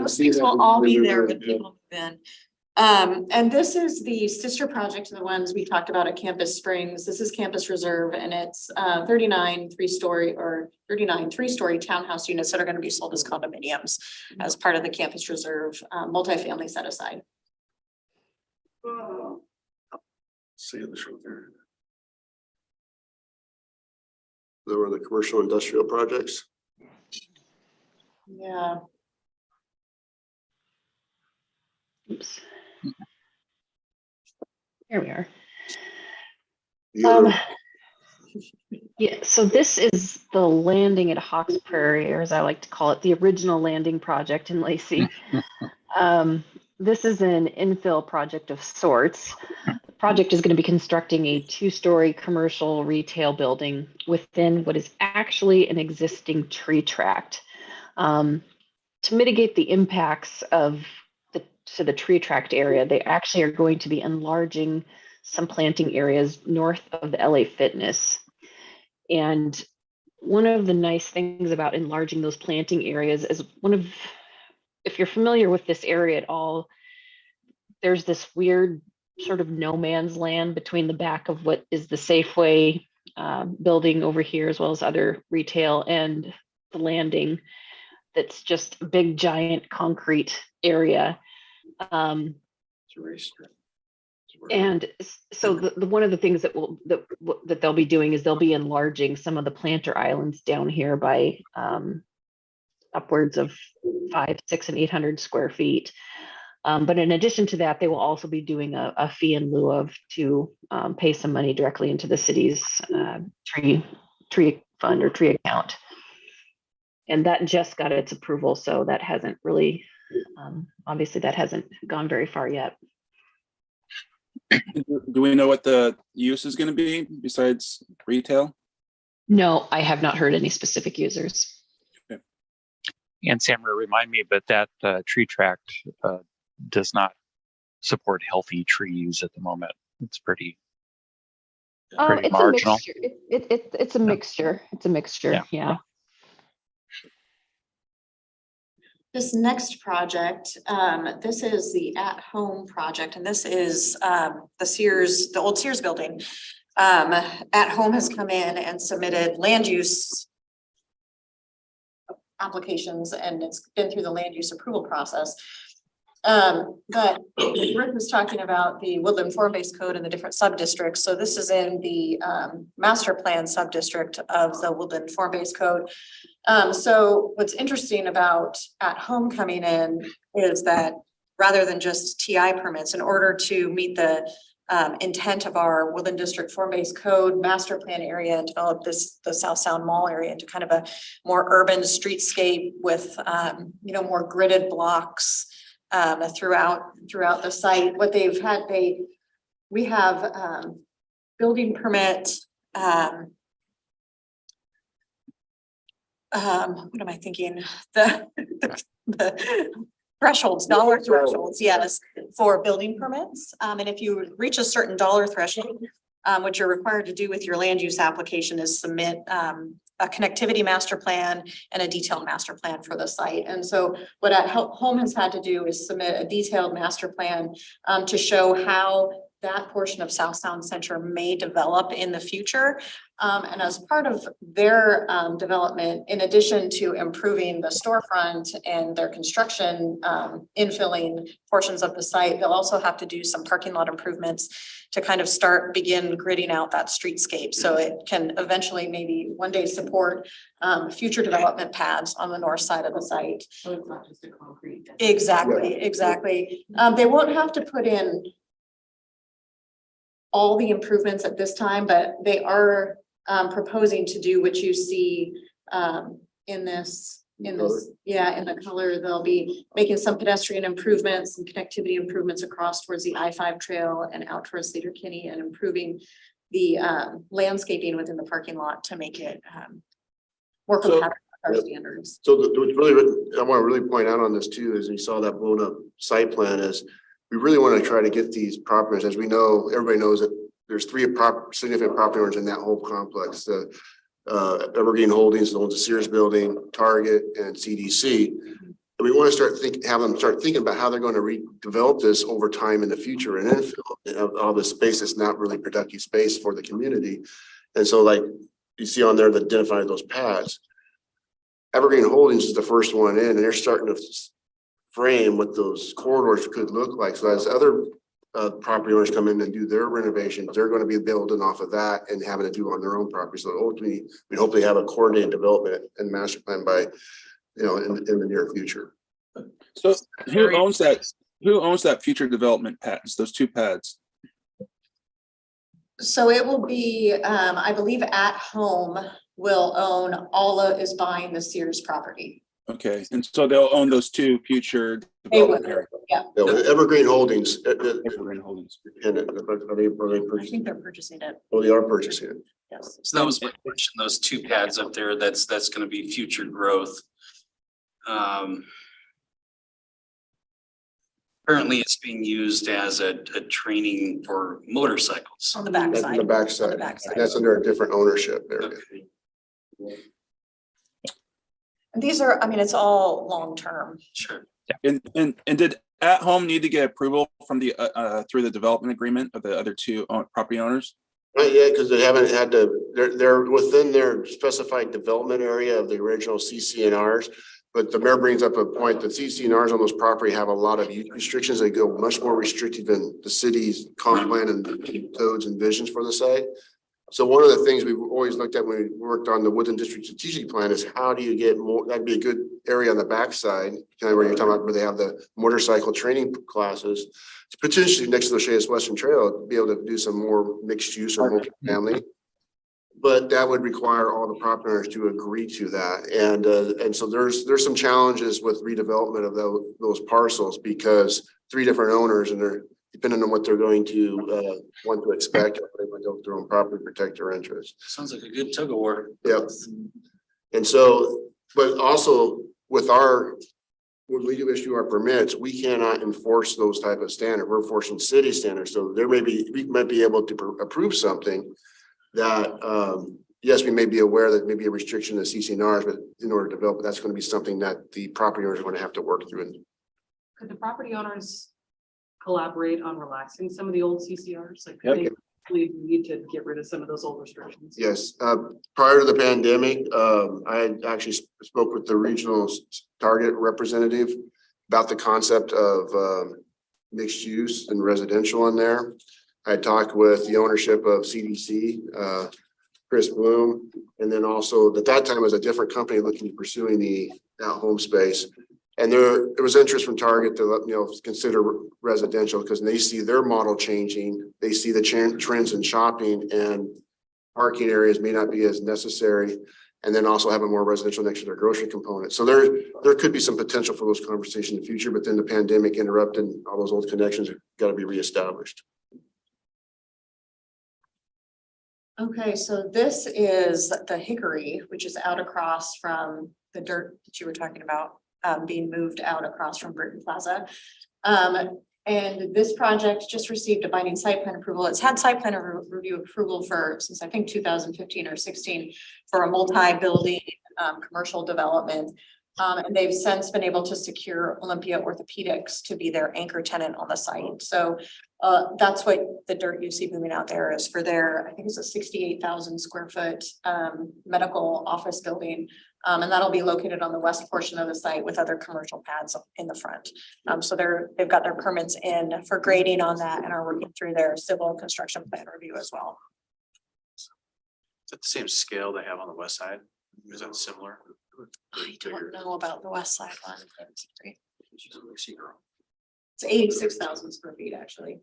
Those things will all be there when people move in. And this is the sister project to the ones we talked about at Campus Springs. This is Campus Reserve, and it's 39 3-story townhouse units that are going to be sold as condominiums as part of the Campus Reserve multifamily set aside. See the short there. There were the commercial industrial projects. Yeah. Oops. Here we are. The Yeah, so this is the landing at Hawks Prairie, or as I like to call it, the original landing project in Lacey. This is an infill project of sorts. The project is going to be constructing a 2-story commercial retail building within what is actually an existing tree tract. To mitigate the impacts of the tree tract area, they actually are going to be enlarging some planting areas north of the LA Fitness. And one of the nice things about enlarging those planting areas is if you're familiar with this area at all, there's this weird sort of no man's land between the back of what is the Safeway building over here, as well as other retail, and the landing. That's just a big giant concrete area. And so one of the things that they'll be doing is they'll be enlarging some of the planter islands down here by upwards of 500, 600, and 800 square feet. But in addition to that, they will also be doing a fee in lieu of to pay some money directly into the city's tree fund or tree account. And that just got its approval, so that hasn't really, obviously that hasn't gone very far yet. Do we know what the use is going to be besides retail? No, I have not heard any specific users. Okay. And Samara, remind me, but that tree tract does not support healthy trees at the moment. It's pretty It's marginal. a mixture. It's a mixture. It's a mixture. Yeah. This next project, this is the at-home project, and this is the old Sears building. At Home has come in and submitted land use applications, and it's been through the land use approval process. But Rick was talking about the Woodland Form-Based Code and the different sub-districts. So this is in the master plan sub-district of the Woodland Form-Based Code. So what's interesting about At Home coming in is that rather than just TI permits, in order to meet the intent of our Woodland District Form-Based Code master plan area and develop the South Sound Mall area into kind of a more urban streetscape with more gridded blocks throughout the site. What they've had, we have building permit. What am I thinking? The thresholds, dollar thresholds, yes, for building permits. And if you reach a certain dollar threshold, what you're required to do with your land use application is submit a connectivity master plan and a detailed master plan for the site. And so what At Home has had to do is submit a detailed master plan to show how that portion of South Sound Center may develop in the future. And as part of their development, in addition to improving the storefront and their construction, infilling portions of the site, they'll also have to do some parking lot improvements to kind of begin gridding out that streetscape. So it can eventually maybe one day support future development paths on the north side of the site. So it's not just a concrete. Exactly. They won't have to put in all the improvements at this time, but they are proposing to do what you see in the color. They'll be making some pedestrian improvements and connectivity improvements across towards the I-5 trail and out towards Cedar Kinney, and improving the landscaping within the parking lot to make it more compatible with our standards. So what's really, I want to really point out on this too, is you saw that blown up site plan, is we really want to try to get these properties, as we know, everybody knows that there's three significant property owners in that whole complex. The Evergreen Holdings owns the Sears building, Target, and CDC. And we want to have them start thinking about how they're going to redevelop this over time in the future, and infill all the space that's not really productive space for the community. And so, like you see on there, that identify those paths. Evergreen Holdings is the first one in, and they're starting to frame what those corridors could look like. So as other property owners come in and do their renovations, they're going to be building off of that and having to do on their own property. So ultimately, we hopefully have a coordinated development and master plan by, in the near future. So who owns that? Who owns that future development pads? Those two pads. So it will be, I believe At Home will own is buying the Sears property. Okay, and so they'll own those two future development areas. Yeah. Evergreen Holdings. Evergreen Holdings. Are they I purchasing? think they're purchasing it. Oh, they are purchasing it. Yes. So that was my question, those two pads up there, that's gonna be future growth. Currently, it's being used as a training for motorcycles. On the That's backside. in the backside. On the backside. That's under a different ownership area. Okay. And these are, it's all long-term. Sure. And did At Home need to get approval from the through the development agreement of the other two property owners? Not yet, because they haven't had to, they're within their specified development area of the original CCNRs. But the mayor brings up a point that CCNRs on those property have a lot of use restrictions. They go much more restrictive than the city's comp plan and codes and visions for the site. So one of the things we've always looked at when we worked on the Woodland District Strategic Plan is how do you get more, that'd be a good area on the backside, kind of where you're talking about where they have the motorcycle training classes, to potentially next to the Shayas Western Trail, to be able to do some more mixed use or multi-family. But that would require all the property owners to agree to that. And so there's some challenges with redevelopment of those parcels because 3 different owners and they're depending on what they're going to want to expect, they might go their own property, protect their interests. Sounds like a good tug of war. Yep. And so, but also with when we do issue our permits, we cannot enforce those type of standards. We're enforcing city standards. So we might be able to approve something that, yes, we may be aware that maybe a restriction of CCNRs, but in order to develop, that's going to be something that the property owners are going to have to work through. Could the property owners collaborate on relaxing some of the old CCRs? Like, Yep. they really need to get rid of some of those old restrictions. Yes, prior to the pandemic, I had actually spoke with the regional target representative about the concept of mixed use and residential in there. I talked with the ownership of CDC, Chris Bloom, and then also at that time it was a different company looking at pursuing that home space. And there was interest from Target to consider residential because they see their model changing. They see the trends in shopping and parking areas may not be as necessary. And then also having more residential next to their grocery component. So there could be some potential for those conversations in the future, but then the pandemic interrupted and all those old connections have got to be reestablished. Okay, so this is the Hickory, which is out across from the dirt that you were talking about, being moved out across from Burton Plaza. And this project just received a binding site plan approval. It's had site plan review approval since I think 2015 or 16 for a multi-building commercial development. And they've since been able to secure Olympia Orthopedics to be their anchor tenant on the site. So that's what the dirt you see moving out there is for their, I think it's a 68,000 square foot medical office building. And that'll be located on the west portion of the site with other commercial pads in the front. So they've got their permits in for grading on that and are working through their civil construction plan review as well. Is that the same scale they have on the west side? Is that similar? I don't know about the west side one. It's 86,000 square feet, actually.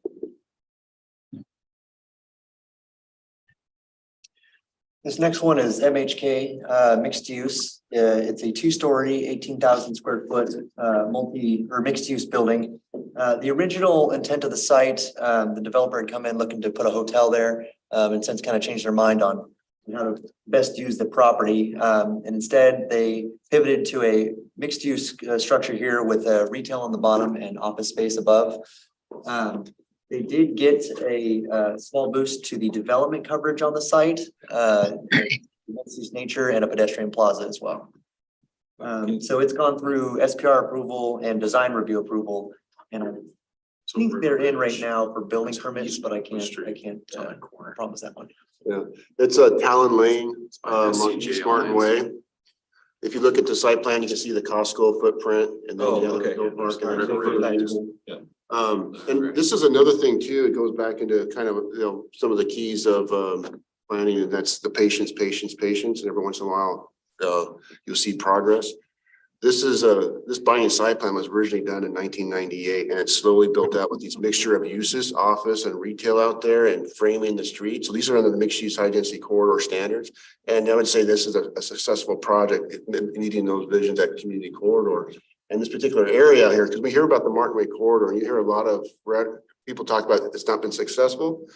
This next one is MHK, mixed use. It's a 2-story, 18,000 square foot, mixed use building. The original intent of the site, the developer had come in looking to put a hotel there, and since kind of changed their mind on how to best use the property. And instead they pivoted to a mixed use structure here with retail on the bottom and office space above. They did get a small boost to the development coverage on the site, mixed use nature and a pedestrian plaza as well. So it's gone through SPR approval and design review approval. And I think they're in right now for building permits, but I can't promise that one. Yeah, it's a Talon Lane, on East Martin Way. If you look at the site plan, you can see the Costco footprint and then you have the Bill Park and and this is another thing too, it goes back into kind of, some of the keys of planning, and that's the patience, and every once in a while, you'll see progress. This binding site plan was originally done in 1998 and it's slowly built out with these mixture of uses, office and retail out there and framing the street. So these are under the mixed use high density corridor standards. And I would say this is a successful project meeting those visions at community corridor. And this particular area here, because we hear about the Martin Way corridor and you hear a lot of people talk about it's not been successful,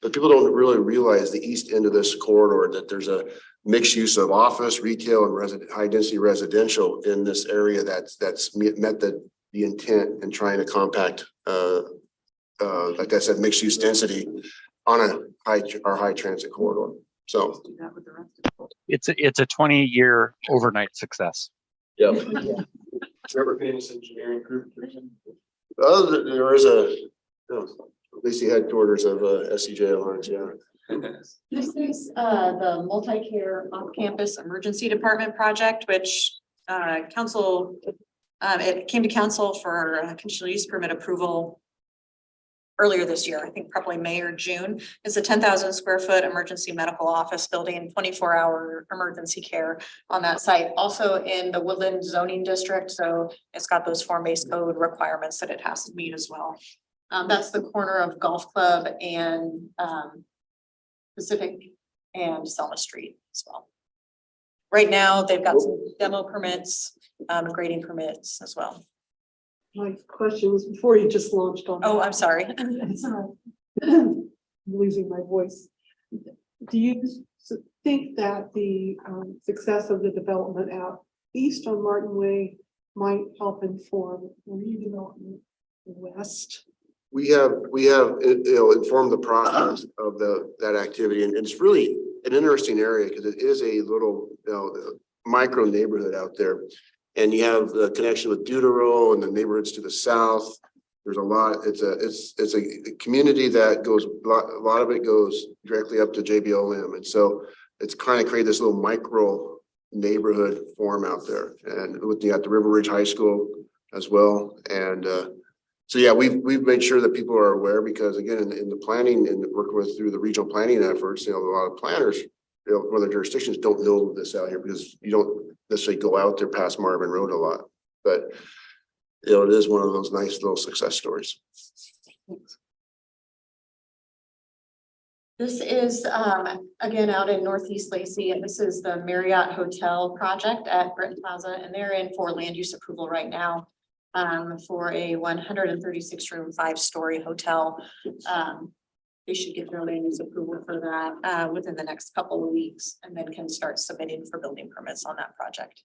but people don't really realize the east end of this corridor, that there's a mixed use of office, retail and high density residential in this area that's met the intent in trying to compact, like I said, mixed use density on our high transit corridor. So it's a 20-year overnight success. Yep. Remember famous engineering group? There is a Lacey headquarters of SCJ Alliance, yeah. This is the multi-care off-campus emergency department project, which council, it came to council for conditional use permit approval earlier this year, I think probably May or June. It's a 10,000 square foot emergency medical office building, 24-hour emergency care on that site. Also in the Woodland zoning district, so it's got those form-based code requirements that it has to meet as well. That's the corner of Golf Club and Pacific and Selma Street as well. Right now, they've got some demo permits, grading permits as well. My question was before you just launched on. Oh, I'm sorry. It's all right. I'm losing my voice. Do you think that the success of the development out east on Martin Way might help inform redevelopment west? We have, informed the process of that activity, and it's really an interesting area because it is a little, micro neighborhood out there. And you have the connection with Deutero and the neighborhoods to the south. There's a lot, it's a community that goes, a lot of it goes directly up to JBLM. And so it's kind of created this little micro neighborhood form out there. And looking at the River Ridge High School as well. And so, yeah, we've made sure that people are aware because again, in the planning and working with through the regional planning efforts, a lot of planners, from other jurisdictions don't know this out here because you don't necessarily go out there past Marvin Road a lot, but it is one of those nice little success stories. This is again out in Northeast Lacey, and this is the Marriott Hotel project at Britton Plaza, and they're in for land use approval right now for a 136 room, 5-story hotel. They should get their land use approval for that within the next couple of weeks, and then can start submitting for building permits on that project.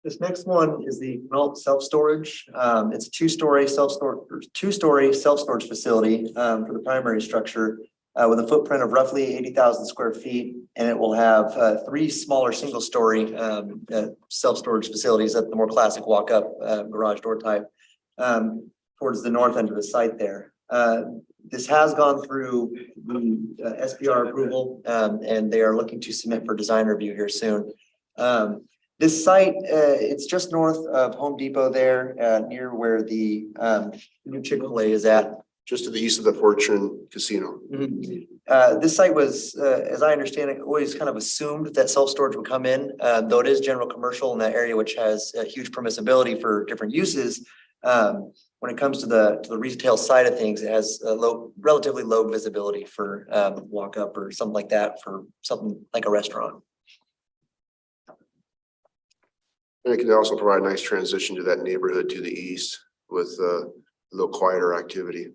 This next one is the Galt self-storage. It's a two-story self-storage facility for the primary structure with a footprint of roughly 80,000 square feet, and it will have 3 smaller single-story self-storage facilities at the more classic walk-up garage door type towards the north end of the site there. This has gone through the SPR approval, and they are looking to submit for design review here soon. This site, it's just north of Home Depot there, near where the new Chick-fil-A is at. Just to the east of the Fortune Casino. Mm-hmm. This site was, as I understand it, always kind of assumed that self-storage would come in, though it is general commercial in that area, which has a huge permissibility for different uses. When it comes to the retail side of things, it has a relatively low visibility for walk up or something like that for something like a restaurant. And it can also provide a nice transition to that neighborhood to the east with a little quieter activity.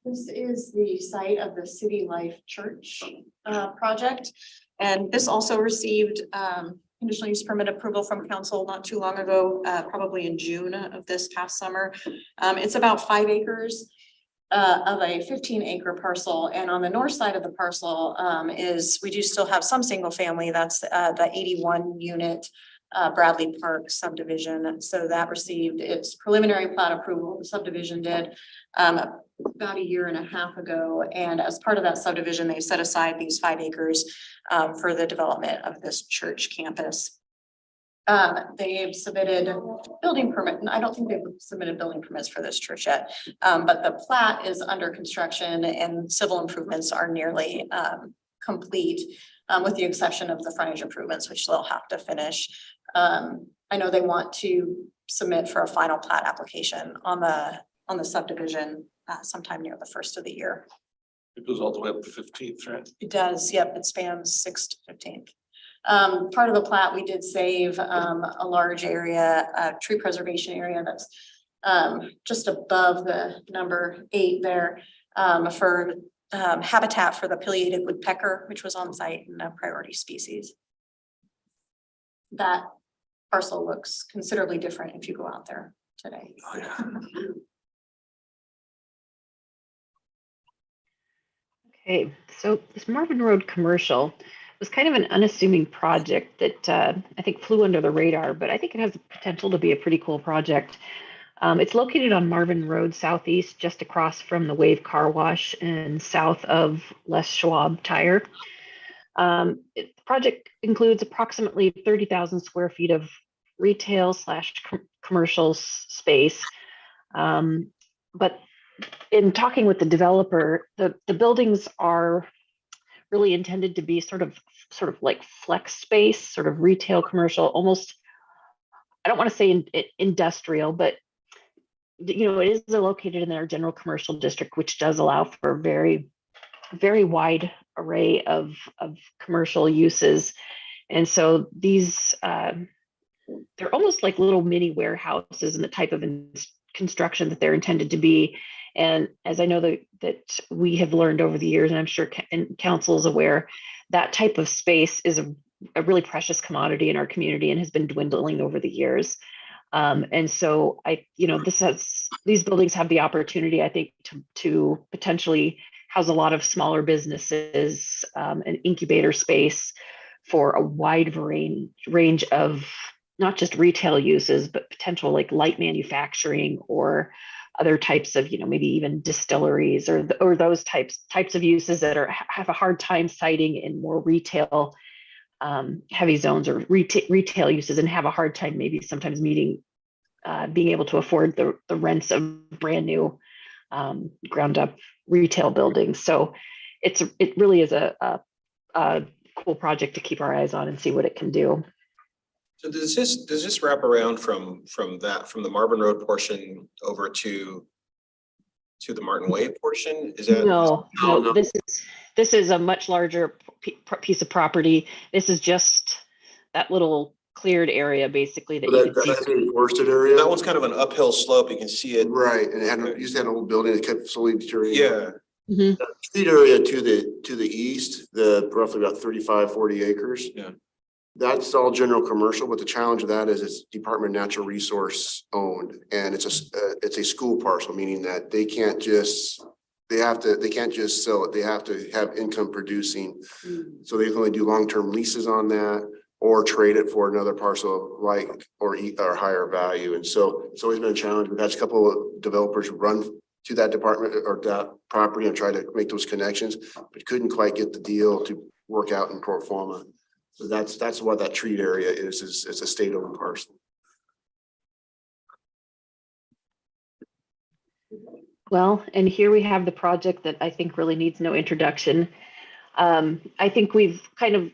This is the site of the City Life Church project. And this also received conditional use permit approval from council not too long ago, probably in June of this past summer. It's about 5 acres of a 15-acre parcel. And on the north side of the parcel we do still have some single family. That's the 81 unit Bradley Park subdivision. So that received its preliminary plat approval. The subdivision did about 1.5 years ago. And as part of that subdivision, they set aside these 5 acres for the development of this church campus. They've submitted building permit, and I don't think they've submitted building permits for this church yet. But the plat is under construction and civil improvements are nearly complete, with the exception of the frontage improvements, which they'll have to finish. I know they want to submit for a final plat application on the subdivision sometime near the first of the year. It goes all the way up to 15th, right? It does, yep, it spans 6th to 15th. Part of the plat, we did save a large area, tree preservation area that's just above the number 8 there for habitat for the pileated woodpecker, which was on site and a priority species. That parcel looks considerably different if you go out there today. Oh, yeah. Okay, so this Marvin Road commercial, was kind of an unassuming project that I think flew under the radar, but I think it has the potential to be a pretty cool project. It's located on Marvin Road Southeast, just across from the Wave Car Wash and south of Les Schwab Tire. The project includes approximately 30,000 square feet of retail / commercial space. But in talking with the developer, the buildings are really intended to be sort of like flex space, sort of retail, commercial, almost, I don't want to say industrial, but it is located in our general commercial district, which does allow for a very, very wide array of commercial uses. And so these, they're almost like little mini warehouses in the type of construction that they're intended to be. And as I know that we have learned over the years, and I'm sure council is aware, that type of space is a really precious commodity in our community and has been dwindling over the years. And so these buildings have the opportunity, I think, to potentially house a lot of smaller businesses, and incubator space for a wide range of not just retail uses, but potential like light manufacturing or other types of, maybe even distilleries or those types of uses that have a hard time siting in more retail heavy zones or retail uses, and have a hard time maybe sometimes being able to afford the rents of brand new ground up retail buildings. So it really is a cool project to keep our eyes on and see what it can do. So does this wrap around from the Marvin Road portion over to the Martin Way portion? Is that? No, this is a much larger piece of property. This is just that little cleared area basically that you can see. That's a forested area. That one's kind of an uphill slope. You can see it. Right, and it used to have an old building that kept slowly deteriorating. Yeah. Mhm. The street area to the east, the roughly about 35-40 acres. Yeah. That's all general commercial, but the challenge of that is it's Department of Natural Resource owned, and it's a school parcel, meaning that they can't just sell it. They have to have income producing. So they can only do long-term leases on that or trade it for another parcel or higher value. And so it's always been a challenge. We've had a couple of developers run to that department or that property and try to make those connections, but couldn't quite get the deal to work out in pro forma. So that's what that treat area is it's a state-owned parcel. Well, and here we have the project that I think really needs no introduction. I think we've kind of,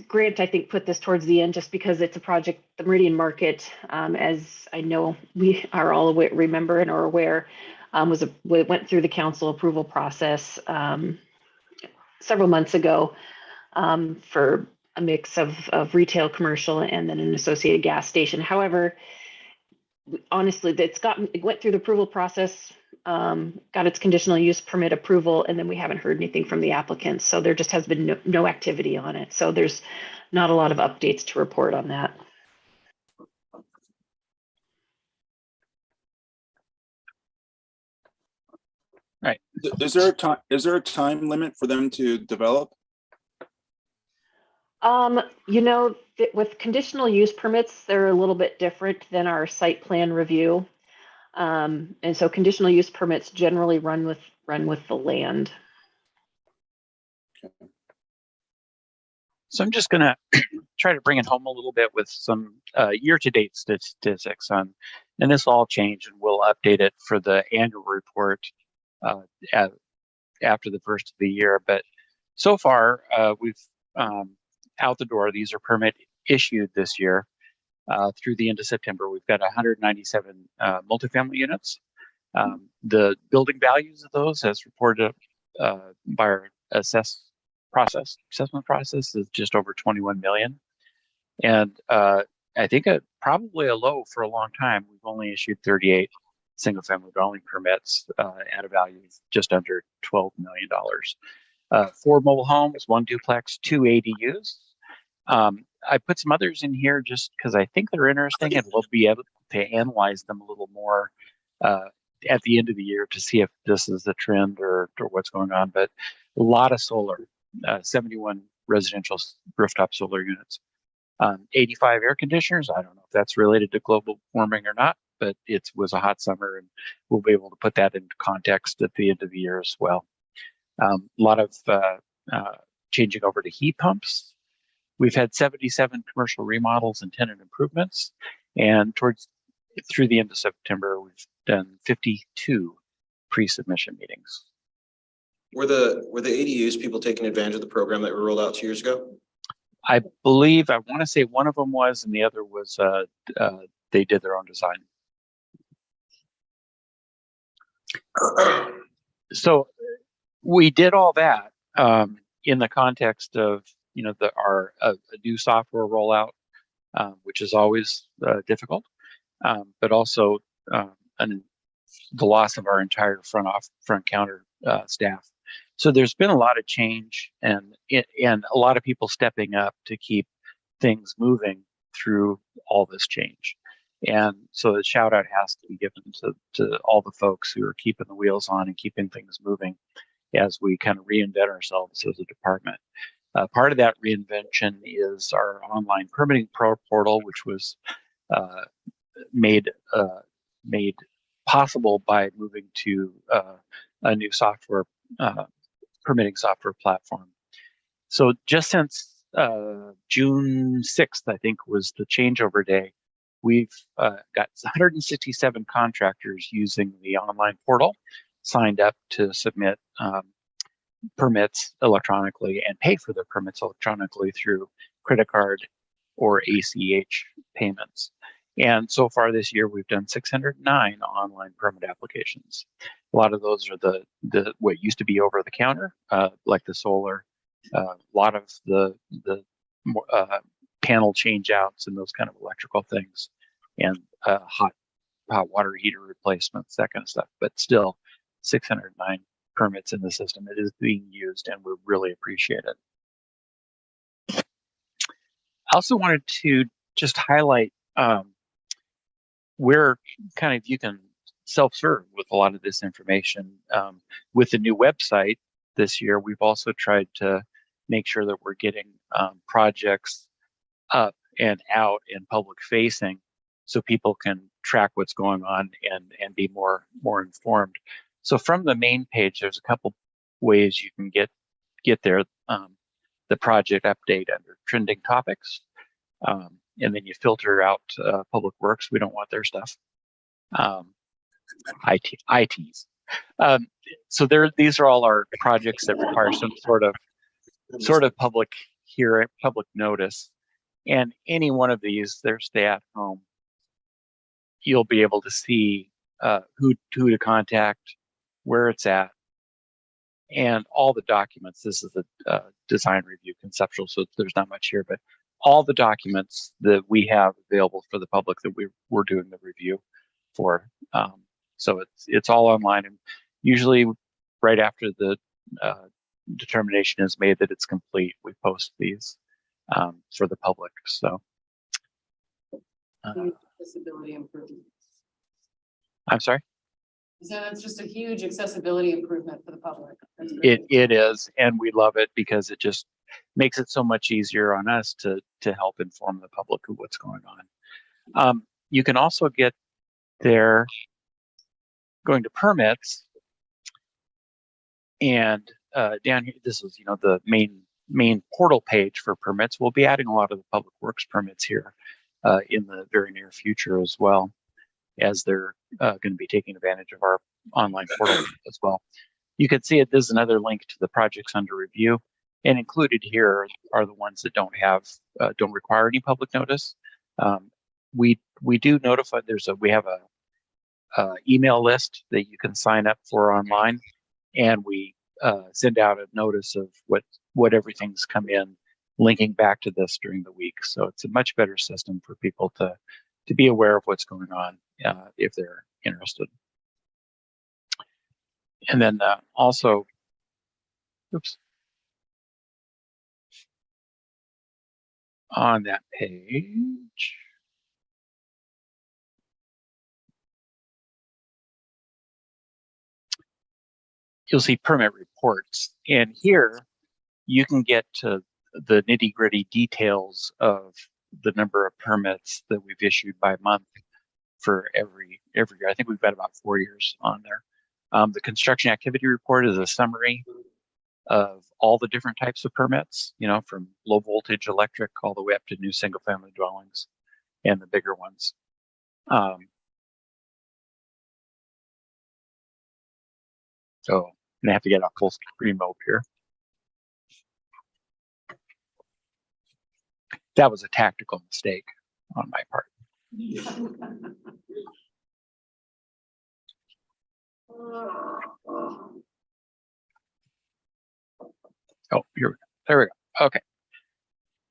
Grant, I think, put this towards the end just because it's a project, the Meridian Market, as I know we are all remember and are aware, went through the council approval process several months ago for a mix of retail, commercial, and then an associated gas station. However, honestly, it went through the approval process, got its conditional use permit approval, and then we haven't heard anything from the applicants. So there just has been no activity on it. So there's not a lot of updates to report on that. Right. Is there a time limit for them to develop? With conditional use permits, they're a little bit different than our site plan review. And so conditional use permits generally run with the land. So I'm just gonna try to bring it home a little bit with some year-to-date statistics on, and this will all change, and we'll update it for the annual report after the first of the year. But so far, we've out the door. These are permit issued this year through the end of September. We've got 197 multifamily units. The building values of those, as reported by our assessment process, is just over 21 million. And I think probably a low for a long time. We've only issued 38 single-family dwelling permits at a value of just under $12 million. 4 mobile homes, 1 duplex, 2 ADUs. I put some others in here just because I think they're interesting, and we'll be able to analyze them a little more at the end of the year to see if this is the trend or what's going on. But a lot of solar, 71 residential rooftop solar units. 85 air conditioners. I don't know if that's related to global warming or not, but it was a hot summer, and we'll be able to put that into context at the end of the year as well. A lot of changing over to heat pumps. We've had 77 commercial remodels and tenant improvements, and through the end of September, we've done 52 pre-submission meetings. Were the ADUs people taking advantage of the program that we rolled out 2 years ago? I believe, I want to say one of them was, and the other was they did their own design. So we did all that in the context of, you know, a new software rollout, which is always difficult, but also the loss of our entire front counter staff. So there's been a lot of change and a lot of people stepping up to keep things moving through all this change. And so the shout out has to be given to all the folks who are keeping the wheels on and keeping things moving as we kind of reinvent ourselves as a department. Part of that reinvention is our online permitting portal, which was made possible by moving to a new software permitting software platform. So just since June 6th, I think was the changeover day, we've got 167 contractors using the online portal, signed up to submit permits electronically and pay for their permits electronically through credit card or ACH payments. And so far this year, we've done 609 online permit applications. A lot of those are the what used to be over the counter, like the solar, a lot of the panel change outs and those kind of electrical things, and hot water heater replacements, that kind of stuff. But still, 609 permits in the system. It is being used, and we really appreciate it. I also wanted to just highlight where kind of you can self-serve with a lot of this information. With the new website this year, we've also tried to make sure that we're getting projects up and out and public facing so people can track what's going on and be more informed. So from the main page, there's a couple ways you can get there. The project update under trending topics, and then you filter out public works. We don't want their stuff. ITs. So these are all our projects that require some sort of public hearing, public notice. And any one of these, there's stay at home. You'll be able to see who to contact, where it's at, and all the documents. This is a design review conceptual, so there's not much here, but all the documents that we have available for the public that we're doing the review for. So it's all online, and usually right after the determination is made that it's complete, we post these for the public. So Accessibility improvement. I'm sorry? So that's just a huge accessibility improvement for the public. That's great. It is, and we love it because it just makes it so much easier on us to help inform the public of what's going on. You can also get there going to permits, and down here, this is the main portal page for permits. We'll be adding a lot of the public works permits here in the very near future as well, as they're going to be taking advantage of our online portal as well. You can see it. There's another link to the projects under review, and included here are the ones that don't require any public notice. We do notify. We have a email list that you can sign up for online, and we send out a notice of what everything's come in, linking back to this during the week. So it's a much better system for people to be aware of what's going on if they're interested. And then also, on that page, you'll see permit reports. And here you can get to the nitty gritty details of the number of permits that we've issued by month for every year. I think we've got about 4 years on there. The construction activity report is a summary of all the different types of permits, you know, from low voltage electric all the way up to new single family dwellings and the bigger ones. So I'm gonna have to get a full screen mode here. That was a tactical mistake on my part. Oh, there we go. Okay.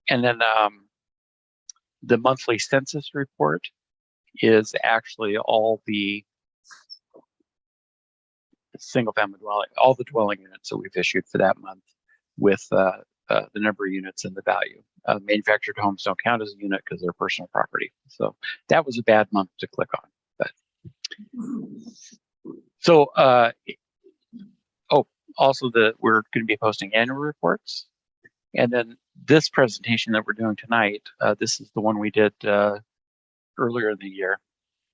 And then the monthly census report is actually all the single family dwelling, all the dwelling units that we've issued for that month with the number of units and the value. Manufactured homes don't count as a unit because they're personal property. So that was a bad month to click on. But so also we're going to be posting annual reports. And then this presentation that we're doing tonight, this is the one we did earlier in the year.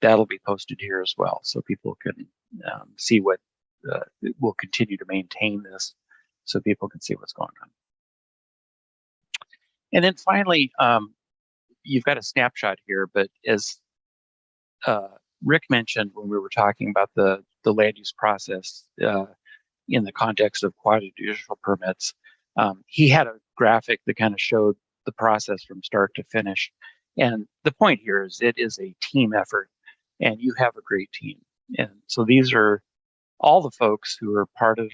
That'll be posted here as well, so people can see what we'll continue to maintain this, so people can see what's going on. And then finally, you've got a snapshot here, but as Rick mentioned when we were talking about the land use process in the context of quasi-judicial permits, he had a graphic that kind of showed the process from start to finish. And the point here is it is a team effort, and you have a great team. And so these are all the folks who are part of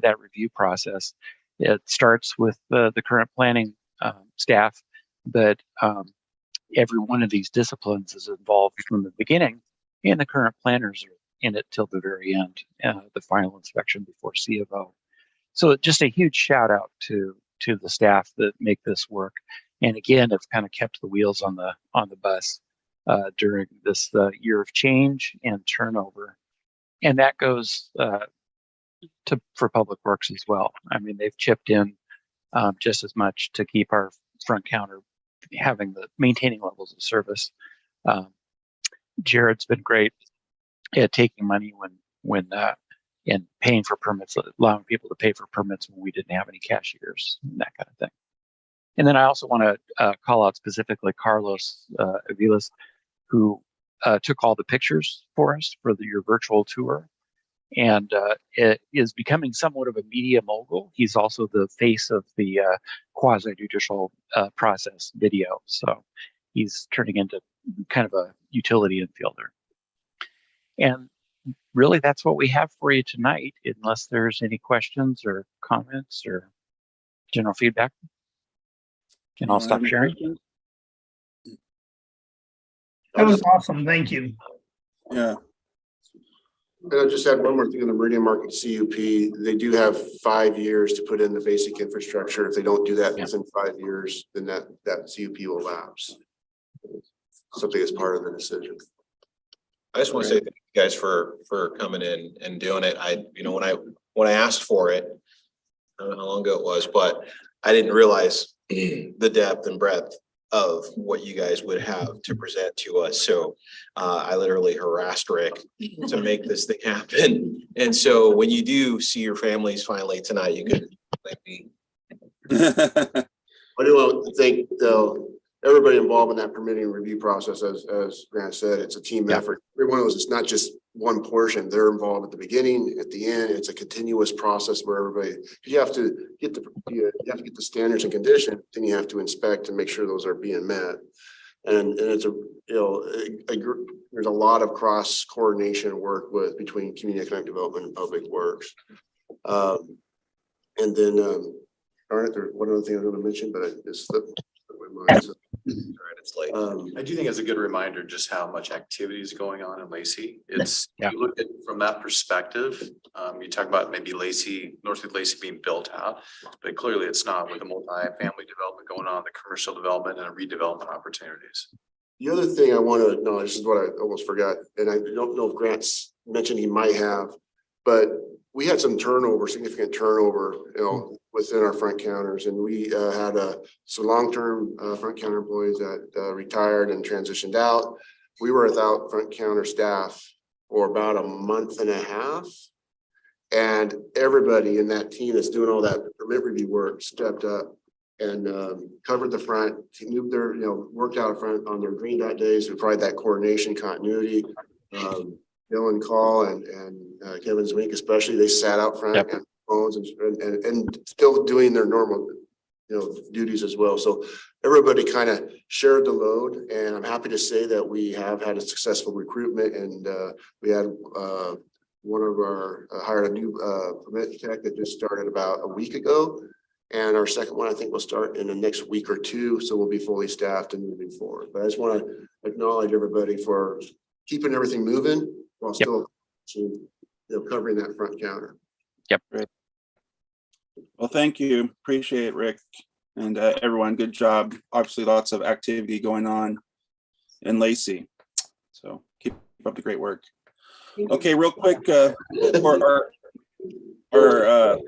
that review process. It starts with the current planning staff, but every one of these disciplines is involved from the beginning, and the current planners are in it till the very end, the final inspection before C of O. So just a huge shout out to the staff that make this work, and again have kind of kept the wheels on the bus during this year of change and turnover, and that goes for Public Works as well. I mean, they've chipped in just as much to keep our front counter maintaining levels of service. Jared's been great at taking money when and paying for permits, allowing people to pay for permits when we didn't have any cashiers and that kind of thing. And then I also want to call out specifically Carlos Aviles, who took all the pictures for us for your virtual tour, and it is becoming somewhat of a media mogul. He's also the face of the quasi-judicial process video, so he's turning into kind of a utility infielder. And really, that's what we have for you tonight, unless there's any questions or comments or general feedback. And I'll stop sharing. That was awesome. Thank you. Yeah. And I just had one more thing on the Meridian Market CUP. They do have 5 years to put in the basic infrastructure. If they don't do that within 5 years, then that CUP will lapse. Something as part of the decision. I just want to say thank you guys for coming in and doing it. When I asked for it, I don't know how long ago it was, but I didn't realize the depth and breadth of what you guys would have to present to us. So I literally harassed Rick to make this thing happen. And so when you do see your families finally tonight, you can thank me. I do want to thank everybody involved in that permitting review process. As Grant said, it's a team effort. Every one of those, it's not just one portion. They're involved at the beginning, at the end. It's a continuous process where everybody, you have to get the standards and conditions, then you have to inspect and make sure those are being met. And it's there's a lot of cross coordination work between community economic development and public works. And then there's one other thing I was going to mention, but it slipped my mind. So, it's late. I do think it's a good reminder just how much activity is going on in Lacey. It's you look at it from that perspective. You talk about maybe North Lacey being built out, but clearly it's not, with a multi-family development going on, the commercial development and redevelopment opportunities. The other thing I want to acknowledge, this is what I almost forgot, and I don't know if Grant's mentioned, he might have, but we had some turnover, significant turnover, within our front counters. And we had some long-term front counter employees that retired and transitioned out. We were without front counter staff for about a month and a half. And everybody in that team that's doing all that permit review work stepped up and covered the front, moved their, worked out front on their green dot days to provide that coordination continuity. Dylan Call and Kevin Zwink especially, they sat out front and phones and still doing their normal, duties as well. So everybody kind of shared the load, and I'm happy to say that we have had a successful recruitment, and we had one of our hired a new permit tech that just started about a week ago. And our second one, I think, will start in the next week or two. So we'll be fully staffed and moving forward. But I just want to acknowledge everybody for keeping everything moving while still covering that front counter. Yep. Great. Well, thank you. Appreciate it, Rick, and everyone. Good job. Obviously, lots of activity going on in Lacey. So keep up the great work. Okay, real quick, for our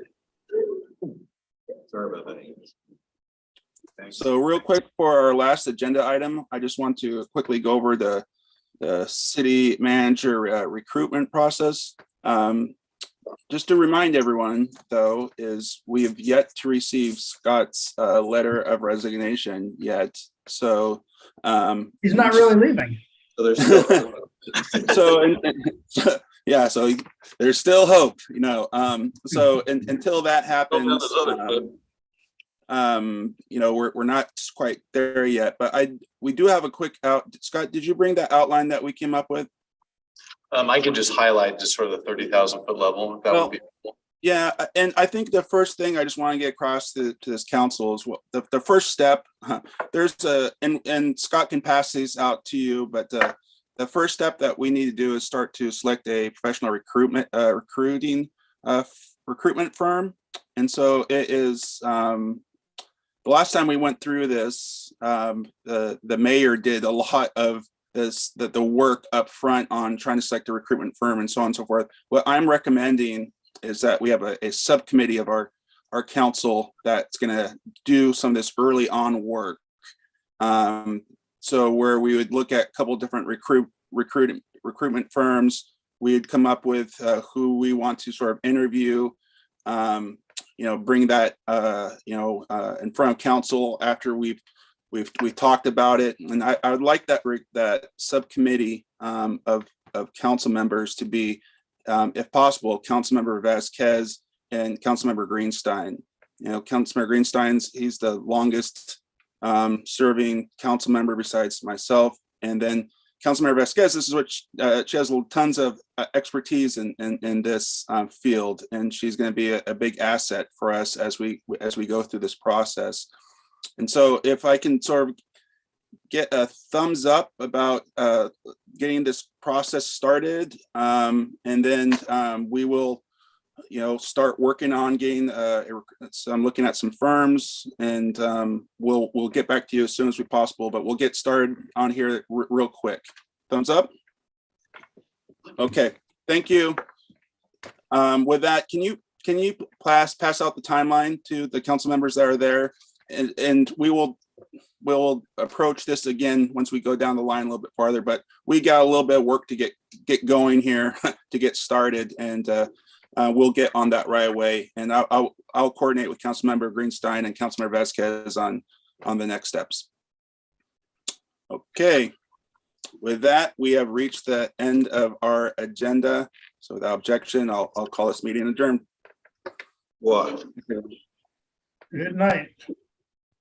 Sorry about that. so real quick for our last agenda item, I just want to quickly go over the city manager recruitment process. Just to remind everyone, though, is we have yet to receive Scott's letter of resignation yet. So He's not really leaving. So there's still yeah, so there's still hope, so until that happens, we're not quite there yet, but we do have a quick Scott, did you bring that outline that we came up with? I could just highlight just sort of the 30,000 foot level. That would be cool. Yeah, and I think the first thing I just want to get across to this council is the first step. There's and Scott can pass these out to you, but the first step that we need to do is start to select a professional recruitment firm. And so it is the last time we went through this, the mayor did a lot of the work up front on trying to select a recruitment firm and so on and so forth. What I'm recommending is that we have a subcommittee of our council that's going to do some of this early on work. So where we would look at a couple different recruitment firms, we'd come up with who we want to sort of interview, bring that in front of council after we've talked about it. And I would like that subcommittee of council members to be, if possible, Councilmember Vasquez and Councilmember Greenstein. Councilmember Greenstein's, he's the longest serving council member besides myself. And then Councilmember Vasquez, this is what she has tons of expertise in this field, and she's going to be a big asset for us as we go through this process. And so if I can sort of get a thumbs up about getting this process started, and then we will start working on getting so I'm looking at some firms, and we'll get back to you as soon as we possible, but we'll get started on here real quick. Thumbs up. Okay, thank you. With that, can you pass out the timeline to the council members that are there, and we'll approach this again once we go down the line a little bit farther, but we got a little bit of work to get going here to get started, and we'll get on that right away, and I'll coordinate with Councilmember Greenstein and Councilmember Vasquez on the next steps. Okay, with that, we have reached the end of our agenda. So without objection, I'll call this meeting adjourned. What? Good night.